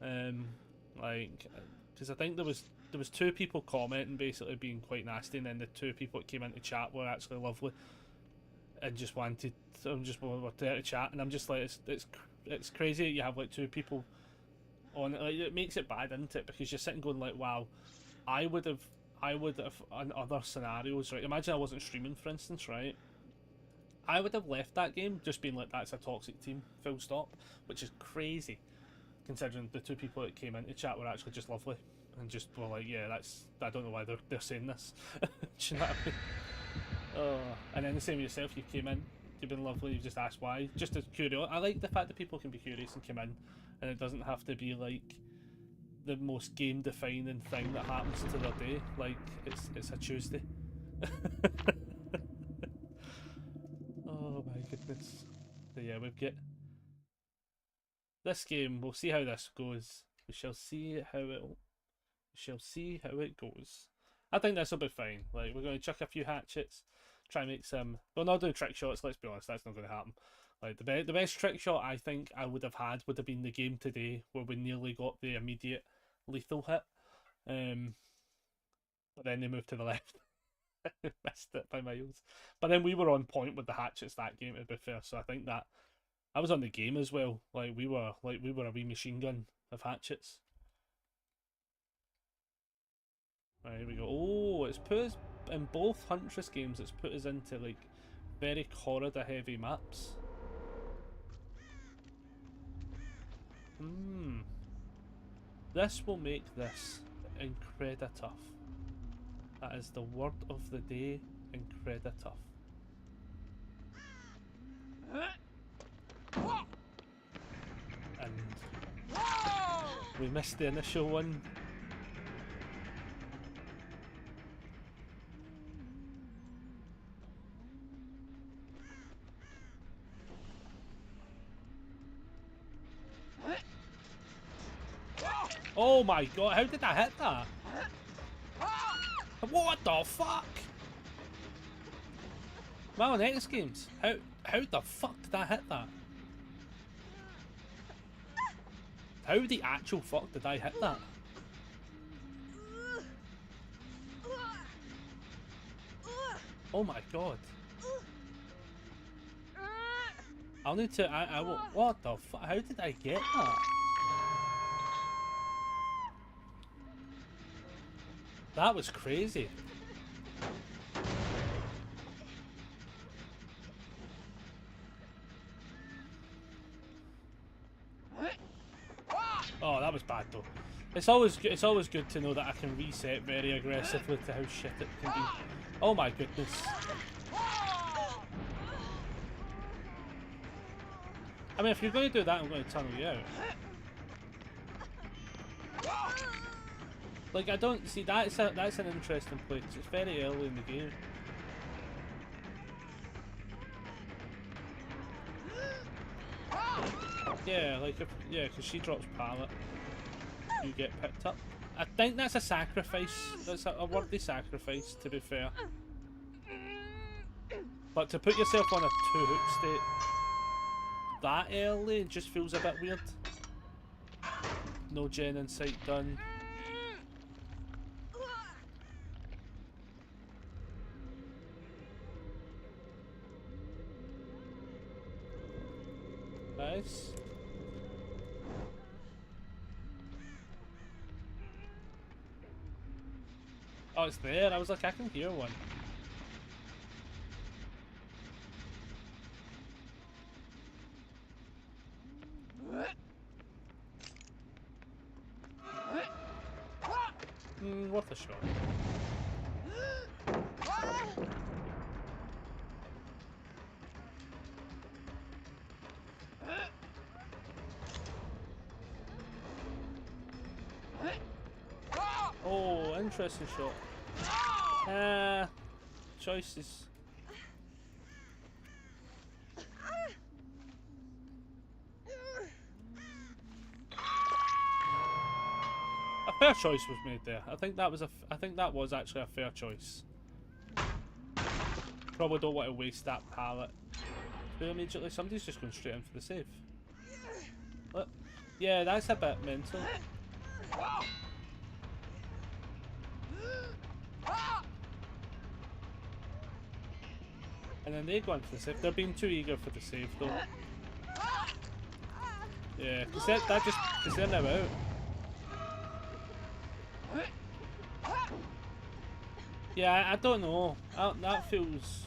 Like, because I think there was two people commenting basically being quite nasty, and then the two people that came into chat were actually lovely and just were there to chat, and I'm just like, it's crazy that you have like two people on it. Like, it makes it bad, isn't it? Because you're sitting going like, wow, I would have in other scenarios, right? Imagine I wasn't streaming, for instance, right? I would have left that game just being like, that's a toxic team, full stop, which is crazy considering the two people that came into chat were actually just lovely and just were like, yeah, I don't know why they're saying this. Do you know what I mean? Oh, and then the same with yourself, you came in, you've been lovely, you've just asked why, just as curious. I like the fact that people can be curious and come in, and it doesn't have to be like the most game defining thing that happens to their day. Like, it's a Tuesday. Oh my goodness. But yeah, we've got this game. We'll see how this goes. We shall see how it goes. I think this will be fine. Like, we're going to chuck a few hatchets, try and make some. We'll not do trick shots. Let's be honest, that's not going to happen. Like, the best trick shot I think I would have had would have been the game today, where we nearly got the immediate lethal hit. But then they moved to the left. Missed it by miles. But then we were on point with the hatchets that game, to be fair. So I think that I was on the game as well. Like, we were a wee machine gun of hatchets. Right, here we go. Oh, it's put us in both Huntress games. It's put us into like very corridor heavy maps. This will make this incredi-tough. That is the word of the day, incredi-tough. And we missed the initial one. Oh my god, how did I hit that? What the fuck? Am I on X Games? How the fuck did I hit that? How the actual fuck did I hit that? Oh my god. I'll need to, I will, what the fuck, how did I get that? That was crazy. Oh, that was bad though. It's always good to know that I can reset very aggressively to how shit it can be. Oh my goodness. I mean, if you're going to do that, I'm going to tunnel you out. Like, I don't see that's an interesting place. It's very early in the game. Yeah, like because she drops pallet, you get picked up. I think that's a sacrifice. That's a worthy sacrifice, to be fair. But to put yourself on a two-hook state that early just feels a bit weird. No gen in sight done. Nice. Oh, it's there. I was like, I can hear one. Worth a shot. Oh, interesting shot. Choices. A fair choice was made there. I think that was actually a fair choice. Probably don't want to waste that pallet. But immediately somebody's just going straight in for the save. Look. Yeah, that's a bit mental. And then they go in for the save. They're being too eager for the save though. Yeah, because they're now out. Yeah, I don't know. That feels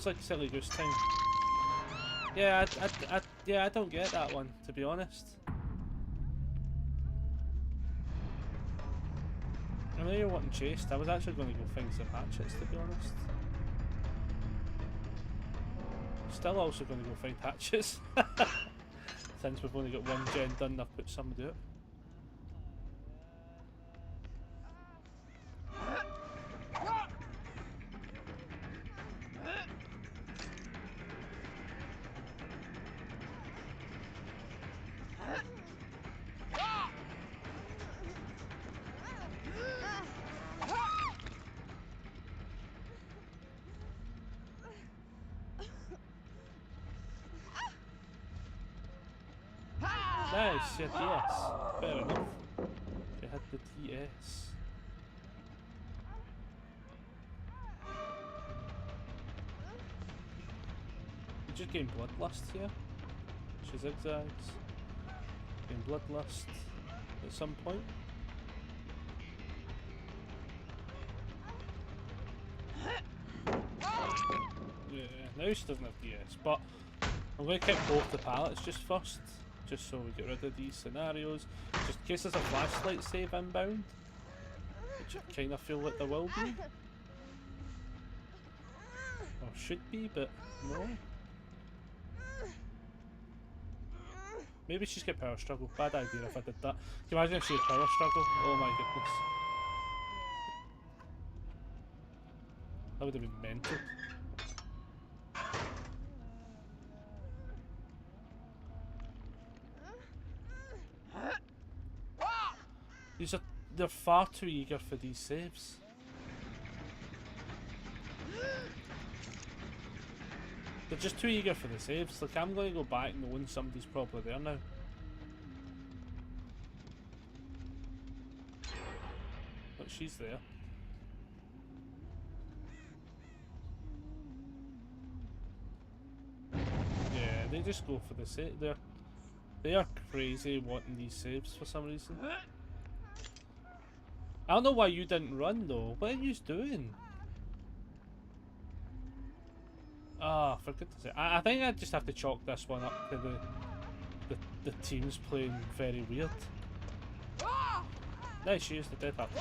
like silly goose time. Yeah, I don't get that one, to be honest. I know you're wanting chased. I was actually going to go find some hatchets, to be honest. Still also going to go find hatchets. Since we've only got one gen done, I've put some to it. Nice, you had TS. Fair enough. You had the TS. You just gain Bloodlust here. She zigzags. Gain Bloodlust at some point. now she doesn't have DS, but I'm going to keep both the pallets just first, just so we get rid of these scenarios, just in case there's a flashlight save inbound, which I kind of feel like there will be. Or should be, but no. Maybe she's got power struggle. Bad idea if I did that. Can you imagine if she had power struggle? Oh my goodness. That would have been mental. They're far too eager for these saves. They're just too eager for the saves. Like, I'm going to go back knowing somebody's probably there now. But she's there. Yeah, they just go for the save. They are crazy wanting these saves for some reason. I don't know why you didn't run though. What are you doing? Ah, for goodness sake. I think I just have to chalk this one up to the teams playing very weird. There she is, the death up.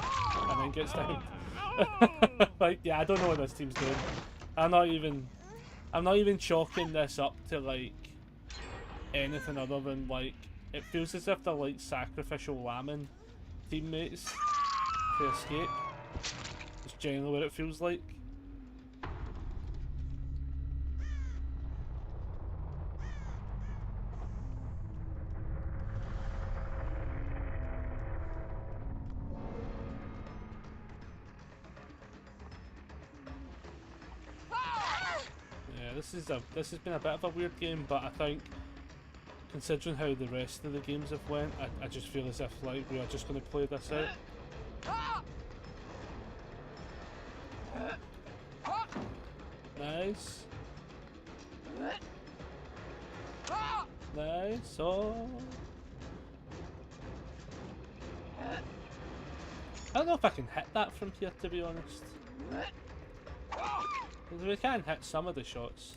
And then gets down. Like, yeah, I don't know what this team's doing. I'm not even chalking this up to like anything other than like, it feels as if they're like sacrificial lambing teammates to escape. It's generally what it feels like. This has been a bit of a weird game, but I think considering how the rest of the games have went, I just feel as if like we are just going to play this out. Nice. Nice. Oh. I don't know if I can hit that from here, to be honest. We can hit some of the shots.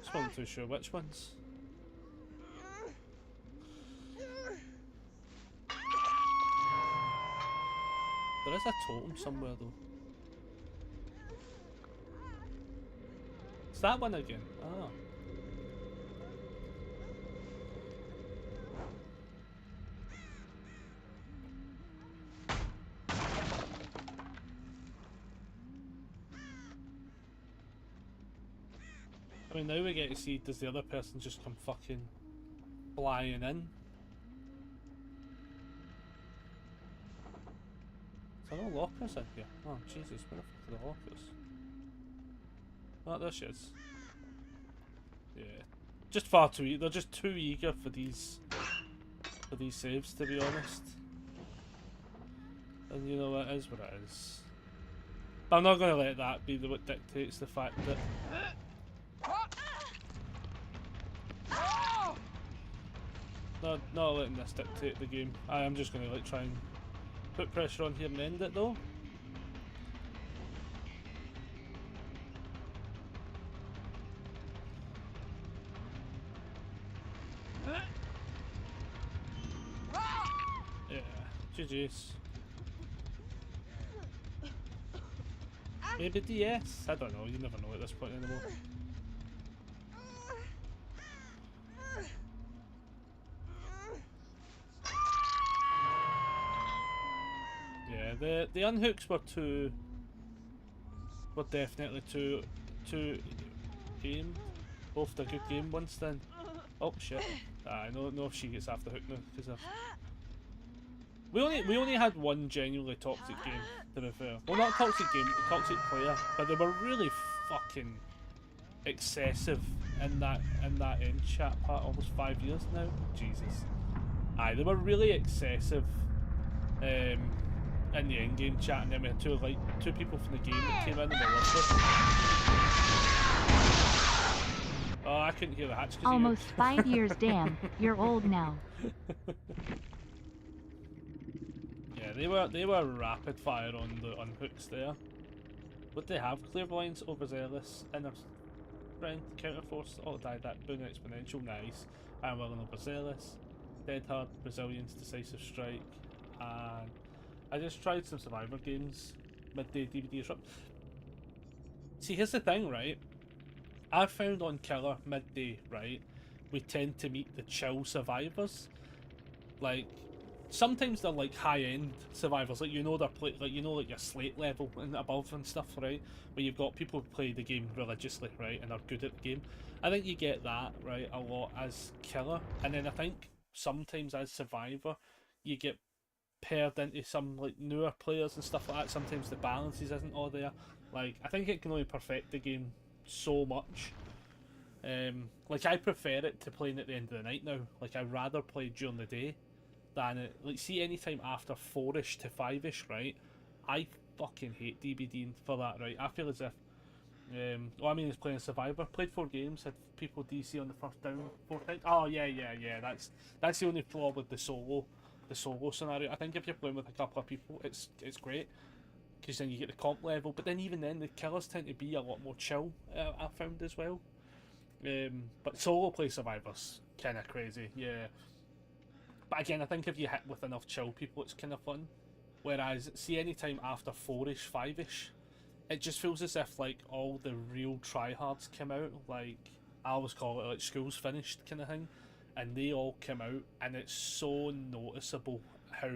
Just wasn't too sure which ones. There is a totem somewhere though. It's that one again. Oh. I mean, now we get to see, does the other person just come fucking flying in? Is there no lockers in here? Oh, Jesus, where the fuck are the lockers? Oh, there she is. Yeah. Just far too eager. They're just too eager for these saves, to be honest. And you know what, it is what it is. But I'm not going to let that be what dictates the fact that... Not letting this dictate the game. I am just going to like try and put pressure on here and end it though. Yeah, GG's. Maybe DS? I don't know, you never know at this point anymore. The unhooks were definitely too game. Both the good game once then. Oh shit. I know if she gets after hook now because we only had one genuinely toxic game, to be fair. Well, not toxic game, toxic player, but they were really fucking excessive in that end chat part. Almost 5 years now. Jesus. Aye, they were really excessive. In the end game chat, and then we had two people from the game that came in and were lovely. Oh, I couldn't hear the hatch. Almost 5 years, damn. You're old now. Yeah, they were rapid fire on hooks there. Would they have clairvoyance, overzealous, Strength, Counterforce, Auto Didact, Boon Exponential, nice. Iron Will and Overzealous, Dead Hard, Resilience, Decisive Strike, and I just tried some Survivor games, Midday, DVD Disrupt. See, here's the thing, right? I found on Killer, Midday, right, we tend to meet the chill survivors. Like, sometimes they're like high-end survivors, like they're like like your slate level and above and stuff, right? Where you've got people who play the game religiously, right, and are good at the game. I think you get that, right, a lot as Killer, and then I think sometimes as Survivor, you get paired into some like newer players and stuff like that. Sometimes the balances isn't all there. Like, I think it can only perfect the game so much. Like, I prefer it to playing at the end of the night now. Like, I'd rather play during the day than it, like, see, anytime after 4ish to 5ish, right? I fucking hate DBDing for that, right? I feel as if all I mean is playing Survivor. Played 4 games, had people DC on the first down 4 times. Oh yeah. That's the only flaw with the solo scenario. I think if you're playing with a couple of people, it's great, because then you get the comp level. But then even then, the killers tend to be a lot more chill. I found as well. But solo play Survivors kind of crazy, yeah. But again, I think if you hit with enough chill people, it's kind of fun. Whereas, see, anytime after 4ish, 5ish, it just feels as if like all the real tryhards come out. Like, I always call it like school's finished kind of thing, and they all come out, and it's so noticeable how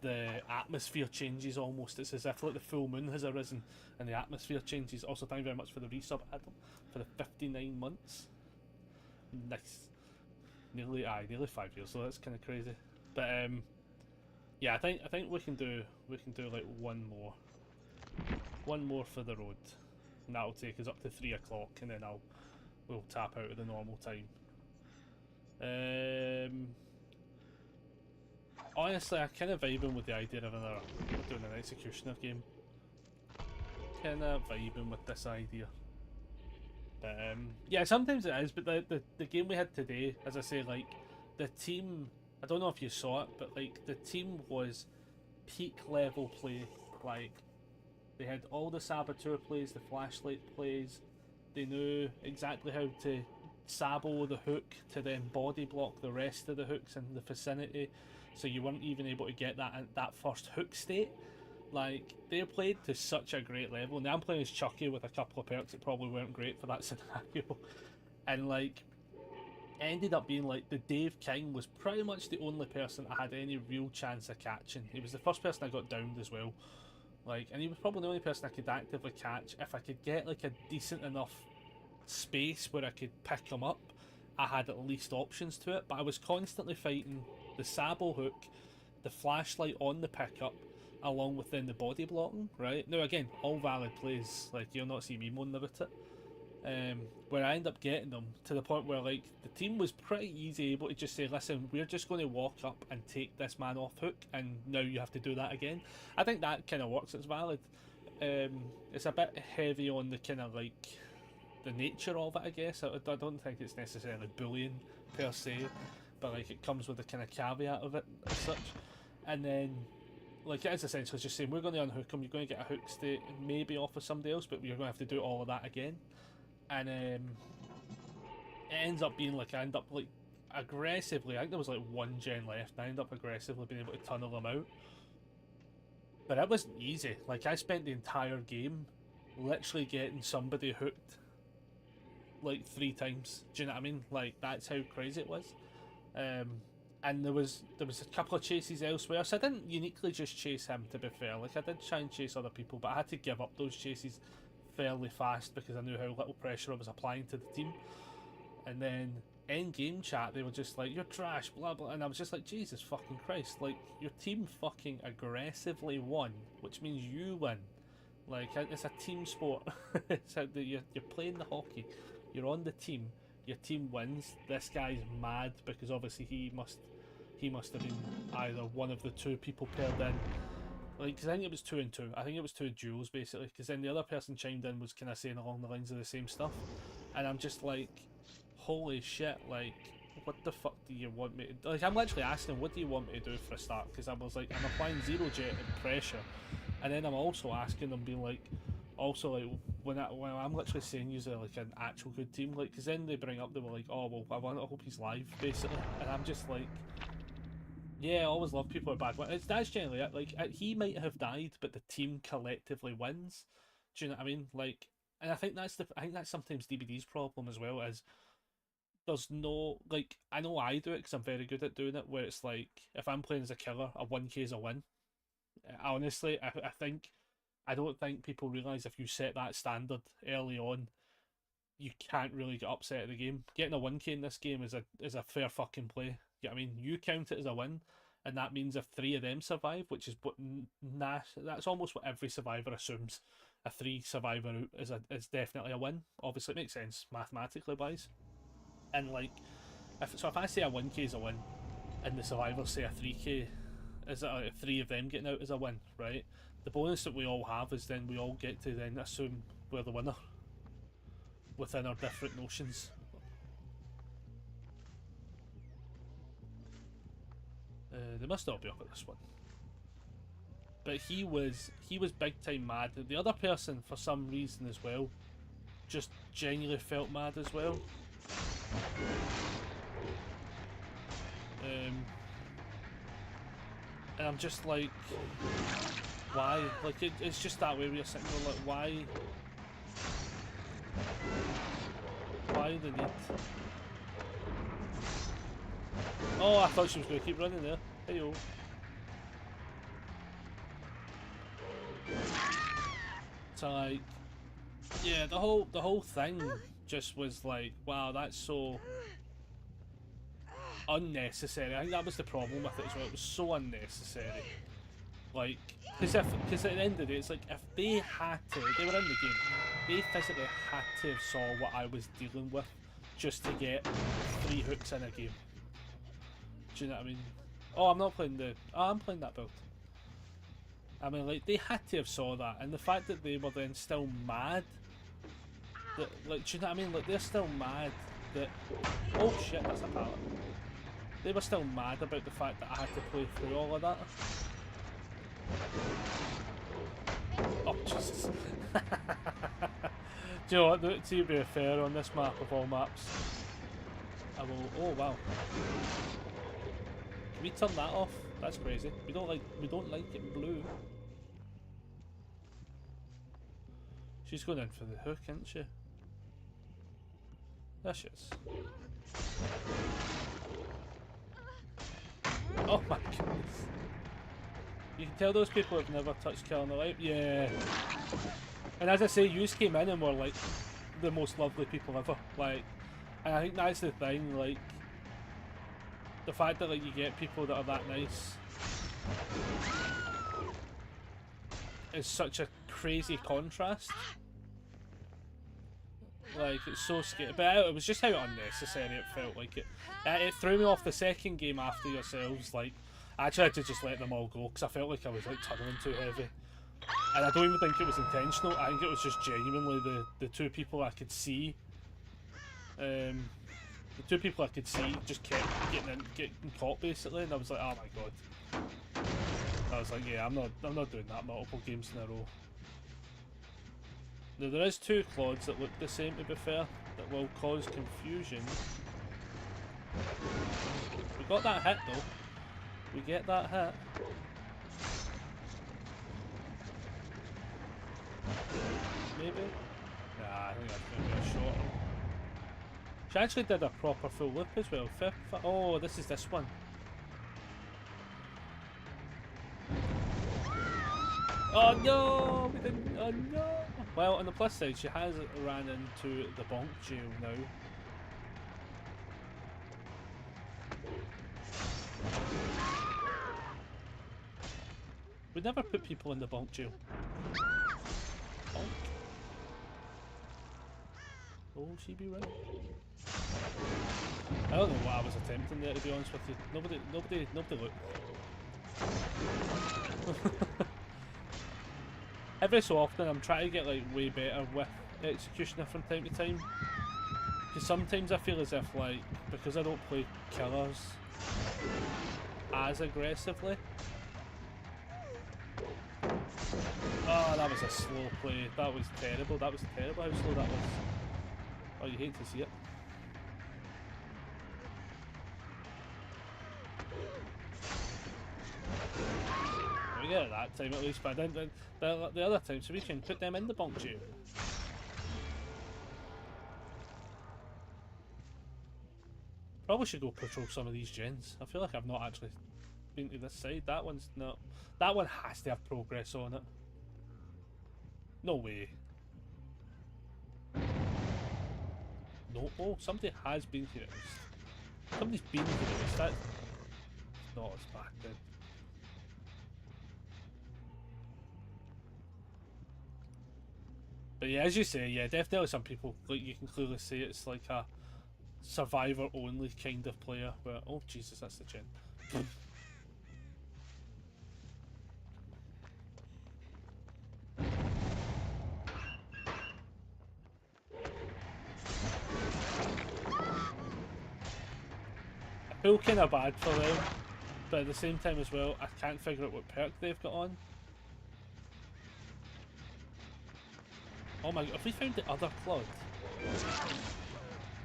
the atmosphere changes almost. It's as if like the full moon has arisen and the atmosphere changes. Also, thank you very much for the resub, Adam, for the 59 months. Nice. Nearly 5 years, so that's kind of crazy. But yeah, I think we can do like one more for the road, and that'll take us up to 3 o'clock, and then we'll tap out at the normal time. Honestly, I'm kind of vibing with the idea of doing an executioner game. Kind of vibing with this idea. But yeah, sometimes it is. But the game we had today, as I say, like the team, I don't know if you saw it, but like the team was peak level play. Like, they had all the saboteur plays, the flashlight plays. They knew exactly how to sabo the hook to then body block the rest of the hooks in the vicinity, so you weren't even able to get that first hook state. Like, they played to such a great level. Now I'm playing as Chucky with a couple of perks that probably weren't great for that scenario, and like, ended up being like the Dave King was pretty much the only person I had any real chance of catching. He was the first person I got downed as well. Like, and he was probably the only person I could actively catch. If I could get like a decent enough space where I could pick him up, I had at least options to it. But I was constantly fighting the sabo hook, the flashlight on the pickup, along with then the body blocking, right? Now again, all valid plays, like you'll not see me moaning about it. Where I end up getting them to the point where like the team was pretty easy able to just say, listen, we're just going to walk up and take this man off hook, and now you have to do that again. I think that kind of works, it's valid. It's a bit heavy on the kind of like the nature of it, I guess. I don't think it's necessarily bullying per se, but like it comes with the kind of caveat of it as such. And then like it is essentially just saying, we're going to unhook him, you're going to get a hook state maybe off of somebody else, but you're going to have to do all of that again. And it ends up being like, I end up like aggressively, I think there was like 1 gen left, and I end up aggressively being able to tunnel them out. But it wasn't easy. Like, I spent the entire game literally getting somebody hooked like 3 times. Do you know what I mean? Like, that's how crazy it was. And there was a couple of chases elsewhere, so I didn't uniquely just chase him, to be fair. Like, I did try and chase other people, but I had to give up those chases fairly fast because I knew how little pressure I was applying to the team. And then in game chat they were just like, you're trash, blah blah, and I was just like, Jesus fucking Christ, like, your team fucking aggressively won, which means you win. Like, it's a team sport. It's how you're playing the hockey, you're on the team, your team wins. This guy's mad because obviously he must have been either one of the 2 people paired in. Like, cause I think it was 2 and 2. I think it was 2 duels basically. Because then the other person chimed in was kind of saying along the lines of the same stuff, and I'm just like, holy shit! Like, what the fuck do you want me to? Like, I'm literally asking him, what do you want me to do for a start? Because I was like, I'm applying 0 jet and pressure, and then I'm also asking them, being like, also like when I'm literally saying you're like an actual good team, like because then they bring up they were like, oh well, I hope he's live basically, and I'm just like, yeah, I always love people who are bad. That's generally it. Like he might have died, but the team collectively wins. Do you know what I mean? Like, and I think that's sometimes DBD's problem as well, is there's no, like, I know I do it because I'm very good at doing it, where it's like if I'm playing as a killer, a 1k is a win. Honestly, I don't think people realise if you set that standard early on, you can't really get upset at the game. Getting a 1k in this game is a fair fucking play. You know what I mean? You count it as a win, and that means if 3 of them survive, which is what that's almost what every survivor assumes. A 3 survivor out is definitely a win. Obviously, it makes sense mathematically wise. And like, if I say a 1k is a win, and the survivors say a 3k is 3 of them getting out is a win, right? The bonus that we all have is then we all get to then assume we're the winner within our different notions. They must all be up at this one. But he was big time mad. The other person, for some reason as well, just genuinely felt mad as well. And I'm just like, why? Like it's just that way where you're sitting there like, why the need? Oh, I thought she was going to keep running there. Hey-o. So like, yeah, the whole thing just was like, wow, that's so unnecessary. I think that was the problem with it as well. It was so unnecessary. Like, because at the end of the day, it's like if they were in the game, they physically had to have saw what I was dealing with just to get 3 hooks in a game. Do you know what I mean? Oh, I'm playing that build. I mean, like, they had to have saw that, and the fact that they were then still mad that, like, do you know what I mean? Like, they're still mad that, oh shit, that's a pallet. They were still mad about the fact that I had to play through all of that. Oh, Jesus. Do you know what, to be fair, on this map of all maps, I will, oh wow. Can we turn that off? That's crazy. We don't like it blue. She's going in for the hook, isn't she? There she is. Oh my goodness. You can tell those people have never touched Kill in their life. Yeah. And as I say, yous came in and were like the most lovely people ever. Like, and I think that's the thing, like, the fact that like you get people that are that nice is such a crazy contrast. Like, it's so scary, but it was just how unnecessary it felt. Like it threw me off the second game after yourselves. Like, I tried to just let them all go because I felt like I was like tunneling too heavy, and I don't even think it was intentional. I think it was just genuinely the 2 people I could see. The 2 people I could see just kept getting caught basically, and I was like, oh my god. I was like, yeah, I'm not doing that multiple games in a row. Now there is 2 Claudes that look the same, to be fair, that will cause confusion. We got that hit though. We get that hit. Maybe? Nah, I think that's going to be a shot. She actually did a proper full loop as well. Oh, this is this one. Oh no! We didn't. Oh no! Well, on the plus side, she has ran into the bonk jail now. We'd never put people in the bonk jail. Bonk. Oh, she be right. I don't know what I was attempting there, to be honest with you. Nobody looked. Every so often I'm trying to get like way better with executioner from time to time. Because sometimes I feel as if like, because I don't play killers as aggressively. Oh, Oh, that was a slow play. That was terrible. That was terrible how slow that was. Oh, you hate to see it. We get it that time at least, but then the other time, so we can put them in the bunk jail. Probably should go patrol some of these gens. I feel like I've not actually been to this side. That one's not. That one has to have progress on it. No way. No. Oh, somebody has been to this. Somebody's been to this. That's not as bad then. But yeah, as you say, yeah, definitely some people, like you can clearly see it's like a survivor only kind of player. But oh Jesus, that's the gen. I feel kind of bad for them, but at the same time as well, I can't figure out what perk they've got on. Oh my god, have we found the other Claude?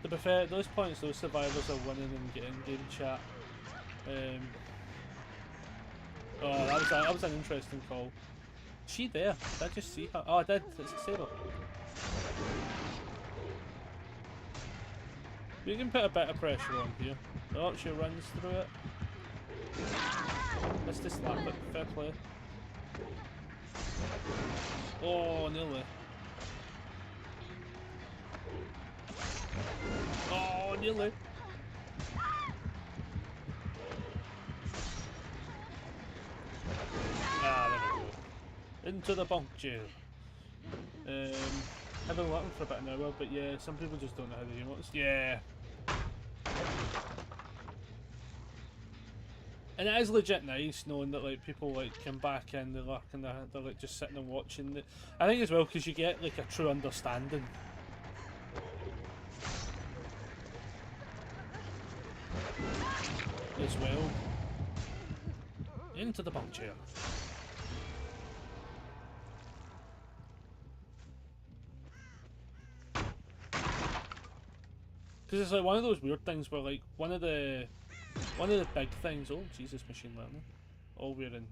To be fair, at those points those survivors are winning and getting game chat. Oh, that was an interesting call. Is she there? Did I just see her? Oh, I did. It's a saber. We can put a bit of pressure on here. Oh, she runs through it. Let's just slap it. Fair play. Oh, nearly. Oh, nearly. Ah, there we go. Into the bunk jail. I've been looking for about an hour, but yeah, some people just don't know how the game works. Yeah. And it is legit nice knowing that like people like come back in, they look and they're like just sitting and watching it. I think as well because you get like a true understanding. As well. Into the bunk chair. Because it's like one of those weird things where like one of the big things. Oh Jesus, machine learning. Oh, we're in.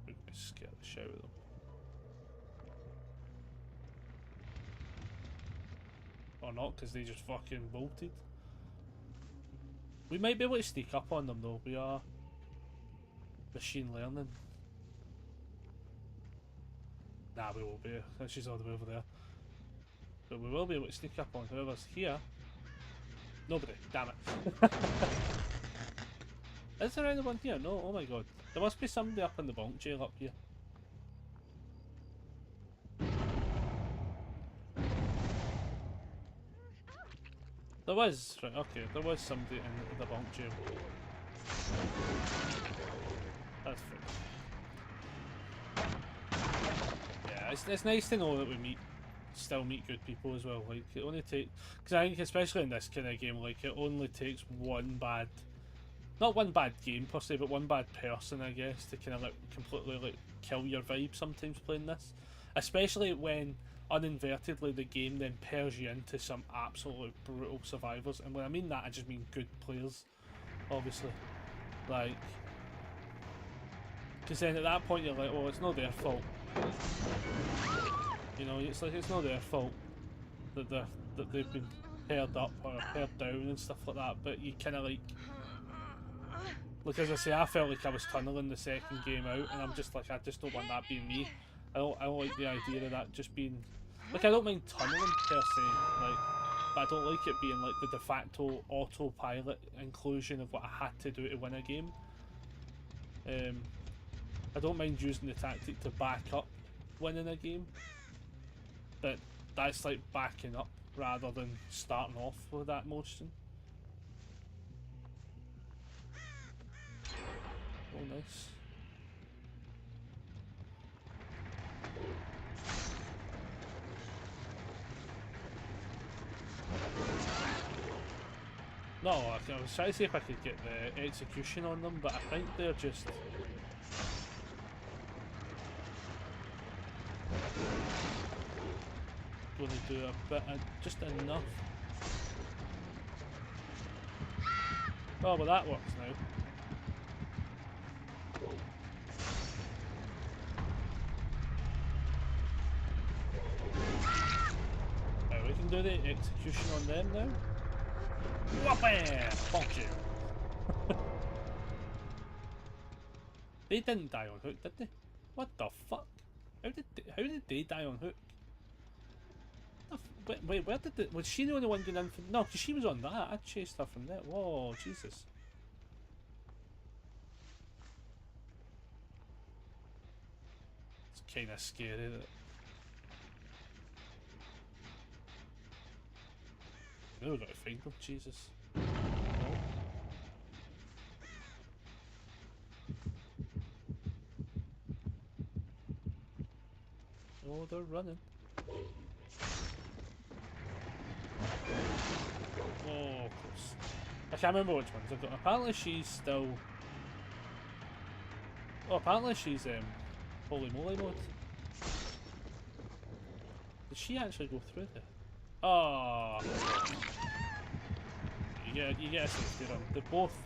We're gonna scare the shit out of them. Or not, because they just fucking bolted. We might be able to sneak up on them though. We are machine learning. Nah, we won't be. She's all the way over there. But we will be able to sneak up on whoever's here. Nobody. Damn it. Is there anyone here? No. Oh my god. There must be somebody up in the bunk jail up here. There was. Right, okay. There was somebody in the bunk jail. That's fair. Yeah, it's nice to know that we still meet good people as well. Like it only takes, because I think especially in this kind of game, like it only takes not one bad game per se, but one bad person, I guess, to kind of like completely like kill your vibe sometimes playing this. Especially when uninvertedly the game then pairs you into some absolute brutal survivors, and when I mean that I just mean good players, obviously. Like, because then at that point you're like, oh, it's not their fault. You know, it's like it's not their fault that they've been paired up or paired down and stuff like that. But you kind of like as I say, I felt like I was tunneling the second game out, and I'm just like, I just don't want that being me. I don't like the idea of that just being like, I don't mind tunneling per se, like, but I don't like it being like the de facto autopilot inclusion of what I had to do to win a game. I don't mind using the tactic to back up winning a game, but that's like backing up rather than starting off with that motion. Oh, nice. No, I was trying to see if I could get the execution on them, but I think they're just... going to do a bit, just enough. Oh, well that works now. Right, we can do the execution on them now. Whoopah! Fuck you. They didn't die on Hook, did they? What the fuck? How did they die on Hook? Wait, where did was she the only one going in for? No, because she was on that. I chased her from there. Whoa, Jesus. It's kind of scary, isn't it? Really got to find them, Jesus. Oh, they're running. Oh, close. I can't remember which ones I've got. Apparently she's still... Oh, apparently she's holy moly mode. Did she actually go through there? Oh, you get a safety run. They're both.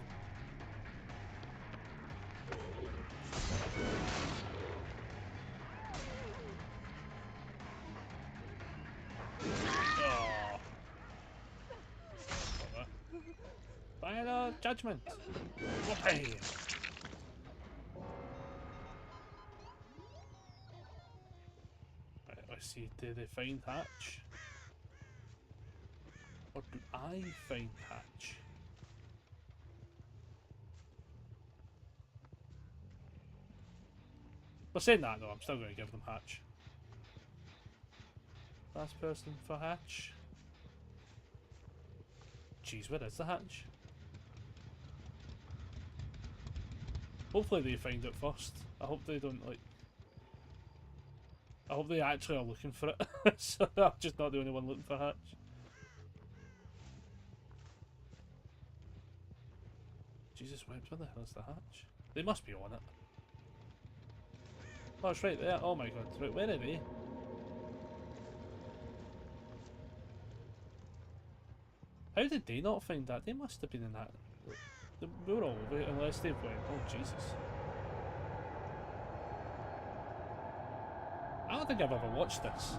Oh. Final judgment. Whoopee. Right, let's see. Do they find Hatch? Or do I find Hatch? But saying that though, I'm still going to give them Hatch. Last person for Hatch. Jeez, where is the Hatch? Hopefully they find it first. I hope they don't like... I hope they actually are looking for it. So I'm just not the only one looking for Hatch. Jesus wipes, where the hell is the Hatch? They must be on it. Oh, it's right there. Oh my god. Right, where are they? How did they not find that? They must have been in that. We were all over it unless they went. Oh, Jesus. I don't think I've ever watched this.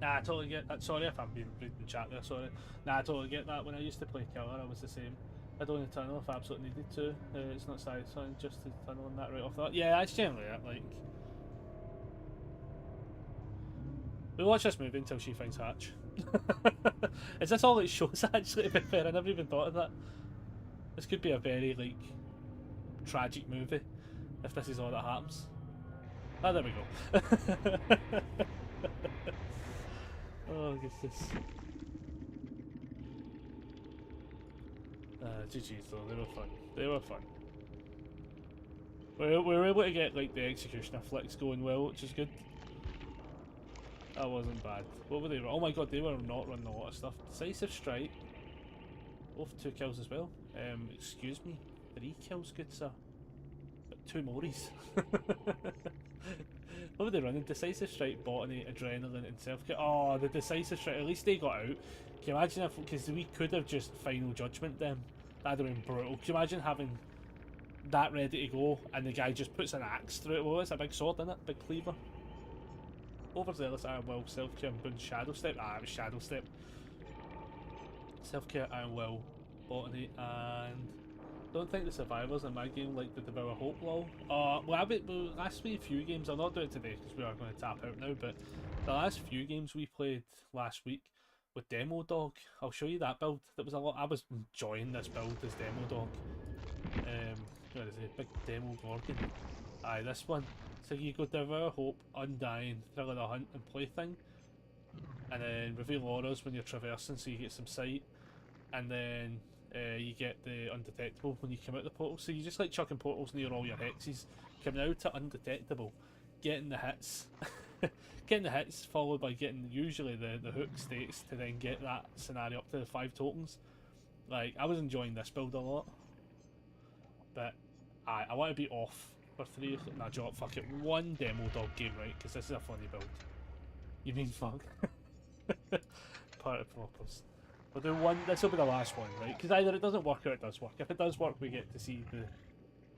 Nah, I totally get that. Sorry if I'm being rude in chat there, sorry. Nah, I totally get that. When I used to play Killer, I was the same. I'd only turn off if I absolutely needed to. It's not satisfying just to turn on that right off that. Yeah, that's generally it, like... We'll watch this movie until she finds Hatch. Is this all it shows, actually, to be fair? I never even thought of that. This could be a very, like, tragic movie, if this is all that happens. Ah, there we go. Oh, goodness. GG's though, they were fun. They were fun. We were able to get, like, the executioner flicks going well, which is good. That wasn't bad. What were they? Oh my god, they were not running a lot of stuff. Decisive strike. Both 2 kills as well. Excuse me. 3 kills, good sir. But 2 Mories. What were they running? Decisive strike, botany, adrenaline, and self-care. Oh, the decisive strike. At least they got out. Can you imagine if? Because we could have just final judgment them. That'd have been brutal. Can you imagine having that ready to go and the guy just puts an axe through it? Well, it's a big sword, isn't it? Big cleaver. Overzealous Iron Will, Self-Care and Boon Shadow Step. Ah, it was Shadow Step. Self-Care, Iron Will, Botany, and... Don't think the survivors in my game like the Devour Hope lol. Well, last few games, I'll not do it today because we are going to tap out now, but the last few games we played last week with Demo Dog, I'll show you that build. That was a lot. I was enjoying this build as Demo Dog. Where is it? Big Demo Gorgon. Aye, this one. So you go Devour Hope, Undying, Thrill of the Hunt, and Plaything. And then Reveal Auras when you're traversing, so you get some sight. And then you get the Undetectable when you come out the portal. So you just like chucking portals near all your hexes, coming out to Undetectable, getting the hits. Getting the hits, followed by getting usually the hook states to then get that scenario up to the 5 tokens. Like, I was enjoying this build a lot. But I want to be off For 3, nah, Joe, fuck it. 1 demo dog game, right? Because this is a funny build. You mean fuck? Party poppers. We'll do one. This will be the last one, right? Because either it doesn't work or it does work. If it does work, we get to see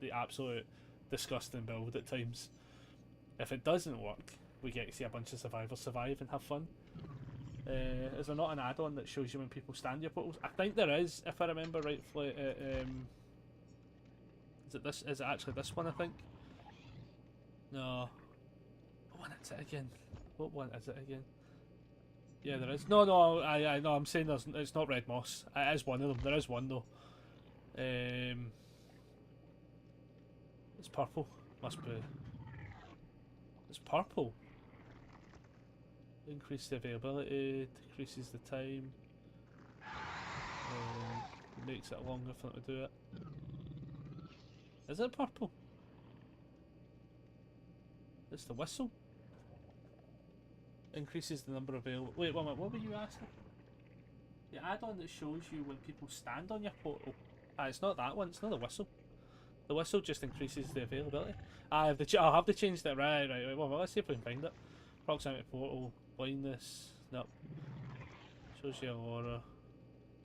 the absolute disgusting build at times. If it doesn't work, we get to see a bunch of survivors survive and have fun. Is there not an add-on that shows you when people stand your portals? I think there is, if I remember rightfully. Is it this? Is it actually this one? I think. No. What one is it again? What one is it again? Yeah, there is. No, no. I know. I'm saying there's. It's not Red Moss. It is one of them. There is one though. It's purple. Must be. It's purple. Increase the availability, decreases the time, makes it longer for them to do it. Is it purple? It's the whistle. Increases the number of available. Wait, one minute, what were you asking? The add-on that shows you when people stand on your portal. Ah, it's not that one, it's not the whistle. The whistle just increases the availability. Ah, I'll have to change that. Right. Well, let's see if we can find it. Proximity portal. Blindness, nope. Shows you aura.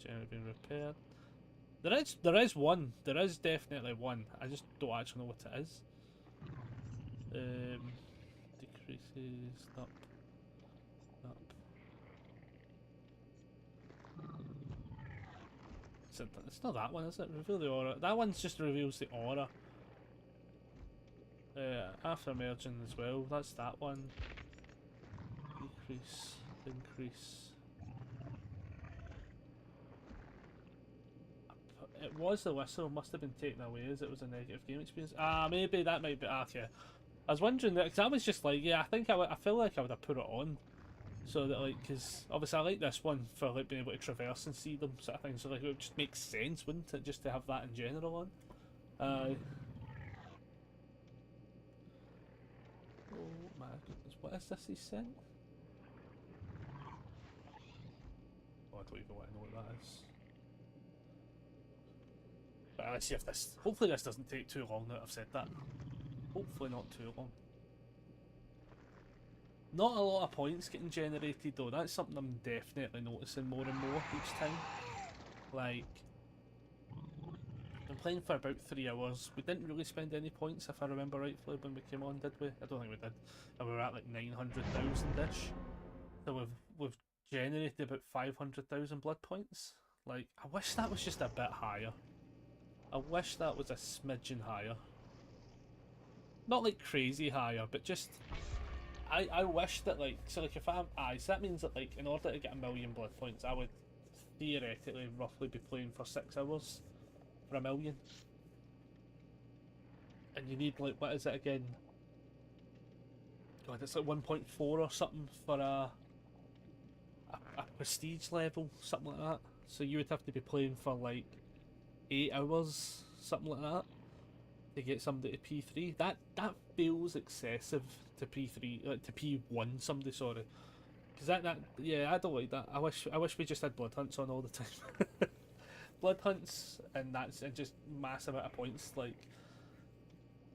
Generally being repaired. There is one. There is definitely one. I just don't actually know what it is. Decreases, nope. It's not that one, is it? Reveal the aura. That one just reveals the aura. After merging as well. That's that one. Decrease, increase. It was the whistle, must have been taken away as it was a negative game experience. Ah, maybe that might be. Ah, yeah. I was wondering that, because I was just like, yeah, I think I feel like I would have put it on, so that like, because obviously I like this one for like being able to traverse and see them sort of thing. So like it would just make sense, wouldn't it, just to have that in general on. Oh my goodness, what is this he sent? Oh, I don't even want to know what that is. But let's see if this. Hopefully, this doesn't take too long that I've said that. Hopefully, not too long. Not a lot of points getting generated though. That's something I'm definitely noticing more and more each time. Like, I'm playing for about 3 hours. We didn't really spend any points, if I remember rightfully, when we came on, did we? I don't think we did. And we were at like 900,000-ish. So we've generated about 500,000 blood points. Like, I wish that was just a bit higher. I wish that was a smidgen higher. Not like crazy higher, but just... I wish that, like, so like if I'm... so that means that, like, in order to get 1,000,000 blood points, I would theoretically roughly be playing for 6 hours for 1,000,000. And you need, like, what is it again? God, it's like 1.4 or something for a prestige level, something like that. So you would have to be playing for like 8 hours, something like that, to get somebody to P3. That feels excessive to P3, like to P1 somebody, sorry. Because that yeah, I don't like that. I wish we just had blood hunts on all the time. Blood hunts and just massive amount of points, like,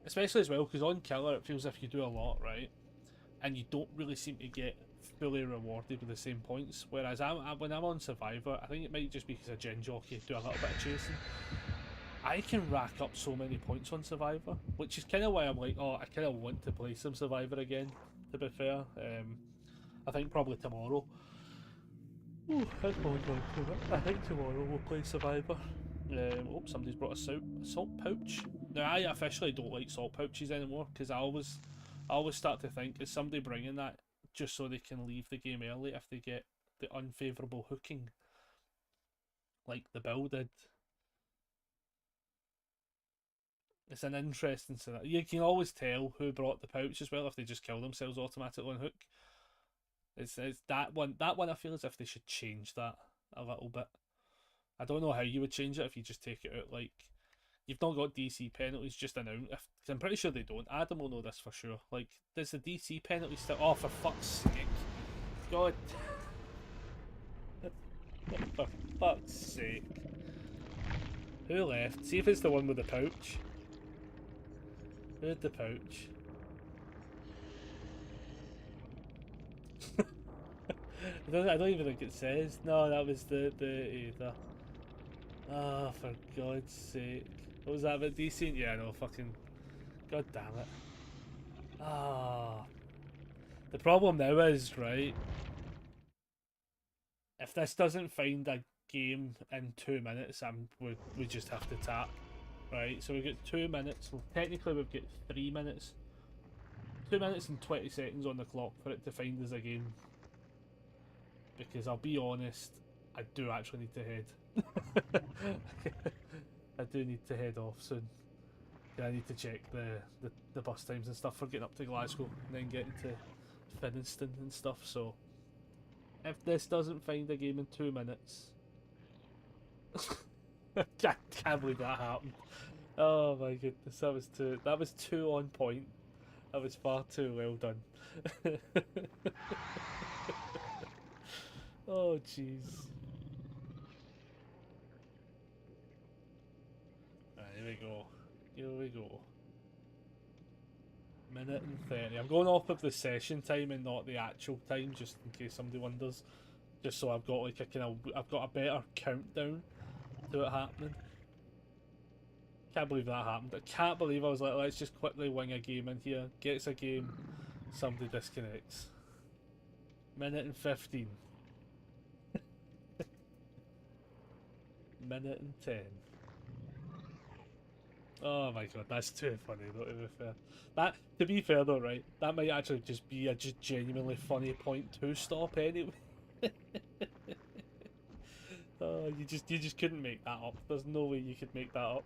especially as well because on Killer it feels as if you do a lot, right, and you don't really seem to get fully rewarded with the same points. Whereas when I'm on Survivor, I think it might just be because a gen jockey do a little bit of chasing. I can rack up so many points on Survivor, which is kind of why I'm like, oh, I kind of want to play some Survivor again, to be fair. I think probably tomorrow. Ooh, I think tomorrow we'll play Survivor. Oh, somebody's brought a salt pouch. Now, I officially don't like salt pouches anymore, because I always start to think, is somebody bringing that just so they can leave the game early if they get the unfavourable hooking, like the Bill did? It's an interesting scenario. You can always tell who brought the pouch as well if they just kill themselves automatically on hook. It's that one I feel as if they should change that a little bit. I don't know how you would change it if you just take it out, like, you've not got DC penalties just announced. Cause I'm pretty sure they don't. Adam will know this for sure. Like, does the DC penalty still? Oh, for fuck's sake! God! For fuck's sake! Who left? See if it's the one with the pouch. Read the pouch. I don't even think it says. No, that was the Ada. Oh, for God's sake. What was that about decent? Yeah, no, fucking... God damn it. Ah. The problem now is, right, if this doesn't find a game in 2 minutes, we just have to tap. Right, so we've got 2 minutes. Well, technically we've got 3 minutes. 2 minutes and 20 seconds on the clock for it to find us a game. Because I'll be honest, I do actually need to head. I do need to head off soon. Yeah, I need to check the bus times and stuff for getting up to Glasgow and then getting to Finnieston and stuff, so if this doesn't find a game in 2 minutes... can't believe that happened. Oh my goodness, that was too on point. That was far too well done. Oh jeez. Right, here we go. Here we go. Minute and 30. I'm going off of the session time and not the actual time, just in case somebody wonders. Just so I've got like I've got a better countdown to it happening. Can't believe that happened. I can't believe I was like, let's just quickly wing a game in here. Gets a game, somebody disconnects. Minute and 15. Minute and 10. Oh my god, that's too funny though, to be fair. That, to be fair though, right, that might actually just be a just genuinely funny point to stop anyway. Oh, you just couldn't make that up. There's no way you could make that up.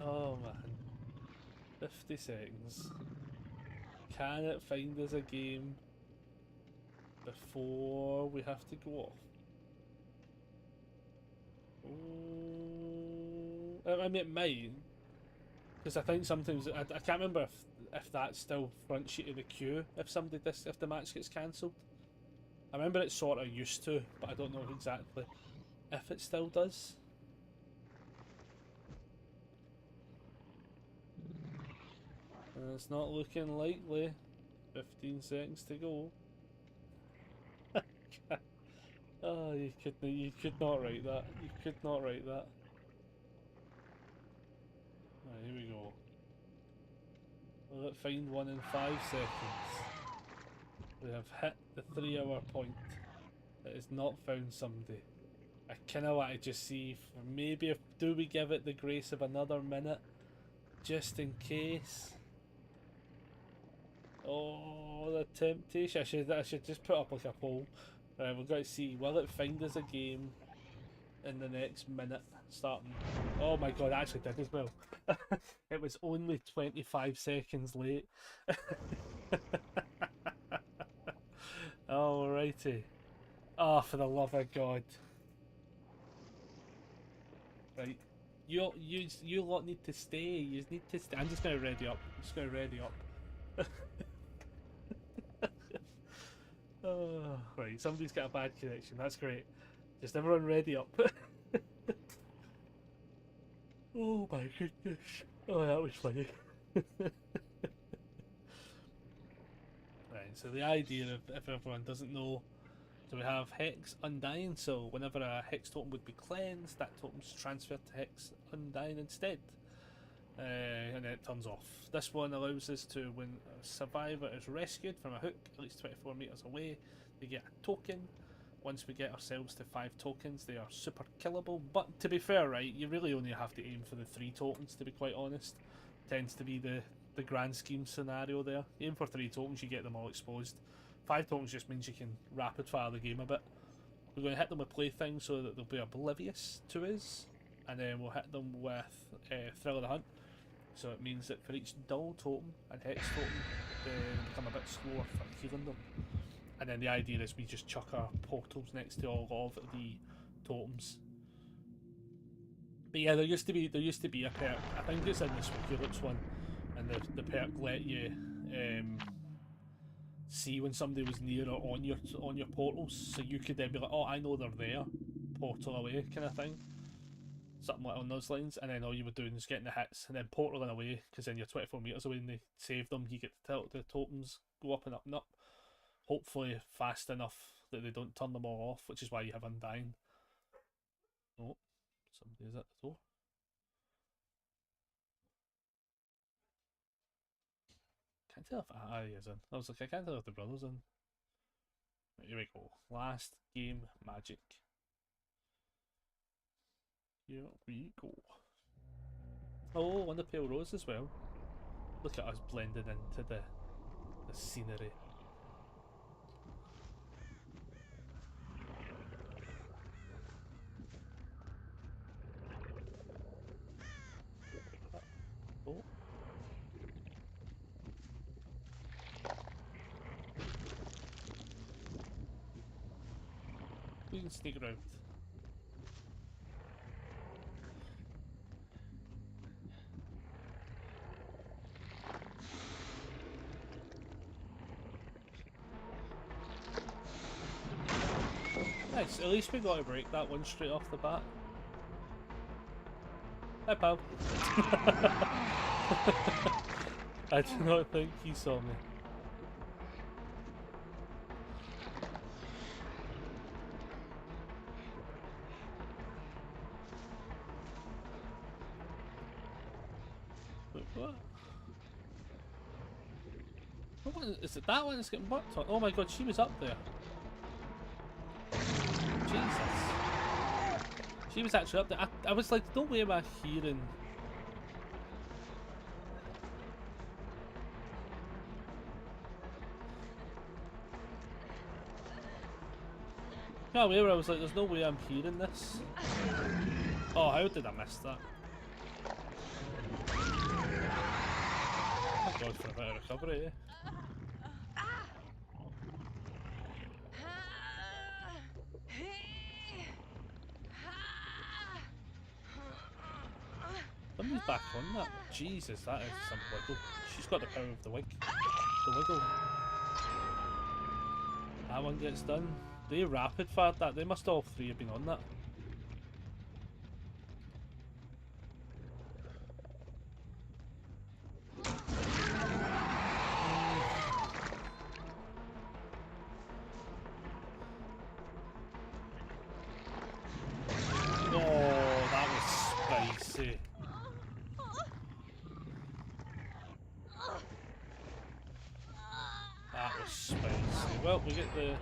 Oh man. 50 seconds. Can it find us a game before we have to go off? I mean, it might, because I think sometimes I can't remember if that's still front sheet of the queue if if the match gets cancelled. I remember it sort of used to, but I don't know exactly if it still does. It's not looking likely. 15 seconds to go. Oh, you could not write that. You could not write that. Right, here we go. Will it find one in 5 seconds? We have hit the 3-hour point. It has not found somebody. I kinda want to just see if maybe do we give it the grace of another minute, just in case. Oh, the temptation! I should just put up like a poll. Right, we've got to see, will it find us a game in the next minute starting? Oh my god, it actually did as well. It was only 25 seconds late. Alrighty. Oh, for the love of God. Right. You lot need to stay. You need to stay. I'm just going to ready up. I'm just going to ready up. Oh, right, somebody's got a bad connection. That's great. Just everyone ready up. Oh my goodness. Oh, that was funny. Right, so the idea of, if everyone doesn't know, so we have Hex Undying, so whenever a Hex totem would be cleansed, that totem's transferred to Hex Undying instead. And then it turns off. This one allows us to, when a survivor is rescued from a hook at least 24 meters away, they get a token. Once we get ourselves to 5 tokens, they are super killable. But to be fair, right, you really only have to aim for the 3 tokens, to be quite honest. Tends to be the grand scheme scenario there. You aim for 3 tokens, you get them all exposed. 5 tokens just means you can rapid fire the game a bit. We're going to hit them with playthings so that they'll be oblivious to us, and then we'll hit them with Thrill of the Hunt. So it means that for each dull totem and hex totem, they become a bit slower for healing them. And then the idea is we just chuck our portals next to all of the totems. But yeah, there used to be a perk. I think it's in the Spookulips one, and the perk let you see when somebody was near or on your portals, so you could then be like, oh, I know they're there, portal away, kind of thing. something like on those lines, and then all you were doing is getting the hits, and then portaling away, because then you're 24 metres away and they save them, you get to tell the tokens go up and up and up, hopefully fast enough that they don't turn them all off, which is why you have Undying. Oh, somebody's at the door. Can't tell if he is in. I was like, I can't tell if the brother's in. Right, here we go. Last game magic. Here we go. Oh, and the pale rose as well. Look at us blending into the scenery. Oh. We can sneak around. Nice, at least we got to break that one straight off the bat. Hi, pal. I do not think he saw me. Wait, what? What one, is it that one that's getting worked on? Oh my god, she was up there. Jesus. She was actually up there. I was like, no way am I hearing. No, where I was like, there's no way I'm hearing this. Oh, how did I miss that? Thank God for a bit of recovery, eh? Somebody's back on that. Jesus, that is some wiggle. She's got the power of the wig. The wiggle. That one gets done. They rapid fired that. They must all three have been on that. Oh, that was spicy. That was spicy. Well, we get the...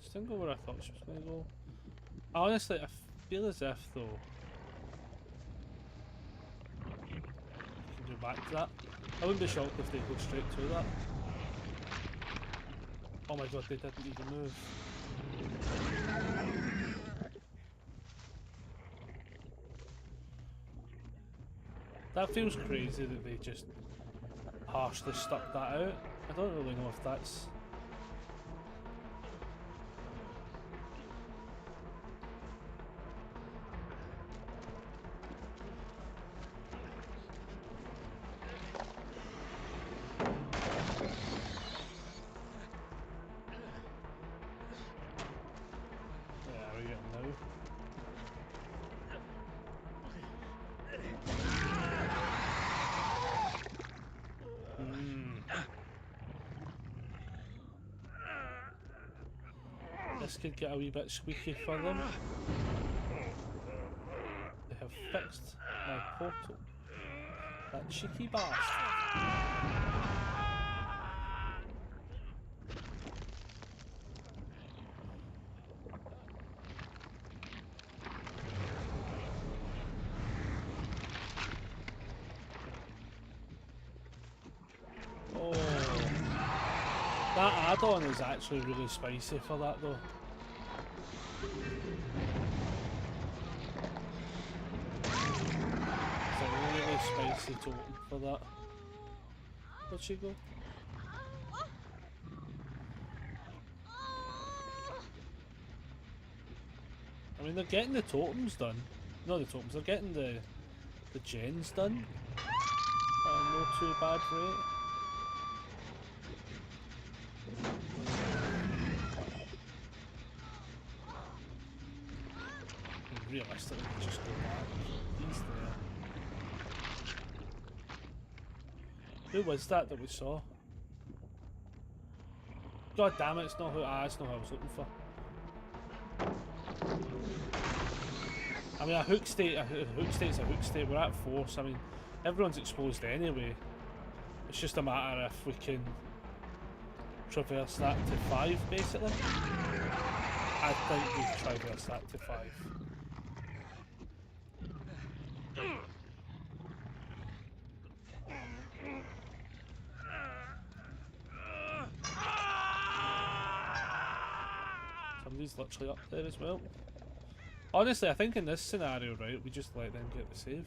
She didn't go where I thought she was going to go. Honestly, I feel as if, though, I can go back to that. I wouldn't be shocked if they go straight to that. Oh my god, they didn't even move. That feels crazy that they just harshly stuck that out. I don't really know if that's... This could get a wee bit squeaky for them. They have fixed my portal. That cheeky bastard. That add-on is actually really spicy for that though. It's a really spicy totem for that. Where'd she go? I mean, they're getting the totems done. No, the totems, they're getting the gens done. No too bad rate. Realistically, just go back. He's there. Who was that we saw? God damn it, it's not who I was looking for. I mean, a hook state's a hook state. We're at force. I mean, everyone's exposed anyway. It's just a matter if we can traverse that to 5, basically. I think we traverse that to 5. Somebody's literally up there as well. Honestly, I think in this scenario, right, we just let them get the save.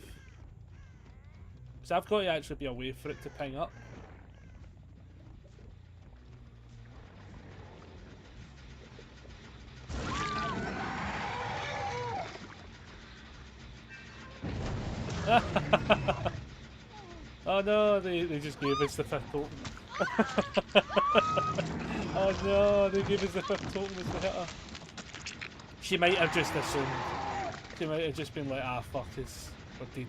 Because I've got to actually be a way for it to ping up. Oh no, they just gave us the 5th totem. Oh no, they gave us the 5th totem as the hitter. She might have just assumed. She might have just been like, ah, fuck, it's we're dead.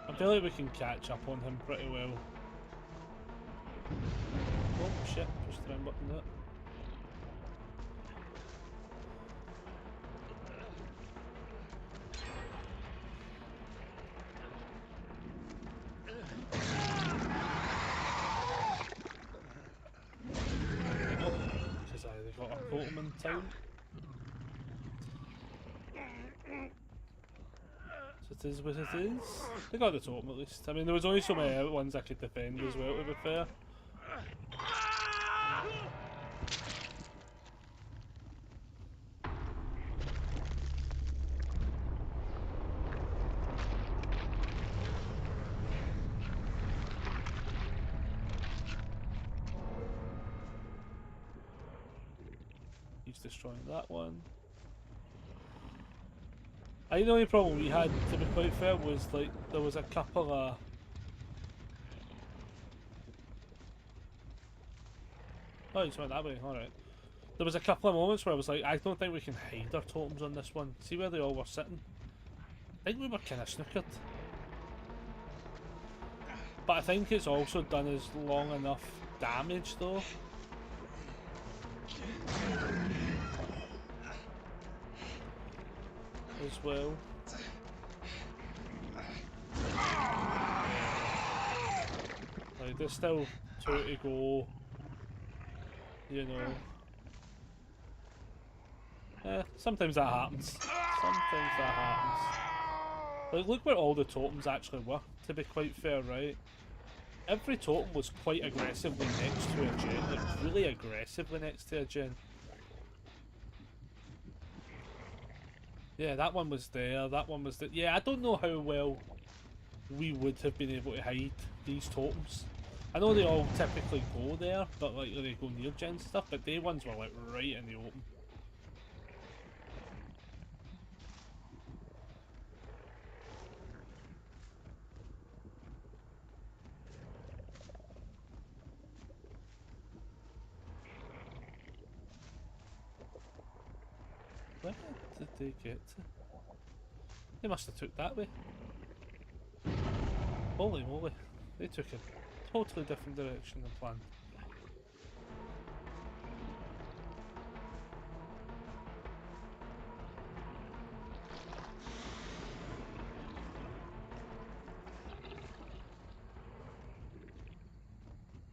I feel like we can catch up on him pretty well. Oh shit, pushed the wrong button there. Because I got a totem in time. So it is what it is. They got the totem at least. I mean, there was only so many ones I could defend as well, to be fair. He's destroying that one. I think the only problem we had, to be quite fair, was like there was a couple of oh, you just went that way, alright. There was a couple of moments where I was like, I don't think we can hide our totems on this one. See where they all were sitting? I think we were kind of snookered. But I think it's also done us long enough damage though. As well. Like, there's still 2 to go. You know. Sometimes that happens. Sometimes that happens. Like, look where all the totems actually were, to be quite fair, right? Every totem was quite aggressively next to a gen, like really aggressively next to a gen. Yeah, that one was there, that one was there. Yeah, I don't know how well we would have been able to hide these totems. I know they all typically go there, but like they go near gen stuff, but they ones were like right in the open. did they get to? They must have took that way. Holy moly. They took a totally different direction than planned.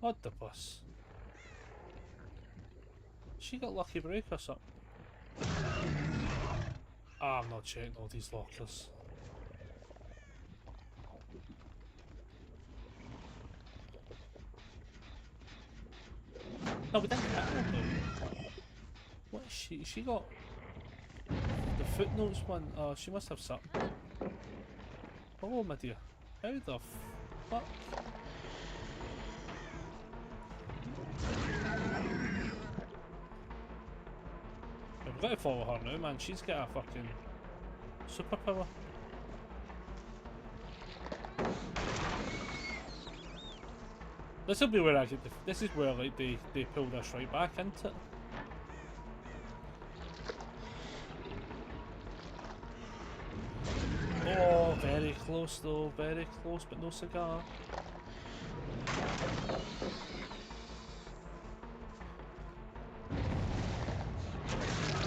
Octopus. She got lucky break or something. Ah, I'm not checking all these lockers. No, we didn't hit her though. What is she? She got the footnotes one. Oh, she must have something. Oh my dear. How the fuck? We've got to follow her now, man. She's got a fucking superpower. This will be where I get the. This is where like they pull this right back into it. Oh, very close though. Very close, but no cigar.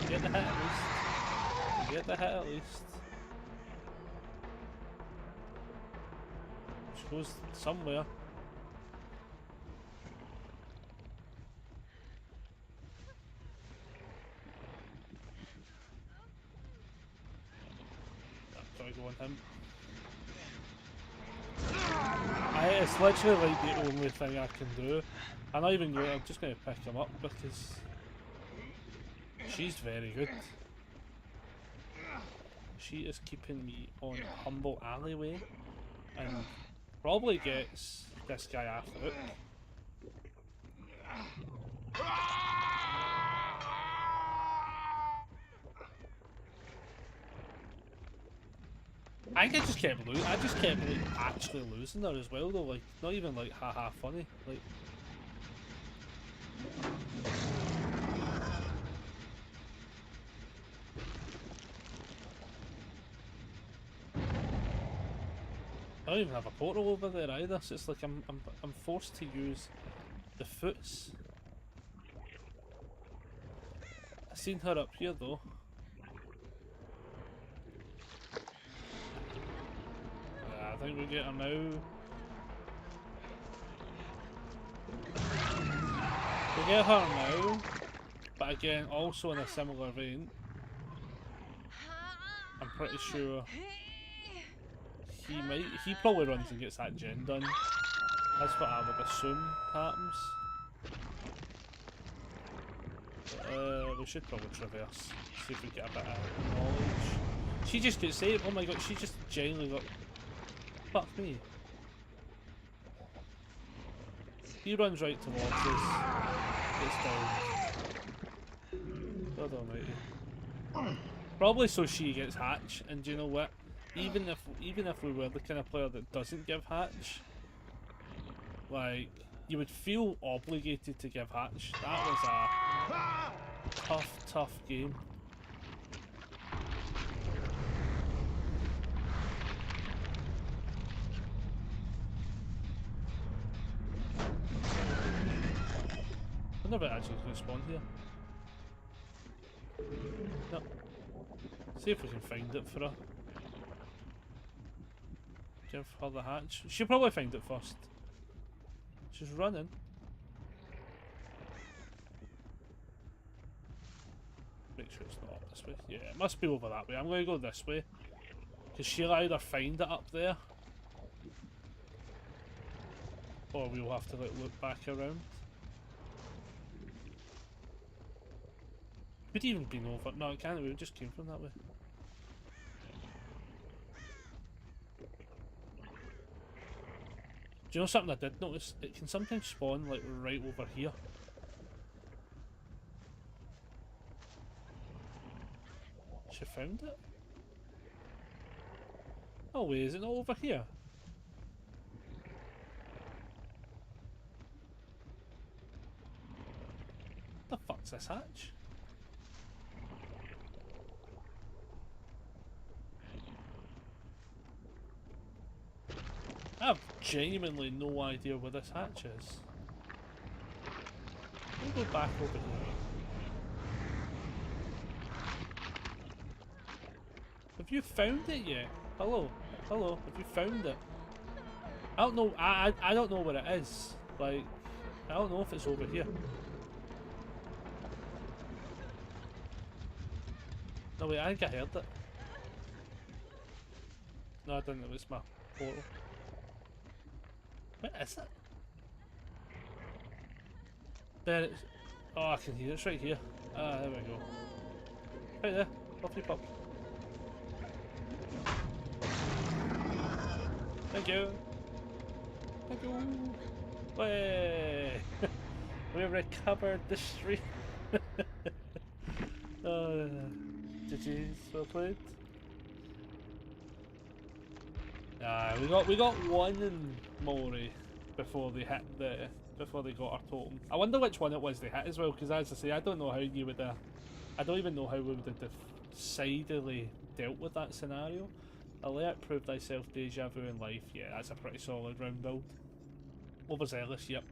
Get the hit at least. Get the hit at least. She goes somewhere. Gotta go on him. It's literally like the only thing I can do. I'm not even going. I'm just going to pick him up because she's very good. She is keeping me on humble alleyway and probably gets this guy after it. I think I just kept losing. I just kept like actually losing her as well though. Like not even like haha funny. Like. I don't even have a portal over there either, so it's like I'm forced to use the foots. I seen her up here though. Yeah, I think we get her now. We get her now, but again, also in a similar vein. I'm pretty sure he probably runs and gets that gen done. That's what I would assume happens. We should probably traverse, see if we get a bit of knowledge. She just gets saved. Oh my god, she just genuinely got. Fuck me. He runs right towards us. Gets down. God almighty. Probably so she gets hatch, and do you know what? Even if we were the kind of player that doesn't give hatch, like you would feel obligated to give hatch. That was a tough game. I wonder if it actually is going to spawn here. No. See if we can find it for her. Give her the hatch. She'll probably find it first. She's running. Make sure it's not up this way. Yeah, it must be over that way. I'm going to go this way. Because she'll either find it up there, or we'll have to like look back around. Could even been over. No, it can't. We just came from that way. Do you know something I did notice? It can sometimes spawn like right over here. She found it? Oh wait, is it not over here? The fuck's this hatch? genuinely no idea where this hatch is. Let me go back over here. Have you found it yet? Hello? Hello? Have you found it? I don't know. I don't know where it is. Like, I don't know if it's over here. No wait, I think I heard it. No, I didn't. It was my portal. Where is it? There it's... Oh, I can hear it. It's right here. Ah, there we go. Right there. Lovely pup. Thank you. Thank you. Way. We recovered the stream. GG's, well played. We got one in Mori before they hit before they got our totem. I wonder which one it was they hit as well, because as I say, I don't know how you would I don't even know how we would have decidedly dealt with that scenario. Alert, prove thyself, deja vu in life. Yeah, that's a pretty solid round build. Overzealous, yep.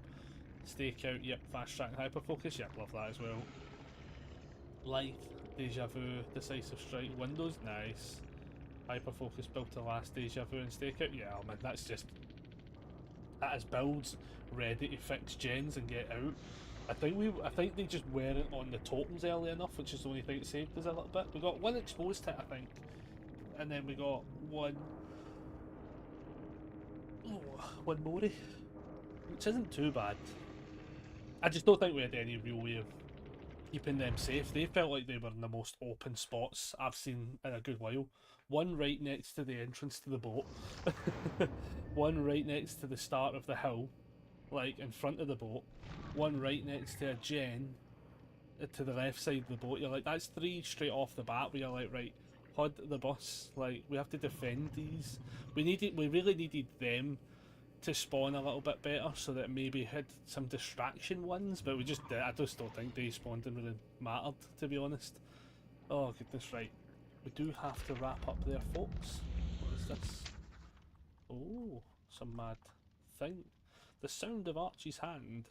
Stakeout, yep. Fast track, hyper focus, yep. Love that as well. Life, deja vu, decisive strike, windows, nice. Hyper focus, build to last, deja vu and stakeout. Yeah, oh man, that is builds ready to fix gens and get out. I think they just weren't on the totals early enough, which is the only thing that saved us a little bit. We got one exposed hit, I think. And then we got one Mori, which isn't too bad. I just don't think we had any real way of keeping them safe. They felt like they were in the most open spots I've seen in a good while. One right next to the entrance to the boat. One right next to the start of the hill, like in front of the boat. One right next to a gen to the left side of the boat. You're like, that's three straight off the bat where you're like, right, HUD the bus, like we have to defend these. We really needed them to spawn a little bit better so that maybe had some distraction ones, but I just don't think they spawned and really mattered, to be honest. Oh goodness, right. We do have to wrap up there, folks. What is this? Oh, some mad thing. The sound of Archie's hand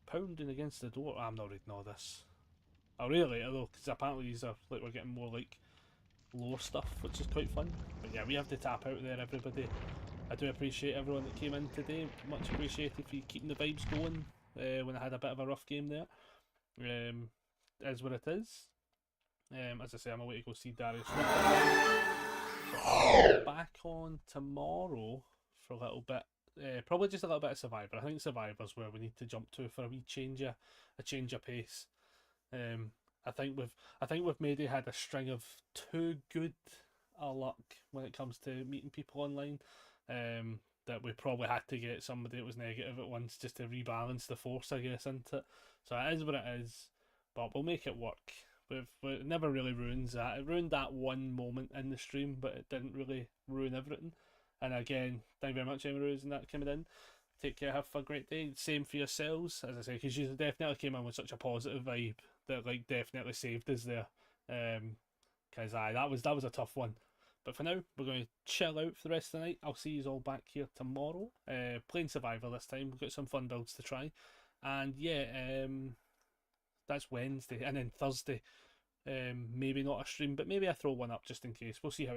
pounding against the door. I'm not reading all this. Oh really? Although, because apparently these are like we're getting more like lore stuff, which is quite fun. But yeah, we have to tap out there, everybody. I do appreciate everyone that came in today. Much appreciated for you keeping the vibes going when I had a bit of a rough game there. Is what it is. As I say, I'm away to go see Darius. Back on tomorrow for a little bit. Probably just a little bit of Survivor. I think Survivor's where we need to jump to for a wee change of pace. I think we've maybe had a string of too good a luck when it comes to meeting people online. That we probably had to get somebody that was negative at once just to rebalance the force, I guess, isn't it? So it is what it is, but we'll make it work. It never really ruins that. It ruined that one moment in the stream, but it didn't really ruin everything. And again, thank you very much, Emeruz, and that coming in. Take care, have a great day. Same for yourselves, as I say, because you definitely came in with such a positive vibe that like definitely saved us there. Because that was a tough one. But for now, we're going to chill out for the rest of the night. I'll see you all back here tomorrow. Playing Survivor this time. We've got some fun builds to try. And yeah, that's Wednesday. And then Thursday, maybe not a stream, but maybe I throw one up just in case. We'll see how it